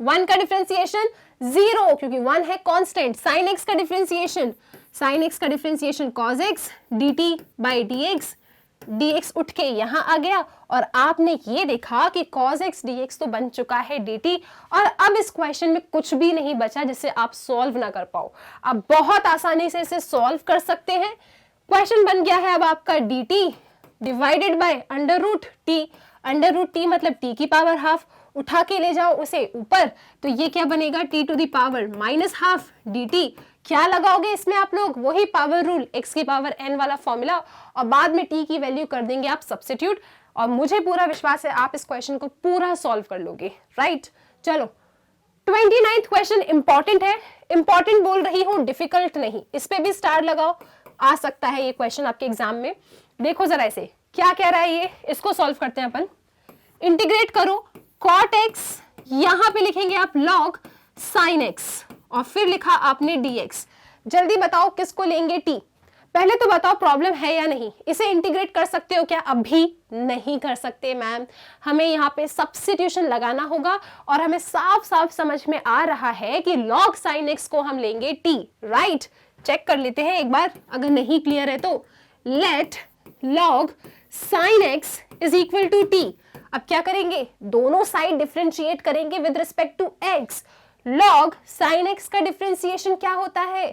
1 का डिफरेंशिएशन 0 क्योंकि 1 है कांस्टेंट, साइन एक्स का differentiation cos x dt by dx, dx उठ के यहां आ गया और आपने ये देखा कि cos x dx तो बन चुका है dt। और अब इस क्वेश्चन में कुछ भी नहीं बचा जिससे आप सॉल्व ना कर पाओ। अब बहुत आसानी से इसे सॉल्व कर सकते हैं। क्वेश्चन बन गया है अब आपका dt divided by under root t मतलब t की पावर हाफ, उठा के ले जाओ उसे ऊपर, तो ये क्या बनेगा t to the power minus half dt। क्या लगाओगे इसमें आप लोग, वही पावर रूल, x की पावर n वाला फॉर्मूला, और बाद में t की वैल्यू कर देंगे आप सब्स्टिट्यूट। और मुझे पूरा विश्वास है आप इस क्वेश्चन को पूरा सॉल्व कर लोगे, राइट। चलो 29th क्वेश्चन इंपॉर्टेंट है, इंपॉर्टेंट बोल रही हूं, डिफिकल्ट नहीं, इस पे भी स्टार लगाओ, आ सकता है ये क्वेश्चन आपके एग्जाम में। देखो जरा इसे क्या कह रहा है ये, इसको सॉल्व करते हैं अपन। इंटीग्रेट करो cot x, यहां पे लिखेंगे आप log sin x और फिर लिखा आपने dx। जल्दी बताओ किसको लेंगे t, पहले तो बताओ प्रॉब्लम है या नहीं, इसे इंटीग्रेट कर सकते हो क्या? अभी नहीं कर सकते मैम, हमें यहाँ पे सब्स्टिट्यूशन लगाना होगा और हमें साफ साफ समझ में आ रहा है कि log sin x को हम लेंगे t, राइट? चेक कर लेते हैं एक बार, अगर नहीं क्लियर है तो। Let log sin x is equal to t। अब क्या करेंगे, दोनों साइड डिफरेंशिएट करेंगे with respect to x। log sin x का डिफरेंशिएशन क्या होता है?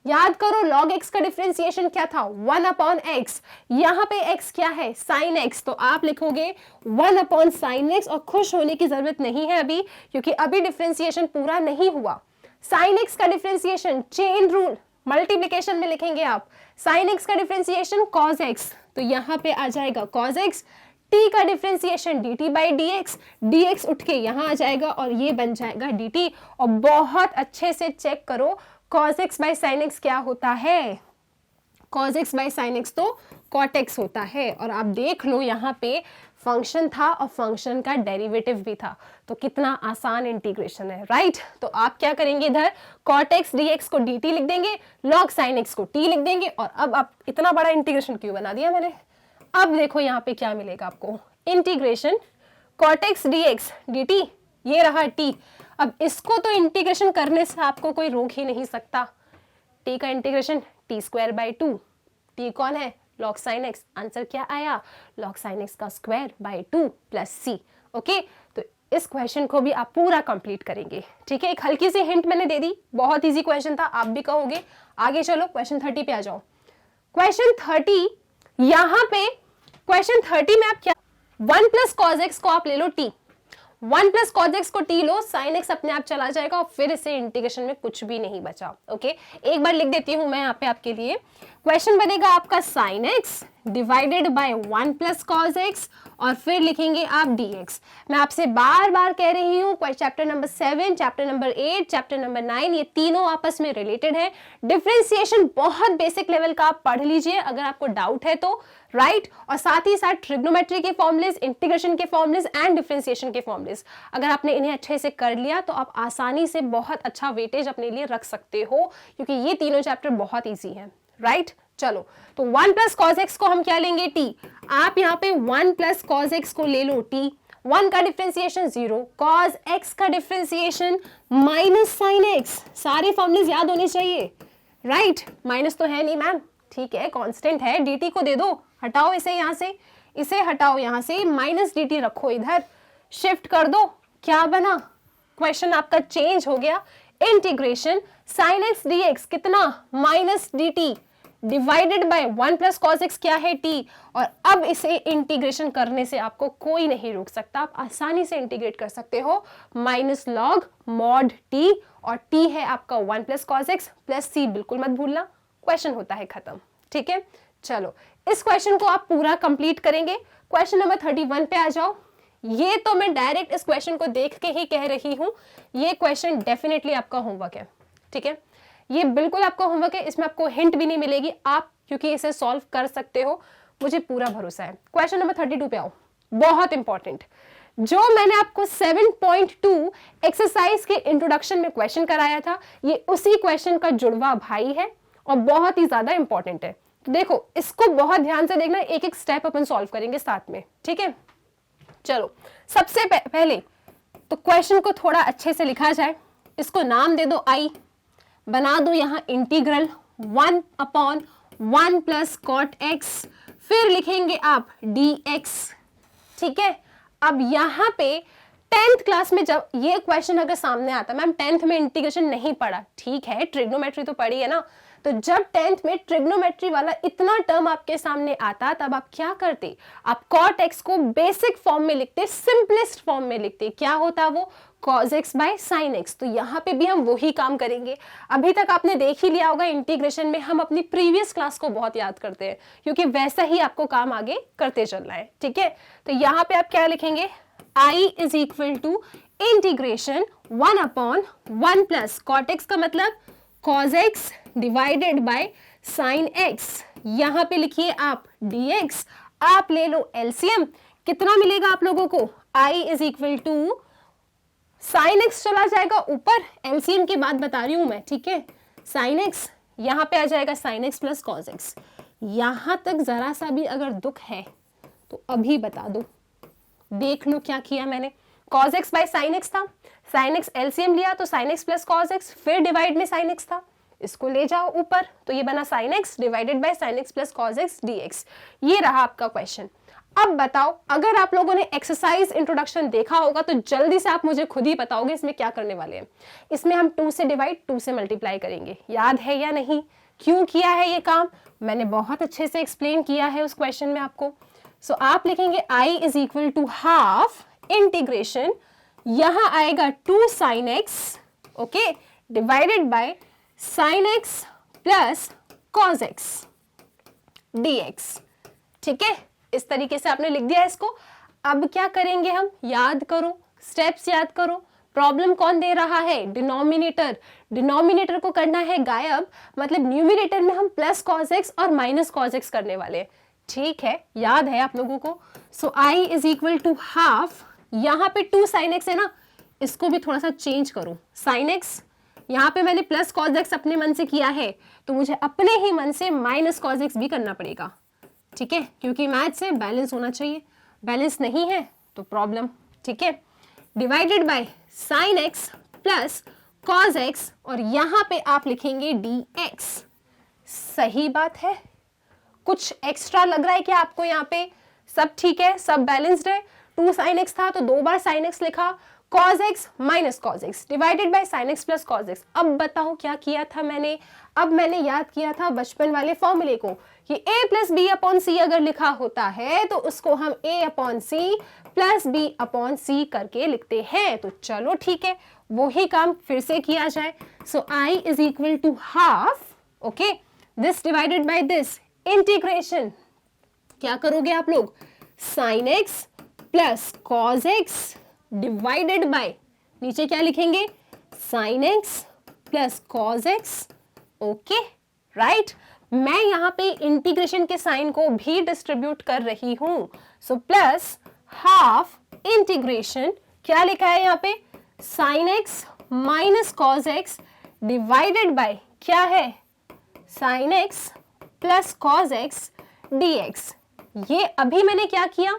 याद करो log x का डिफरेंशिएशन क्या था? 1 अपॉन x। यहाँ पे x क्या है? sin x। तो आप लिखोगे 1 अपॉन sin x, और खुश होने की जरूरत नहीं है अभी, क्योंकि अभी डिफरेंशिएशन पूरा नहीं हुआ। sin x का डिफरेंशिएशन चेन रूल मल्टीप्लिकेशन में लिखेंगे आप। sin x का डिफरेंशिएशन cos x, तो यहाँ पे आ जाएगा cos x। t का differentiation dt by dx, dx उठ के यहाँ आ जाएगा और ये बन जाएगा dt। और बहुत अच्छे से चेक करो cos x by sin x क्या होता है? cos x by sin x तो cot x होता है। और आप देख लो यहाँ पे फंक्शन था और फंक्शन का डेरिवेटिव भी था, तो कितना आसान इंटीग्रेशन है, राइट? तो आप क्या करेंगे, इधर cot x dx को dt लिख देंगे, log sin x को t लिख देंगे। और अब आप इतना बड़ा इंटीग्रेशन क्यों बना दिया मैंने? अब देखो यहाँ पे क्या मिलेगा आपको, integration cot x dx dt, ये रहा t। अब इसको तो इंटीग्रेशन करने से आपको कोई रोक ही नहीं सकता। t का integration t square by 2, t कौन है? log sin x। आंसर क्या आया? log sin x का square by 2 plus c। Okay, तो इस क्वेश्चन को भी आप पूरा कंप्लीट करेंगे, ठीक है? एक हल्की सी हिंट मैंने दे दी, बहुत इजी क्वेश्चन था, आप भी कहोगे। आगे चलो क्वेश्चन 30 पे आ जाओ। क्वेश्चन 30, यहाँ पे क्वेश्चन 30 में आप क्या, 1 प्लस cos x को आप ले लो t, 1 प्लस cos x को t लो, sin x अपने आप चला जाएगा और फिर इसे इंटीग्रेशन में कुछ भी नहीं बचा। ओके, एक बार लिख देती हूं मैं यहाँ पे आपके लिए। क्वेश्चन बनेगा आपका sin x divided bye 1 plus cos x, और फिर लिखेंगे आप dx। मैं आपसे बार बार कह रही हूँ, chapter number 7, chapter number 8, chapter number 9, ये तीनों आपस में रिलेटेड है। डिफरेंशिएशन बहुत बेसिक लेवल का आप पढ़ लीजिए अगर आपको डाउट है तो, राइट? और साथ ही साथ ट्रिग्नोमेट्री के फॉर्मूलेज, इंटीग्रेशन के फॉर्मूलेज एंड डिफरेंशिएशन के फॉर्मूलेज, अगर आपने इन्हें अच्छे से कर लिया तो आप आसानी से बहुत अच्छा वेटेज अपने लिए रख सकते हो, क्योंकि ये तीनों चैप्टर बहुत ईजी है, राइट? चलो, तो 1 प्लस cos x को हम क्या लेंगे? t। आप यहाँ पे 1 प्लस cos x को ले लो t, 1 का डिफरेंशिएशन 0, cos x का डिफरेंशिएशन माइनस sin x। सारे फॉर्मूलेज याद होने चाहिए, राइट? माइनस तो है नहीं मैम, ठीक है, कांस्टेंट है, dt को दे दो, हटाओ इसे यहाँ से, इसे हटाओ यहाँ से, माइनस dt रखो इधर, शिफ्ट कर दो, क्या बना? क्वेश्चन आपका चेंज हो गया। इंटीग्रेशन sin x dx कितना? Minus dt divided bye 1 plus cos x क्या है? t। और अब इसे इंटीग्रेशन करने से आपको कोई नहीं रोक सकता, आप आसानी से इंटीग्रेट कर सकते हो। माइनस लॉग मॉड t, और t है आपका 1 plus cos x plus c, बिल्कुल मत भूलना, क्वेश्चन होता है खत्म, ठीक है? चलो, इस क्वेश्चन को आप पूरा कंप्लीट करेंगे। क्वेश्चन नंबर 31 पे आ जाओ। ये तो मैं डायरेक्ट इस क्वेश्चन को देख के ही कह रही हूँ, ये क्वेश्चन डेफिनेटली आपका होमवर्क है, ठीक है? ये बिल्कुल आपका होमवर्क है, इसमें आपको हिंट भी नहीं मिलेगी, आप क्योंकि इसे सॉल्व कर सकते हो, मुझे पूरा भरोसा है। क्वेश्चन नंबर 32 पे आओ, बहुत इंपॉर्टेंट, जो मैंने आपको 7.2 एक्सरसाइज के इंट्रोडक्शन में क्वेश्चन कराया था, ये उसी क्वेश्चन का जुड़वा भाई है और बहुत ही ज्यादा इंपॉर्टेंट है। तो देखो, इसको बहुत ध्यान से देखना, एक एक स्टेप अपन सॉल्व करेंगे साथ में, ठीक है? चलो, सबसे पहले तो क्वेश्चन को थोड़ा अच्छे से लिखा जाए, इसको नाम दे दो i, बना दो यहाँ integral 1 upon 1 plus cot x, फिर लिखेंगे आप dx, ठीक है? अब यहाँ पे 10th क्लास में जब ये क्वेश्चन अगर सामने आता, मैम 10th में इंटीग्रेशन नहीं पढ़ा, ठीक है, ट्रिग्नोमेट्री तो पढ़ी है ना, तो जब 10th में ट्रिग्नोमेट्री वाला इतना टर्म आपके सामने आता, तब आप क्या करते? आप cot x को बेसिक फॉर्म में लिखते, सिंपलेस्ट फॉर्म में लिखते। क्या होता वो? cos x by sin x। तो यहाँ पे भी हम वही काम करेंगे। अभी तक आपने देख ही लिया होगा, इंटीग्रेशन में हम अपनी प्रीवियस क्लास को बहुत याद करते हैं, क्योंकि वैसा ही आपको काम आगे करते चलना है, ठीक है? तो यहाँ पे आप क्या लिखेंगे? i is equal to integration 1 upon 1 plus cot x का मतलब cos x divided by sin x। यहाँ पे लिखिए आप dx, आप ले लो एलसीएम, कितना मिलेगा आप लोगों को? i is equal to sin x चला जाएगा ऊपर, एलसीएम की बात बता रही हूं मैं, ठीक है? sin x यहाँ पे आ जाएगा sin x plus cos x। यहाँ तक जरा सा भी अगर दुख है तो अभी बता दो, देख लो क्या किया मैंने। cos x by sin x था, sin x एलसीएम लिया तो sin x plus cos x, फिर डिवाइड में sin x था, इसको ले जाओ ऊपर तो ये बना sin x divided by sin x plus cos x dx। ये रहा आपका क्वेश्चन। अब बताओ, अगर आप लोगों ने एक्सरसाइज इंट्रोडक्शन देखा होगा तो जल्दी से आप मुझे खुद ही बताओगे इसमें क्या करने वाले हैं। इसमें हम 2 से डिवाइड 2 से मल्टीप्लाई करेंगे, याद है या नहीं? क्यों किया है ये काम मैंने बहुत अच्छे से एक्सप्लेन किया है उस क्वेश्चन में आपको। सो आप लिखेंगे i is equal to half integration, यहां आएगा 2 sin x, okay, divided by sin x plus cos x dx। ठीक है, इस तरीके से आपने लिख दिया इसको। अब क्या करेंगे हम, याद करो, स्टेप्स याद करो। प्रॉब्लम कौन दे रहा है? डिनोमिनेटर। डिनोमिनेटर को करना है गायब, मतलब न्यूमिनेटर में हम प्लस cos x और माइनस cos x करने वाले हैं। ठीक है, याद है आप लोगों को। So i is equal to half, यहाँ पे 2 sin x है ना, इसको भी थोड़ा सा चेंज करो। sin x, यहाँ पे मैंने प्लस cos x अपने मन से किया है तो मुझे अपने ही मन से माइनस cos x भी करना पड़ेगा। ठीक है, क्योंकि मैथ से बैलेंस होना चाहिए, बैलेंस नहीं है तो प्रॉब्लम। ठीक है, divided by sin x plus cos x और यहाँ पे आप लिखेंगे dx। सही बात है, कुछ एक्स्ट्रा लग रहा है क्या आपको? यहाँ पे सब ठीक है, सब बैलेंस्ड है। 2 sin x था तो 2 बार sin x लिखा, cos x minus cos x divided by sin x plus cos x। अब बताओ क्या किया था मैंने? अब मैंने याद किया था बचपन वाले फॉर्मूले को कि a plus b upon c अगर लिखा होता है तो उसको हम a upon c plus b upon c करके लिखते हैं। तो चलो ठीक है, वही काम फिर से किया जाए। So i is equal to half, okay, this divided by this, integration क्या करोगे आप लोग? sin x plus cos x divided by, नीचे क्या लिखेंगे? sin x plus cos x, okay, right. मैं यहाँ पे इंटीग्रेशन के साइन को भी डिस्ट्रीब्यूट कर रही हूं। सो प्लस हाफ इंटीग्रेशन, क्या लिखा है यहाँ पे? sin x minus cos x divided by क्या है? sin x plus cos x dx। ये अभी मैंने क्या किया?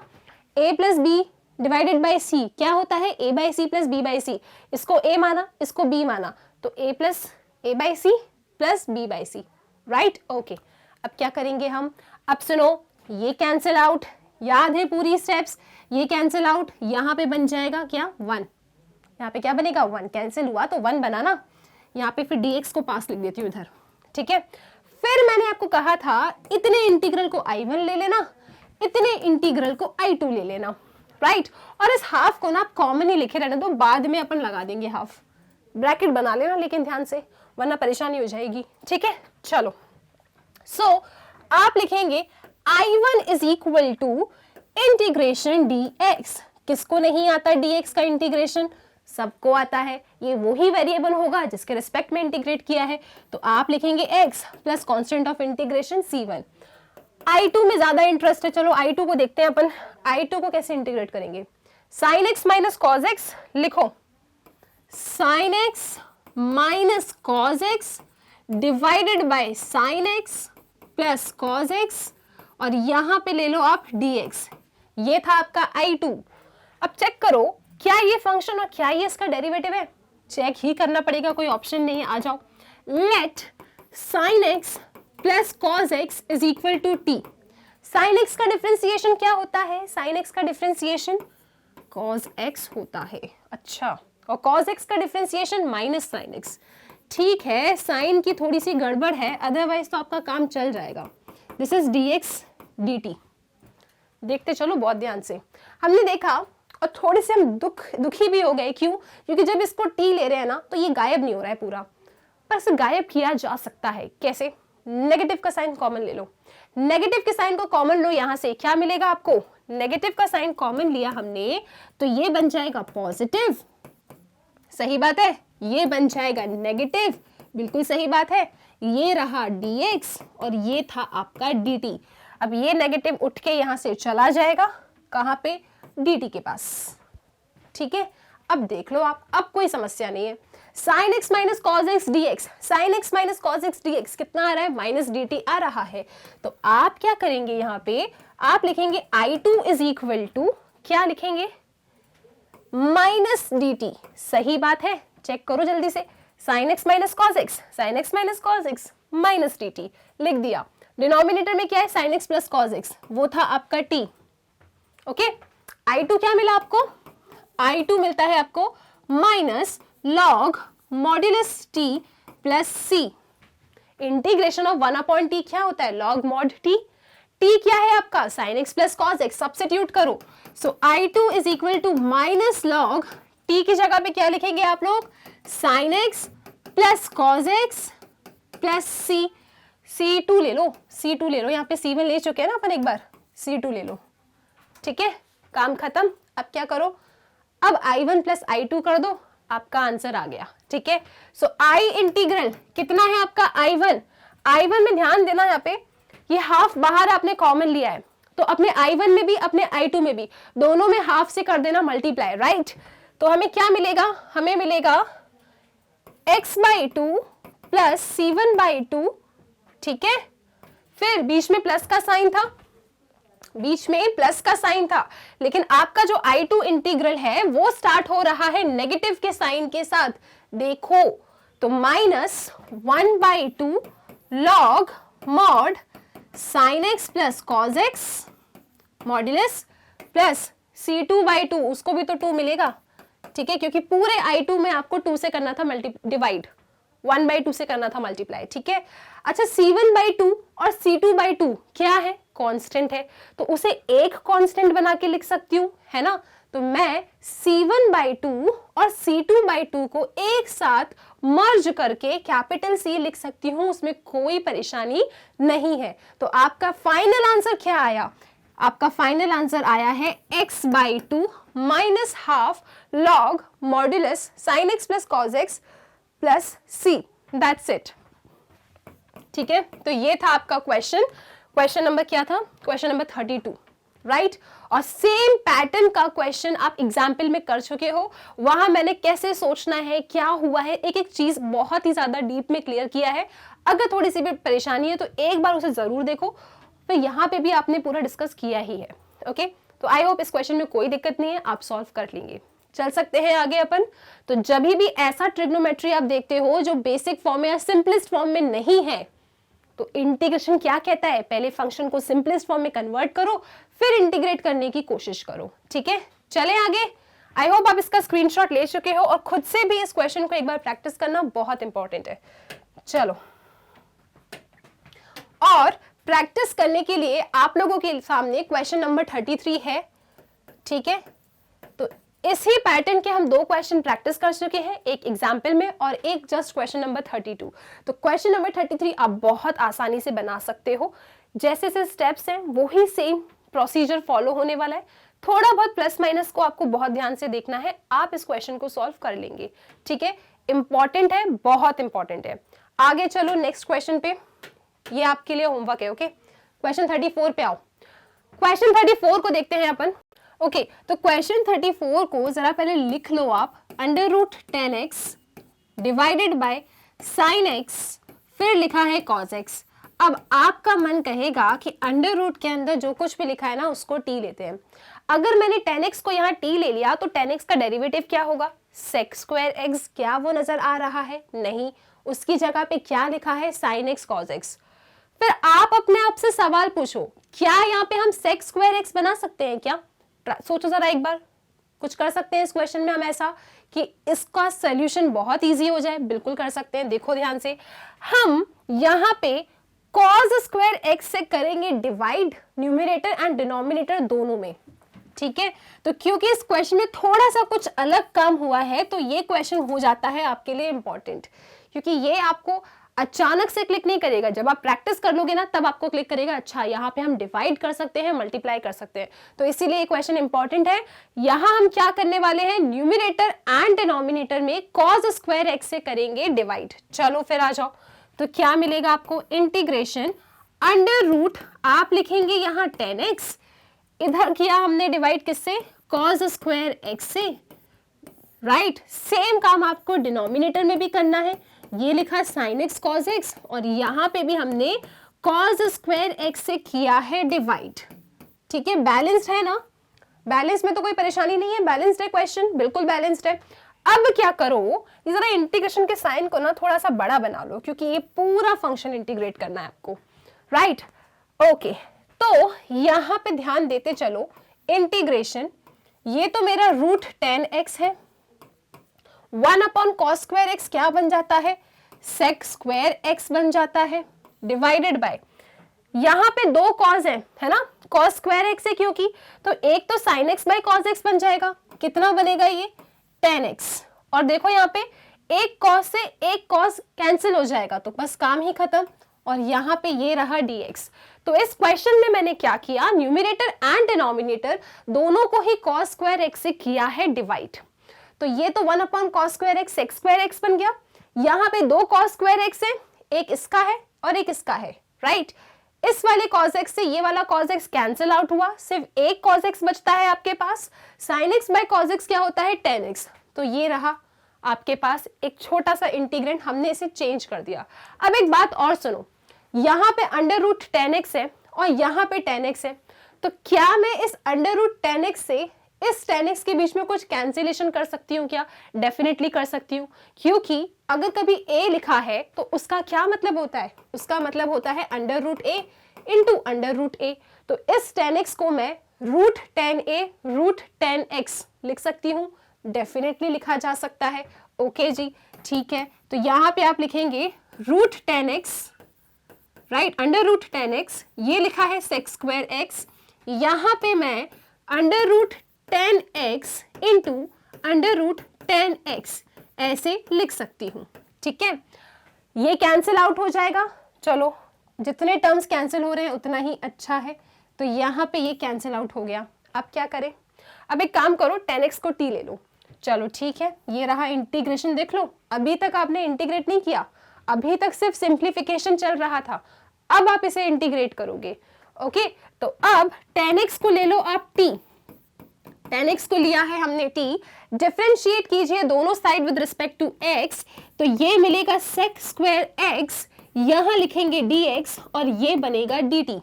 a plus b divided by c, क्या होता है? a by c plus b by c. इसको a माना, इसको b माना, तो a plus a by c plus b by c, right, okay. अब क्या करेंगे हम? अब सुनो, ये कैंसिल आउट, याद है पूरी स्टेप्स, ये कैंसिल आउट, यहाँ पे बन जाएगा क्या? 1। यहाँ पे क्या बनेगा? 1 कैंसिल हुआ तो 1 बना ना, यहाँ पे फिर dx को पास लिख देती हूँ इधर। ठीक है, फिर मैंने आपको कहा था इतने इंटीग्रल को I1 ले लेना, इतने इंटीग्रल को I2 ले लेना, राइट। और इस हाफ को ना आप कॉमन ही लिखे रहने दो, बाद में अपन लगा देंगे हाफ, ब्रैकेट बना लेना लेकिन ध्यान से, वरना परेशानी हो जाएगी। ठीक है, चलो। सो आप लिखेंगे I1 is equal to integration dx। किसको नहीं आता dx का इंटीग्रेशन? सबको आता है, ये वही वेरिएबल होगा जिसके रिस्पेक्ट में इंटीग्रेट किया है। तो आप लिखेंगे x plus constant of integration c1। I2 में ज्यादा इंटरेस्ट है, चलो I2 को देखते हैं अपन। I2 को कैसे इंटीग्रेट करेंगे? sin x minus cos x लिखो, sin x minus cos x divided by sin x plus cos x और यहां पे ले लो आप dx। ये था आपका I2। अब चेक करो क्या ये फंक्शन और क्या ये इसका डेरिवेटिव है? चेक ही करना पड़ेगा, कोई ऑप्शन नहीं है, आ जाओ। Let sin x plus cos x is equal to t। sin x का डिफरेंशिएशन क्या होता है? sin x का डिफरेंशिएशन cos x होता है। अच्छा, और cos x का डिफरेंशिएशन माइनस sin x। ठीक है, साइन की थोड़ी सी गड़बड़ है, अदरवाइज तो आपका काम चल जाएगा। This is dx dt। देखते चलो बहुत ध्यान से। हमने देखा और थोड़े से हम दुखी भी हो गए। क्यों? क्योंकि जब इसको t ले रहे हैं ना तो ये गायब नहीं हो रहा है पूरा, पर इसे गायब किया जा सकता है। कैसे? नेगेटिव का साइन कॉमन ले लो, नेगेटिव के साइन को कॉमन लो, यहां से क्या मिलेगा आपको? नेगेटिव का साइन कॉमन लिया हमने तो ये बन जाएगा पॉजिटिव। सही बात है, ये बन जाएगा नेगेटिव, बिल्कुल सही बात है। ये रहा dx और ये था आपका dt। अब ये नेगेटिव उठ के यहां से चला जाएगा, कहां पे? dt के पास। ठीक है, अब देख लो आप, अब कोई समस्या नहीं है। Sine x minus cos x d x, sine x minus cos x d x कितना आ रहा है, माइनस डी टी आ रहा है। तो आप क्या करेंगे, यहाँ पे आप लिखेंगे I2 इज इक्वल टू, क्या लिखेंगे, माइनस डी टी। सही बात है, चेक करो जल्दी से, sine x minus cos x, sine x minus cos x minus D T लिख दिया। डिनोमिनेटर में क्या है, sign x plus cos x, वो था आपका टी। ओके, I2 क्या मिला आपको, I2 मिलता है आपको minus log modulus t plus c. Integration of 1/t क्या होता है, लॉग मॉड टी। टी क्या है आपका, sine x plus cos x, substitute करो। So I2 is equal to minus log t की जगह पे क्या लिखेंगे आप लोग, sine x plus cos x plus c. C2 ले लो, C2 ले लो, यहाँ पे C1 ले चुके हैं ना अपन एक बार, C2 ले लो। ठीक है, काम खत्म। अब क्या करो, अब I1 प्लस I2 कर दो, आपका आंसर आ गया। ठीक है, सो I इंटीग्रल कितना है आपका I1, I1 में ध्यान देना, यहाँ पे ये हाफ बाहर आपने कॉमन लिया है, तो अपने I1 में भी अपने I2 में भी दोनों में हाफ से कर देना मल्टीप्लाई, राइट। तो हमें क्या मिलेगा, हमें मिलेगा x/2 प्लस C1/2। ठीक है, फिर बीच में प्लस का साइन था, बीच में प्लस का साइन था, लेकिन आपका जो I2 इंटीग्रल है वो स्टार्ट हो रहा है नेगेटिव के साइन के साथ, देखो तो minus 1/2 log mod sine x plus cos x modulus plus C2/2, उसको भी तो 2 मिलेगा। ठीक है, क्योंकि पूरे I2 में आपको 2 से करना था डिवाइड, 1/2 से करना था मल्टीप्लाई। ठीक है, अच्छा C1/2 और C2/2 क्या है, कांस्टेंट है, तो उसे एक कांस्टेंट बना के लिख सकती हूँ, है ना। तो मैं C1/2 और C2/2 को एक साथ मर्ज करके कैपिटल C लिख सकती हूँ, उसमें कोई परेशानी नहीं है। तो आपका फाइनल आंसर क्या आया, आपका फाइनल आंसर आया है x/2 minus half log modulus sine x plus cos x plus c, that's it. ठीक है, तो ये था आपका क्वेश्चन। क्वेश्चन नंबर क्या था, क्वेश्चन नंबर 32, राइट। और सेम पैटर्न का क्वेश्चन आप एग्जाम्पल में कर चुके हो, वहां मैंने कैसे सोचना है, क्या हुआ है, एक एक चीज बहुत ही ज्यादा डीप में क्लियर किया है। अगर थोड़ी सी भी परेशानी है तो एक बार उसे जरूर देखो, फिर यहाँ पे भी आपने पूरा डिस्कस किया ही है। ओके, तो आई होप इस क्वेश्चन में कोई दिक्कत नहीं है, आप सॉल्व कर लेंगे। चल सकते हैं आगे अपन। तो जब भी ऐसा ट्रिग्नोमेट्री आप देखते हो जो बेसिक फॉर्म में या सिंपलेस्ट फॉर्म में नहीं है, तो इंटीग्रेशन क्या कहता है, पहले फंक्शन को सिंपलेस्ट फॉर्म में कन्वर्ट करो, फिर इंटीग्रेट करने की कोशिश करो। ठीक है, चले आगे। आई होप आप इसका स्क्रीनशॉट ले चुके हो और खुद से भी इस क्वेश्चन को एक बार प्रैक्टिस करना बहुत इंपॉर्टेंट है। चलो, और प्रैक्टिस करने के लिए आप लोगों के सामने क्वेश्चन नंबर 33 है। ठीक है, तो इसी पैटर्न के हम 2 क्वेश्चन प्रैक्टिस कर चुके हैं, एक एग्जाम्पल में और एक जस्ट क्वेश्चन नंबर 32। तो क्वेश्चन नंबर 33 आप बहुत आसानी से बना सकते हो, जैसे से स्टेप्स हैं वही सेम प्रोसीजर फॉलो होने वाला है। थोड़ा बहुत प्लस माइनस को आपको बहुत ध्यान से देखना है, आप इस क्वेश्चन को सॉल्व कर लेंगे। ठीक है, इंपॉर्टेंट है, बहुत इंपॉर्टेंट है। आगे चलो नेक्स्ट क्वेश्चन पे, ये आपके लिए होमवर्क है। ओके, क्वेश्चन 34 पे आओ। क्वेश्चन 34 को देखते हैं अपन। ओके, तो क्वेश्चन 34 को जरा पहले लिख लो आप, √10x divided by sine x, फिर लिखा है cos x। अब आपका मन कहेगा कि अंडर रूट के अंदर जो कुछ भी लिखा है ना उसको t लेते हैं। अगर मैंने 10x को यहाँ t ले लिया तो 10x का डेरिवेटिव क्या होगा, sec² x, क्या वो नजर आ रहा है, नहीं, उसकी जगह पे क्या लिखा है, sin x cos x। फिर आप अपने आप से सवाल पूछो, क्या यहाँ पे हम sec² x बना सकते हैं क्या, सोचो जरा एक बार, कुछ कर सकते हैं इस क्वेश्चन में हम ऐसा कि इसका सॉल्यूशन बहुत इजी हो जाए, बिल्कुल कर सकते हैं। देखो ध्यान से, हम यहाँ पे cos² x से करेंगे डिवाइड, न्यूमरेटर एंड डिनोमिनेटर दोनों में। ठीक है, तो क्योंकि इस क्वेश्चन में थोड़ा सा कुछ अलग काम हुआ है तो ये क्वेश्चन हो जाता है आपके लिए इंपॉर्टेंट, क्योंकि ये आपको अचानक से क्लिक नहीं करेगा, जब आप प्रैक्टिस कर लोगे ना तब आपको क्लिक करेगा, अच्छा यहाँ पे हम डिवाइड कर सकते हैं, मल्टीप्लाई कर सकते हैं। तो इसीलिए ये क्वेश्चन इंपॉर्टेंट है। यहाँ हम क्या करने वाले हैं, न्यूमरेटर एंड डिनोमिनेटर में cos² x से करेंगे डिवाइड। चलो फिर आ जाओ, तो क्या मिलेगा आपको, इंटीग्रेशन अंडर रूट, आप लिखेंगे यहाँ 10x, इधर किया हमने डिवाइड किससे, cos² x से, राइट। सेम काम आपको डिनोमिनेटर में भी करना है। ये लिखा साइन एक्स कॉस एक्स और यहाँ पे भी हमने कॉस स्क्वायर एक्स से किया है डिवाइड। ठीक है, बैलेंस्ड है ना, बैलेंस में तो कोई परेशानी नहीं है, बैलेंस्ड है क्वेश्चन, बिल्कुल बैलेंस्ड है। अब क्या करो, ये जरा इंटीग्रेशन के साइन को ना थोड़ा सा बड़ा बना लो क्योंकि ये पूरा फंक्शन इंटीग्रेट करना है आपको, राइट। ओके, तो यहां पे ध्यान देते चलो, इंटीग्रेशन, ये तो मेरा रूट 10x है, 1/cos स्क्वायर एक्स क्या बन जाता है, सेक स्क्वायर एक्स बन जाता है, डिवाइडेड बाय, यहां पे दो कॉस है ना, कॉस स्क्वायर एक्स है क्योंकि, तो एक तो sine x by cos x बन जाएगा, कितना बनेगा ये 10x, और देखो यहाँ पे एक कॉस से एक कॉस कैंसिल हो जाएगा तो बस काम ही खत्म, और यहाँ पे ये रहा dx। तो इस क्वेश्चन में मैंने क्या किया, न्यूमरेटर एंड डिनोमिनेटर दोनों को ही cos स्क्वायर एक्स से किया है डिवाइड। तो ये तो 1/cos square x sec square x बन गया, यहाँ पे दो cos स्क्वायर एक्स है, एक इसका है और एक इसका है, राइट। इस वाले cos x से ये वाला cos x कैंसिल आउट हुआ, सिर्फ एक cos x बचता है आपके पास, sin x by cos x क्या होता है 10x। तो ये रहा आपके पास एक छोटा सा इंटीग्रेंट, हमने इसे चेंज कर दिया। अब एक बात और सुनो, यहाँ पे अंडर रूट 10x है और यहाँ पे 10x है, तो क्या मैं इस अंडर रूट 10x से इस 10x के बीच में कुछ कैंसिलेशन कर सकती हूँ क्या? डेफिनेटली कर सकती हूँ, क्योंकि अगर कभी a लिखा है तो उसका क्या मतलब होता है, उसका मतलब होता है under root a into under root a। तो इस 10x को मैं रूट 10a रूट 10x लिख सकती हूँ, डेफिनेटली लिखा जा सकता है। ओके जी, ठीक है, तो यहाँ पे आप लिखेंगे root 10x, right, under root 10x, ये लिखा है सेक स्क्वायर एक्स, यहाँ पे मैं under root 10x into under root 10x ऐसे लिख सकती हूँ। ठीक है, ये कैंसिल आउट हो जाएगा, चलो जितने टर्म्स कैंसिल हो रहे हैं उतना ही अच्छा है। तो यहाँ पे ये कैंसिल आउट हो गया। अब क्या करें, अब एक काम करो, 10x को t ले लो। चलो ठीक है, ये रहा इंटीग्रेशन, देख लो अभी तक आपने इंटीग्रेट नहीं किया, अभी तक सिर्फ सिंप्लीफिकेशन चल रहा था, अब आप इसे इंटीग्रेट करोगे। ओके, तो अब 10x को ले लो आप t, 10x को लिया है हमने t, डिफरेंशिएट कीजिए दोनों side with respect to x, तो ये मिलेगा सेक स्क्वायर x, यहां लिखेंगे dx और ये बनेगा dt।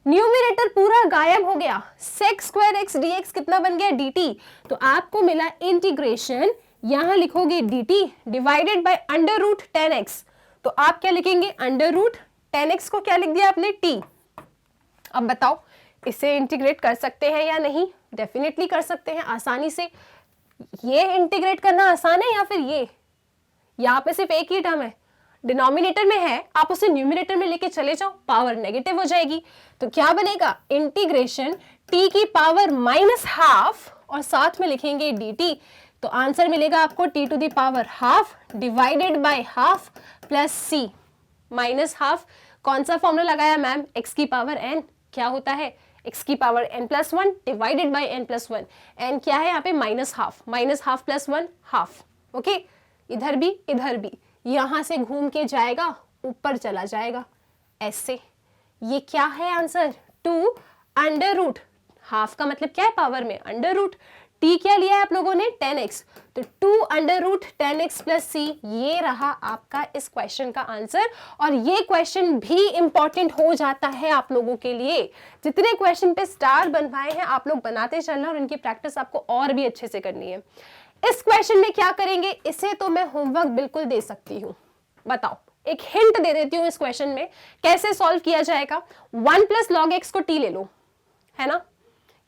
न्यूमरेटर पूरा गायब हो गया, सेक स्क्वायर एक्स dx कितना बन गया dt, तो आपको मिला इंटीग्रेशन, यहां लिखोगे dt divided by under root 10x, तो आप क्या लिखेंगे अंडर रूट 10x को क्या लिख दिया आपने t। अब बताओ इसे इंटीग्रेट कर सकते हैं या नहीं? डेफिनेटली कर सकते हैं आसानी से। ये इंटीग्रेट करना आसान है या फिर ये? यहाँ पे सिर्फ एक ही टर्म है, डिनोमिनेटर में है, आप उसे न्यूमरेटर में लेके चले जाओ, पावर नेगेटिव हो जाएगी, तो क्या बनेगा इंटीग्रेशन t की पावर माइनस हाफ और साथ में लिखेंगे dt, तो आंसर मिलेगा आपको t to the power half divided by half plus c minus half. कौन सा फॉर्मूला लगाया मैम? x की पावर n, क्या होता है x की power n plus 1 divided by n plus 1, n क्या है यहाँ पे minus half plus 1 half. Okay, इधर भी यहां से घूम के जाएगा, ऊपर चला जाएगा ऐसे। ये क्या है आंसर? 2 अंडर रूट, हाफ का मतलब क्या है पावर में अंडर रूट, t क्या लिया है आप लोगों ने 10x, तो 2 under root 10x plus c, ये रहा आपका इस क्वेश्चन का आंसर। और ये क्वेश्चन भी इंपॉर्टेंट हो जाता है आप लोगों के लिए, जितने क्वेश्चन पे स्टार बनवाए हैं आप लोग बनाते चलना और इनकी प्रैक्टिस आपको और भी अच्छे से करनी है। इस क्वेश्चन में क्या करेंगे, इसे तो मैं होमवर्क बिल्कुल दे सकती हूँ, बताओ एक हिंट दे देती हूँ इस क्वेश्चन में कैसे सॉल्व किया जाएगा। 1 प्लस लॉग एक्स को t ले लो, है ना,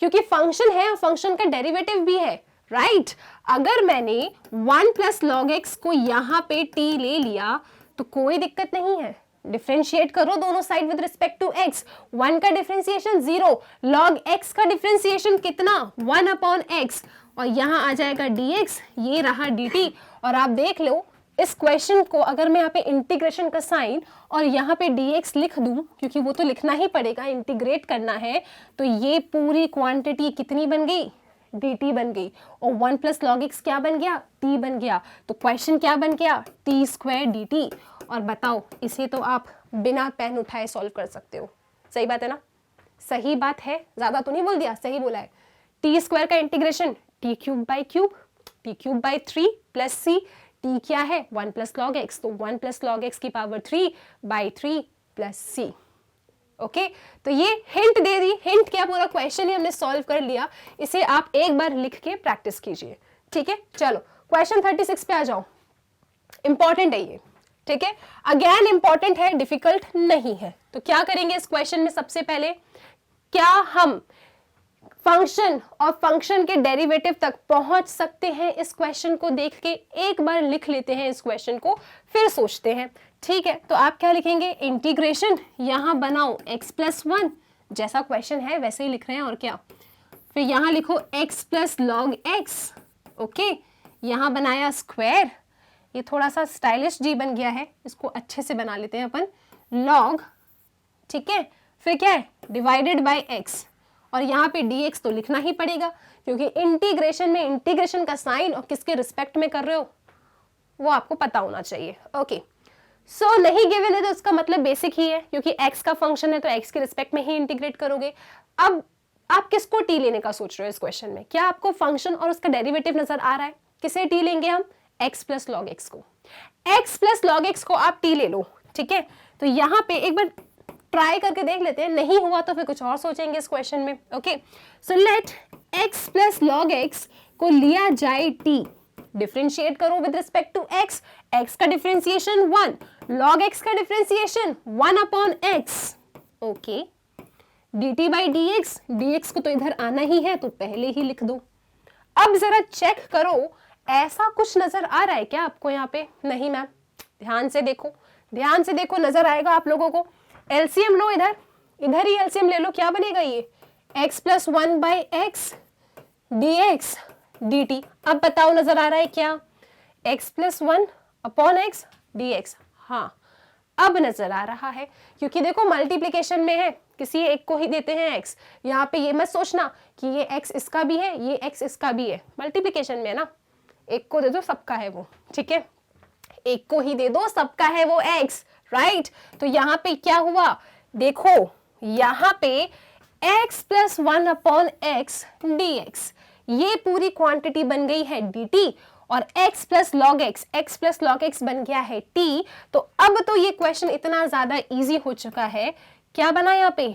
क्योंकि फंक्शन है और फंक्शन का डेरिवेटिव भी है, राइट। अगर मैंने 1 प्लस लॉग एक्स को यहाँ पे t ले लिया तो कोई दिक्कत नहीं है, डिफरेंशिएट करो दोनों side with respect to x, 1 का डिफरेंशिएशन 0, लॉग x का डिफरेंशिएशन कितना 1/x, और यहाँ आ जाएगा dx, ये रहा dt। और आप देख लो इस क्वेश्चन को, अगर मैं यहाँ पे इंटीग्रेशन का साइन और यहाँ पे dx लिख दूं, क्योंकि वो तो लिखना ही पड़ेगा, इंटीग्रेट करना है, तो ये पूरी क्वांटिटी कितनी बन गई dt बन गई, और 1 प्लस लॉग एक्स क्या बन गया t बन गया। तो क्वेश्चन क्या बन गया t स्क्वायर dt। और बताओ इसे तो आप बिना पेन उठाए सॉल्व कर सकते हो, सही बात है ना? सही बात है, ज्यादा तो नहीं बोल दिया, सही बोला है। t स्क्वायर का integration t cube by cube, t cube by 3 plus c, t क्या है 1 प्लस लॉग एक्स, तो 1 प्लस लॉग एक्स की power 3 by 3 plus c. Okay, तो ये हिंट दे दी, हिंट क्या पूरा क्वेश्चन ही हमने सॉल्व कर लिया। इसे आप एक बार लिख के प्रैक्टिस कीजिए, ठीक है। चलो क्वेश्चन 36 पे आ जाओ, इंपॉर्टेंट है ये, ठीक है। अगेन इंपॉर्टेंट है, डिफिकल्ट नहीं है। तो क्या करेंगे इस क्वेश्चन में, सबसे पहले क्या हम फंक्शन और फंक्शन के डेरिवेटिव तक पहुंच सकते हैं, इस क्वेश्चन को देख के एक बार लिख लेते हैं इस क्वेश्चन को, फिर सोचते हैं, ठीक है। तो आप क्या लिखेंगे, इंटीग्रेशन, यहां बनाओ x प्लस 1, जैसा क्वेश्चन है वैसे ही लिख रहे हैं, और क्या, फिर यहां लिखो x plus log x, okay, यहां बनाया स्क्वायर, ये थोड़ा सा स्टाइलिश जी बन गया है, इसको अच्छे से बना लेते हैं अपन, लॉग, ठीक है, फिर क्या है डिवाइडेड बाय x, और यहाँ पे dx तो लिखना ही पड़ेगा क्योंकि इंटीग्रेशन में इंटीग्रेशन का साइन और किसके रिस्पेक्ट में कर रहे हो वो आपको पता होना चाहिए। ओके, सो नहीं गिवन है तो इसका मतलब बेसिक ही है, क्योंकि x का फंक्शन है तो x के रिस्पेक्ट में ही इंटीग्रेट करोगे। अब आप किसको t लेने का सोच रहे हो इस क्वेश्चन में, क्या आपको फंक्शन और उसका डेरिवेटिव नजर आ रहा है, किसे t लेंगे हम, x प्लस लॉग एक्स को, x प्लस लॉग एक्स को आप t ले लो, ठीक है। तो यहाँ पे एक बार ट्राई करके देख लेते हैं, नहीं हुआ तो फिर कुछ और सोचेंगे इस क्वेश्चन में। Okay, so let x plus log x को लिया जाए t, डिफरेंशिएट करो with respect to x, x का डिफरेंशिएशन 1, log x का differentiation 1 upon x, okay, dt by dx, dx को तो इधर आना ही है तो पहले ही लिख दो। अब जरा चेक करो ऐसा कुछ नजर आ रहा है क्या आपको यहाँ पे, नहीं मैम, ध्यान से देखो, ध्यान से देखो, नजर आएगा आप लोगों को। एलसीएम लो, इधर इधर ही एलसीएम ले लो, क्या बनेगा ये x plus 1 by x dx dt। अब बताओ नजर आ रहा है क्या, x plus 1 upon x dx, हाँ अब नजर आ रहा है, क्योंकि देखो मल्टीप्लिकेशन में है, किसी एक को ही देते हैं x, यहाँ पे ये मत सोचना कि ये x इसका भी है ये x इसका भी है, मल्टीप्लिकेशन में है ना, एक को दे दो सबका है वो, ठीक है, एक को ही दे दो सबका है वो x, राइट। तो यहाँ पे क्या हुआ, देखो यहाँ पे x plus 1 upon x dx, ये पूरी क्वांटिटी बन गई है dt, और x प्लस लॉग एक्स बन गया है t। तो अब तो ये क्वेश्चन इतना ज्यादा इजी हो चुका है, क्या बना यहाँ पे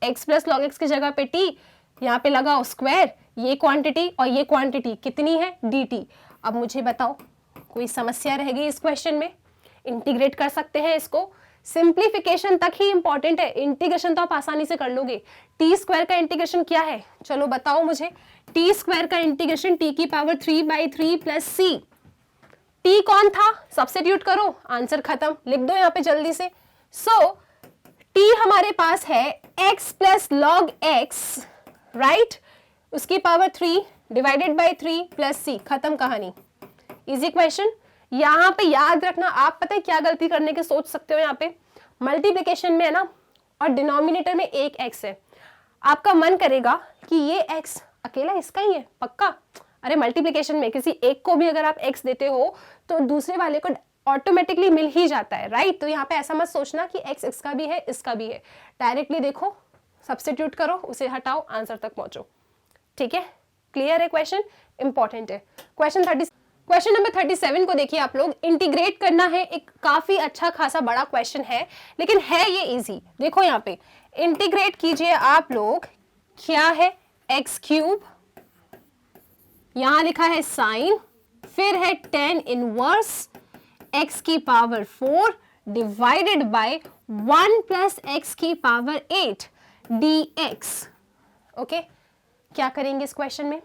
x प्लस लॉग एक्स की जगह पे t, यहाँ पे लगाओ स्क्वायर, ये क्वांटिटी और ये क्वांटिटी कितनी है dt। अब मुझे बताओ कोई समस्या रह गई इस क्वेश्चन में, इंटीग्रेट कर सकते हैं इसको, सिंप्लीफिकेशन तक ही इंपॉर्टेंट है, इंटीग्रेशन तो आप आसानी से कर लोगे। टी स्क्वायर का इंटीग्रेशन क्या है, चलो बताओ मुझे, टी स्क्वायर का इंटीग्रेशन टी की power 3 by 3 plus c, t कौन था, सब्स्टिट्यूट करो, आंसर खत्म, लिख दो यहाँ पे जल्दी से। सो टी हमारे पास है x plus log X, right, उसकी पावर 3 डिवाइडेड बाई 3 प्लस सी, खत्म कहानी, इजी क्वेश्चन। यहाँ पे याद रखना, आप पता है क्या गलती करने के सोच सकते हो, यहाँ पे मल्टीप्लिकेशन में है ना और डिनोमिनेटर में एक x है, आपका मन करेगा कि ये x अकेला इसका ही है पक्का, अरे मल्टीप्लिकेशन में किसी एक को भी अगर आप x देते हो तो दूसरे वाले को ऑटोमेटिकली मिल ही जाता है, राइट। तो यहाँ पे ऐसा मत सोचना कि x इसका भी है इसका भी है, डायरेक्टली देखो सब्स्टिट्यूट करो, उसे हटाओ, आंसर तक पहुंचो, ठीक है, क्लियर है, क्वेश्चन इंपॉर्टेंट है। क्वेश्चन नंबर 37 को देखिए आप लोग, इंटीग्रेट करना है, एक काफी अच्छा खासा बड़ा क्वेश्चन है लेकिन है ये इजी। देखो यहाँ पे इंटीग्रेट कीजिए आप लोग, क्या है एक्स क्यूब, यहां लिखा है साइन, फिर है tan इनवर्स x की power 4 divided by 1 plus x की पावर 8 dx। ओके, क्या करेंगे इस क्वेश्चन में,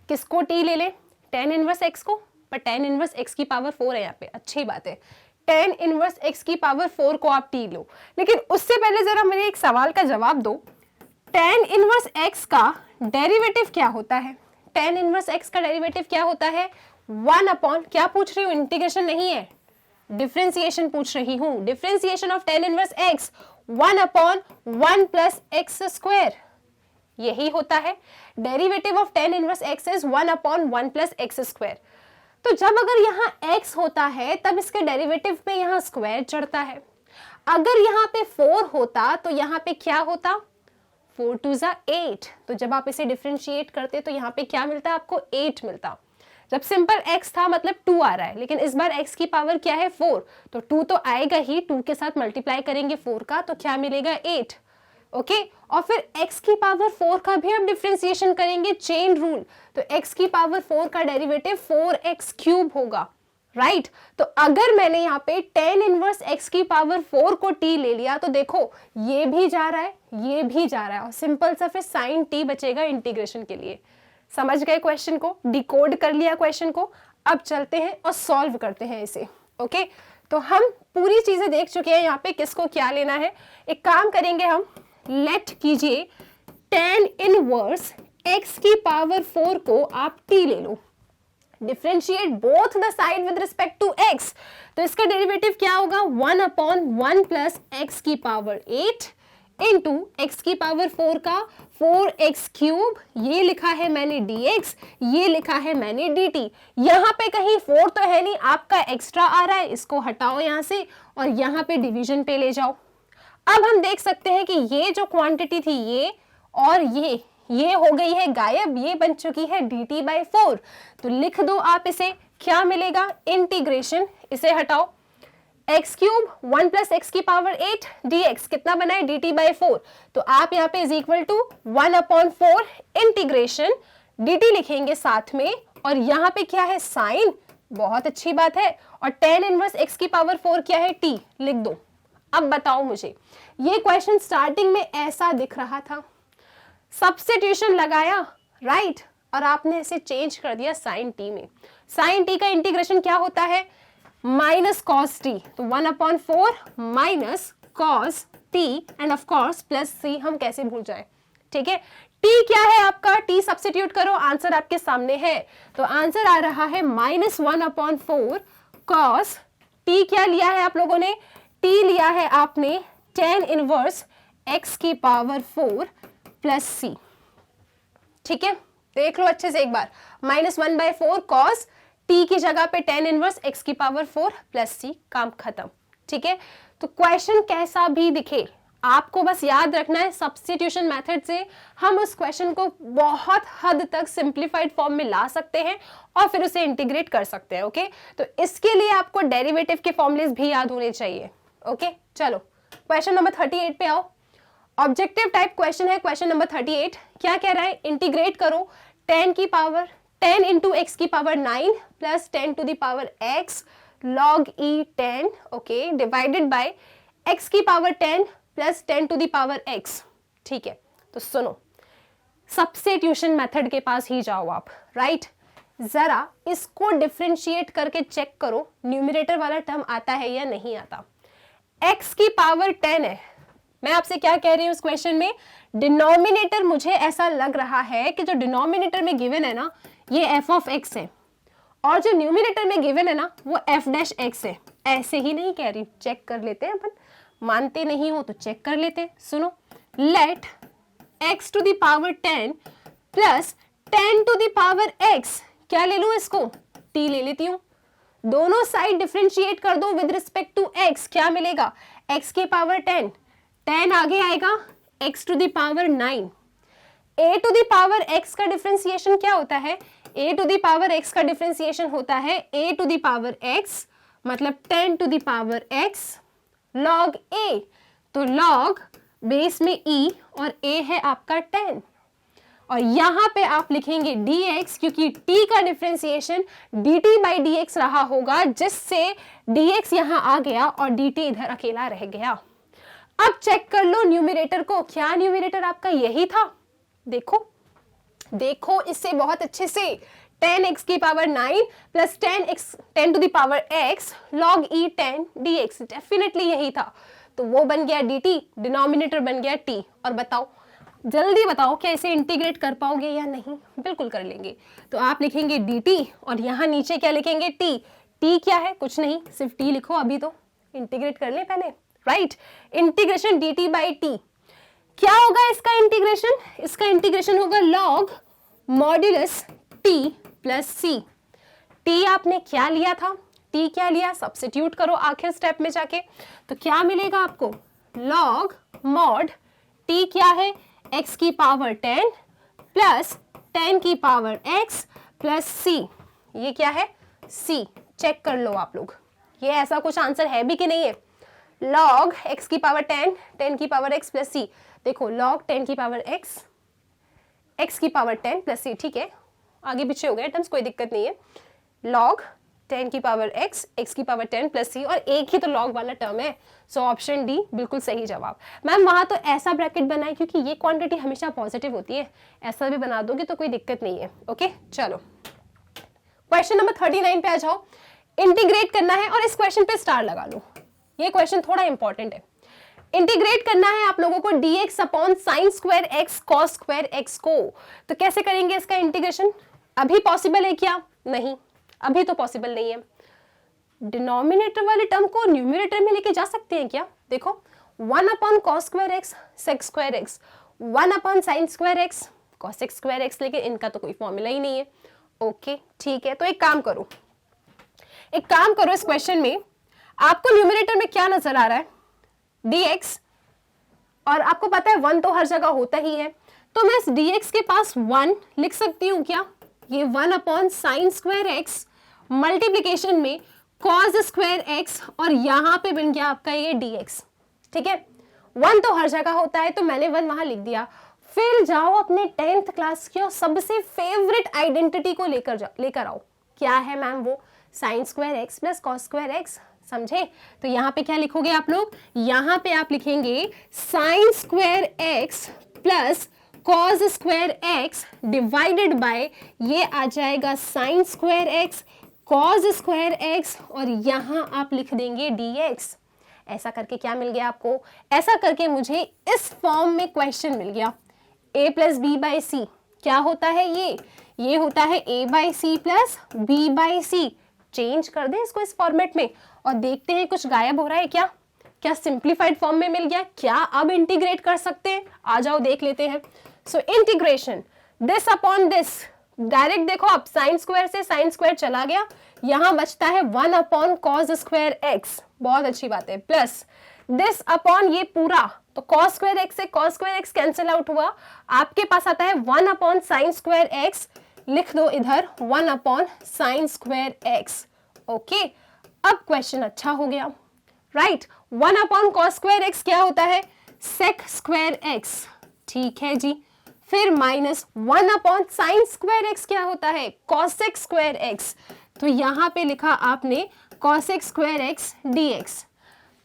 किसको t ले ले, tan इनवर्स x को, पर tan इनवर्स x की पावर 4 है यहाँ पे, अच्छी बात है, tan इनवर्स x की पावर 4 को आप t लो, लेकिन उससे पहले जरा मेरे एक सवाल का जवाब दो, tan इनवर्स x का डेरिवेटिव क्या होता है, tan इनवर्स x का डेरिवेटिव क्या होता है, 1 अपॉन, क्या पूछ रही हूँ, इंटीग्रेशन नहीं है, डिफरेंशिएशन पूछ रही हूँ, differentiation of tan inverse x 1 upon 1 plus x square, यही होता है derivative of tan inverse x is 1 upon 1 plus x square. तो जब अगर यहाँ x होता है तब इसके डेरिवेटिव पे यहाँ स्क्वायर चढ़ता है, अगर यहाँ पे 4 होता तो यहाँ पे क्या होता, 4 2 8, तो जब आप इसे डिफरेंशिएट करते तो यहाँ पे क्या मिलता, आपको 8 मिलता। जब सिंपल x था मतलब 2 आ रहा है, लेकिन इस बार x की पावर क्या है 4, तो 2 तो आएगा ही, 2 के साथ मल्टीप्लाई करेंगे 4 का तो क्या मिलेगा 8। ओके और फिर x की पावर 4 का भी हम डिफरेंशिएशन करेंगे चेन रूल, तो x की पावर 4 का डेरिवेटिव 4x क्यूब होगा, राइट तो अगर मैंने यहाँ पे tan इनवर्स x की पावर 4 को t ले लिया तो देखो ये भी जा रहा है, ये भी जा रहा है, और सिंपल सा फिर sin t बचेगा इंटीग्रेशन के लिए। समझ गए क्वेश्चन को, डिकोड कर लिया क्वेश्चन को। अब चलते हैं और सॉल्व करते हैं इसे। ओके तो हम पूरी चीजें देख चुके हैं यहाँ पे किसको क्या लेना है। एक काम करेंगे हम, लेट कीजिए tan इनवर्स x की पावर 4 को आप t ले लो, differentiate both the side with respect to x, तो इसका डेरिवेटिव क्या होगा 1/1 प्लस x की पावर 8 इंटू x की पावर 4 का 4x क्यूब, ये लिखा है मैंने dx, ये लिखा है मैंने dt। यहाँ पे कहीं 4 तो है नहीं, आपका एक्स्ट्रा आ रहा है, इसको हटाओ यहाँ से और यहाँ पे डिवीजन पे ले जाओ। अब हम देख सकते हैं कि ये जो क्वांटिटी थी ये और ये हो गई है गायब, ये बन चुकी है dt/4। तो लिख दो आप इसे, क्या मिलेगा इंटीग्रेशन, इसे हटाओ x क्यूब 1 प्लस एक्स की पावर 8 dx कितना बना है dt/4, तो आप यहाँ पे is equal to 1/4 integration dt लिखेंगे साथ में, और यहाँ पे क्या है साइन, बहुत अच्छी बात है, और tan इनवर्स x की पावर 4 क्या है t, लिख दो। अब बताओ मुझे, ये क्वेश्चन स्टार्टिंग में ऐसा दिख रहा था, सब्स्टिट्यूशन लगाया राइट और आपने इसे चेंज कर दिया साइन टी में। साइन टी का इंटीग्रेशन क्या होता है माइनस कॉस टी, तो 1/4 minus cos t and of course plus c, हम कैसे भूल जाए, ठीक है। टी क्या है आपका, टी सब्स्टिट्यूट करो, आंसर आपके सामने है, तो आंसर आ रहा है -1/4 कॉस टी, क्या लिया है आप लोगों ने, टी लिया है आपने tan इनवर्स x की पावर 4 प्लस सी, ठीक है। देख लो अच्छे से एक बार, -1/4 कॉस टी की जगह पे tan इनवर्स x की पावर 4 प्लस सी, काम खत्म, ठीक है। तो क्वेश्चन कैसा भी दिखे आपको बस याद रखना है, सब्स्टिट्यूशन मेथड से हम उस क्वेश्चन को बहुत हद तक सिंप्लीफाइड फॉर्म में ला सकते हैं और फिर उसे इंटीग्रेट कर सकते हैं। ओके तो इसके लिए आपको डेरिवेटिव के फॉर्मूलेस भी याद होने चाहिए। ओके चलो क्वेश्चन नंबर 38 पे आओ। ऑब्जेक्टिव टाइप क्वेश्चन है क्वेश्चन नंबर 38। क्या कह रहा है, इंटीग्रेट करो tan इंटू एक्स की power 9 plus 10 to the power x log e 10 okay divided by x की power 10 plus 10 to the power x, ठीक है। तो सुनो, सब्स्टिट्यूशन मेथड के पास ही जाओ आप, राइट। जरा इसको डिफरेंशिएट करके चेक करो न्यूमरेटर वाला टर्म आता है या नहीं आता। x की पावर 10 है, मैं आपसे क्या कह रही हूँ इस क्वेश्चन में, डिनोमिनेटर मुझे ऐसा लग रहा है कि जो डिनोमिनेटर में गिवन है ना ये f ऑफ x है और जो न्यूमरेटर में गिवन है ना वो f डैश x है। ऐसे ही नहीं कह रही, चेक कर लेते हैं अपन, मानते नहीं हो तो चेक कर लेते हैं। सुनो, let x to the power 10 plus 10 to the power x, क्या ले लूं इसको, t ले लेती हूँ, दोनों साइड डिफरेंशिएट कर दो विद रिस्पेक्ट टू x, क्या मिलेगा x की पावर 10 आगे आएगा x to the power 9, a to the power x का डिफरेंशिएशन क्या होता है, a to the power x का डिफरेंशिएशन होता है a to the power x मतलब 10 to the power x log a, तो log बेस में e और a है आपका 10, और यहाँ पे आप लिखेंगे dx क्योंकि t का डिफरेंशिएशन dt/dx रहा होगा, जिससे dx यहाँ आ गया और dt इधर अकेला रह गया। अब चेक कर लो न्यूमरेटर को, क्या न्यूमरेटर आपका यही था, देखो इससे बहुत अच्छे से, 10x की power 9 plus 10 to the power x log e 10 dx, definitely यही था, तो वो बन गया dt, डिनोमिनेटर बन गया t। और बताओ, जल्दी बताओ क्या इसे इंटीग्रेट कर पाओगे या नहीं, बिल्कुल कर लेंगे। तो आप लिखेंगे dt और यहाँ नीचे क्या लिखेंगे t क्या है, कुछ नहीं, सिर्फ t लिखो, अभी तो इंटीग्रेट कर ले पहले, राइट। इंटीग्रेशन dt/t, क्या होगा इसका इंटीग्रेशन, इसका इंटीग्रेशन होगा log modulus t plus c। t आपने क्या लिया था, t क्या लिया, सब्स्टिट्यूट करो आखिर स्टेप में जाके, तो क्या मिलेगा आपको, log mod t क्या है x की पावर 10 प्लस 10 की पावर x प्लस c, ये क्या है C, चेक कर लो आप लोग, ये ऐसा कुछ आंसर है भी कि नहीं है। log x की पावर 10, 10 की पावर x प्लस c, देखो log 10 की पावर x, x की पावर 10 प्लस c, ठीक है आगे पीछे हो गए टर्म्स, कोई दिक्कत नहीं है। log 10 की पावर x, x की पावर 10 प्लस c, और एक ही तो log वाला टर्म है, सो ऑप्शन डी बिल्कुल सही जवाब। मैम वहां तो ऐसा ब्रैकेट बनाए क्योंकि ये क्वांटिटी हमेशा पॉजिटिव होती है, ऐसा भी बना दोगे तो कोई दिक्कत नहीं है। ओके चलो क्वेश्चन नंबर 39 पे आ जाओ। इंटीग्रेट करना है और इस क्वेश्चन पे स्टार लगा लो, ये क्वेश्चन थोड़ा इंपॉर्टेंट है। इंटीग्रेट करना है आप लोगों को dx upon sine square x cos square x को, तो कैसे करेंगे इसका इंटीग्रेशन? अभी पॉसिबल है क्या? नहीं, अभी तो पॉसिबल नहीं है। डिनोमिनेटर वाले टर्म को न्यूमरेटर में लेके जा सकते हैं क्या? देखो 1 upon cos square x sec square x, 1 upon sine square x cosec square x, लेकिन इनका तो कोई फॉर्मूला ही नहीं है। ओके ठीक है, तो एक काम करो इस क्वेश्चन में आपको न्यूमरेटर में क्या नजर आ रहा है? dx, और आपको पता है 1 तो हर जगह होता ही है, तो मैं इस dx के पास 1 लिख सकती हूँ क्या? ये 1 upon sine square x multiplication में कॉस स्क्वायर x, और यहां पे बन गया आपका ये dx। ठीक है, 1 तो हर जगह होता है तो मैंने 1 वहां लिख दिया। फिर जाओ अपने 10th क्लास की और सबसे फेवरेट आइडेंटिटी को लेकर आओ। क्या है मैम वो? Sign square x plus cos square x, समझे? तो यहाँ पे क्या लिखोगे आप लोग? यहाँ पे आप लिखेंगे sign square x plus cos square x divided bye, ये आ जाएगा sign square x cos square x, और यहाँ आप लिख देंगे dx। ऐसा करके क्या मिल गया आपको? ऐसा करके मुझे इस फॉर्म में क्वेश्चन मिल गया। a plus b by c क्या होता है? ये होता है a by c plus b by c. Change कर दे इसको इस फॉर्मेट में और देखते हैं कुछ गायब हो रहा है क्या? क्या सिंप्लीफाइड फॉर्म में मिल गया? क्या अब इंटीग्रेट कर सकते हैं? आ जाओ देख लेते हैं। So integration this upon this, direct देखो अब साइन स्क्वायर से साइन स्क्वायर चला गया, यहां बचता है 1 अपॉन कॉस स्क्वायर एक्स, बहुत अच्छी बात है, प्लस दिस अपॉन ये पूरा, तो कॉस स्क्वायर एक्स से cos square x cancel out हुआ, आपके पास आता है 1 अपॉन साइन स्क्वायर एक्स, लिख दो इधर 1 upon sine square x. Okay, अब क्वेश्चन अच्छा हो गया, right. 1 upon cos square x क्या होता है? सेक स्क्वायर एक्स, ठीक है जी। फिर minus 1 upon sine square x क्या होता है? कॉसेक स्क्वायर एक्स, तो यहां पे लिखा आपने कॉसेक स्क्वायर एक्स डीएक्स।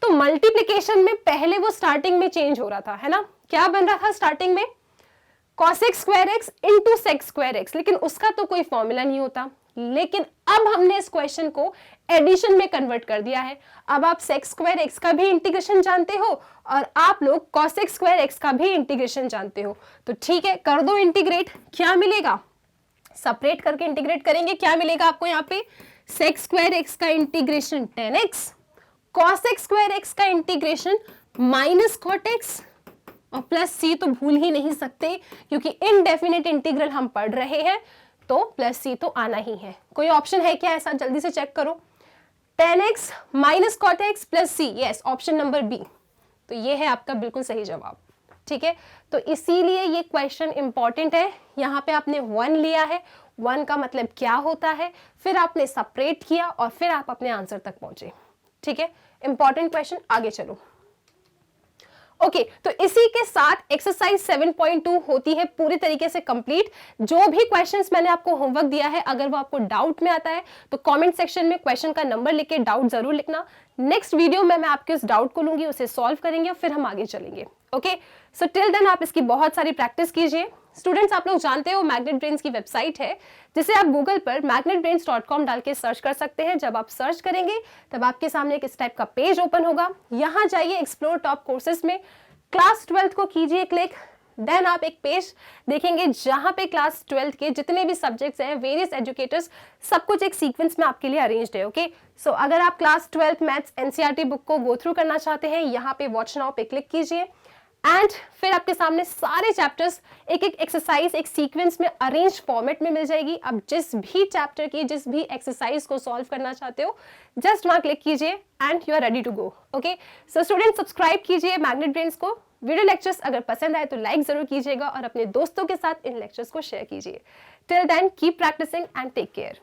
तो मल्टीप्लिकेशन में पहले वो स्टार्टिंग में चेंज हो रहा था, है ना? क्या बन रहा था स्टार्टिंग में? Cosec square x into sec square x, लेकिन उसका तो कोई फॉर्मूला नहीं होता। लेकिन अब हमने इस क्वेश्चन को एडिशन में कन्वर्ट कर दिया है। अब आप सेक स्क्वायर एक्स का भी इंटीग्रेशन जानते हो और आप लोग कॉसेक स्क्वायर एक्स का भी इंटीग्रेशन जानते हो, तो ठीक है कर दो इंटीग्रेट। क्या मिलेगा? सेपरेट करके इंटीग्रेट करेंगे, क्या मिलेगा आपको यहाँ पे? सेक स्क्वायर एक्स का integration 10x, cosec square x का इंटीग्रेशन माइनस कॉट एक्स, और प्लस सी तो भूल ही नहीं सकते क्योंकि इनडेफिनेट इंटीग्रल हम पढ़ रहे हैं, तो प्लस सी तो आना ही है। कोई ऑप्शन है क्या ऐसा? जल्दी से चेक करो। 10x minus cot x plus c, yes, option number b, तो ये है आपका बिल्कुल सही जवाब। ठीक है, तो इसीलिए ये क्वेश्चन इंपॉर्टेंट है। यहाँ पे आपने 1 लिया है, 1 का मतलब क्या होता है, फिर आपने सेपरेट किया और फिर आप अपने आंसर तक पहुंचे। ठीक है, इंपॉर्टेंट क्वेश्चन, आगे चलो। ओके, तो इसी के साथ एक्सरसाइज 7.2 होती है पूरी तरीके से कंप्लीट। जो भी क्वेश्चंस मैंने आपको होमवर्क दिया है, अगर वो आपको डाउट में आता है तो कमेंट सेक्शन में क्वेश्चन का नंबर लिख के डाउट जरूर लिखना। नेक्स्ट वीडियो में मैं आपके उस डाउट को लूंगी, उसे सॉल्व करेंगे और फिर हम आगे चलेंगे। ओके, सो टिल देन आप इसकी बहुत सारी प्रैक्टिस कीजिए। स्टूडेंट्स, आप लोग जानते हो मैग्नेट ब्रेन्स की वेबसाइट है, जिसे आप गूगल पर magnetbrains.com डाल के सर्च कर सकते हैं। जब आप सर्च करेंगे तब आपके सामने एक इस टाइप का पेज ओपन होगा। यहाँ जाइए एक्सप्लोर टॉप कोर्सेज में, क्लास 12th को कीजिए क्लिक, देन आप एक पेज देखेंगे जहां पे क्लास 12th के जितने भी सब्जेक्ट्स हैं, वेरियस एजुकेटर्स, सब कुछ एक सीक्वेंस में आपके लिए अरेंज्ड है। ओके, सो अगर आप class 12th maths NCERT book को गो थ्रू करना चाहते हैं, यहाँ पे वॉच नाउ पे क्लिक कीजिए एंड फिर आपके सामने सारे चैप्टर्स एक एक एक्सरसाइज एक सीक्वेंस में अरेंज फॉर्मेट में मिल जाएगी। अब जिस भी चैप्टर की जिस भी एक्सरसाइज को सॉल्व करना चाहते हो, जस्ट वहां क्लिक कीजिए and you are ready to go. Okay, so student, subscribe कीजिए मैग्नेट ब्रेन्स को। वीडियो लेक्चर्स अगर पसंद आए तो लाइक जरूर कीजिएगा और अपने दोस्तों के साथ इन लेक्चर्स को शेयर कीजिए। Till then keep practicing and take care.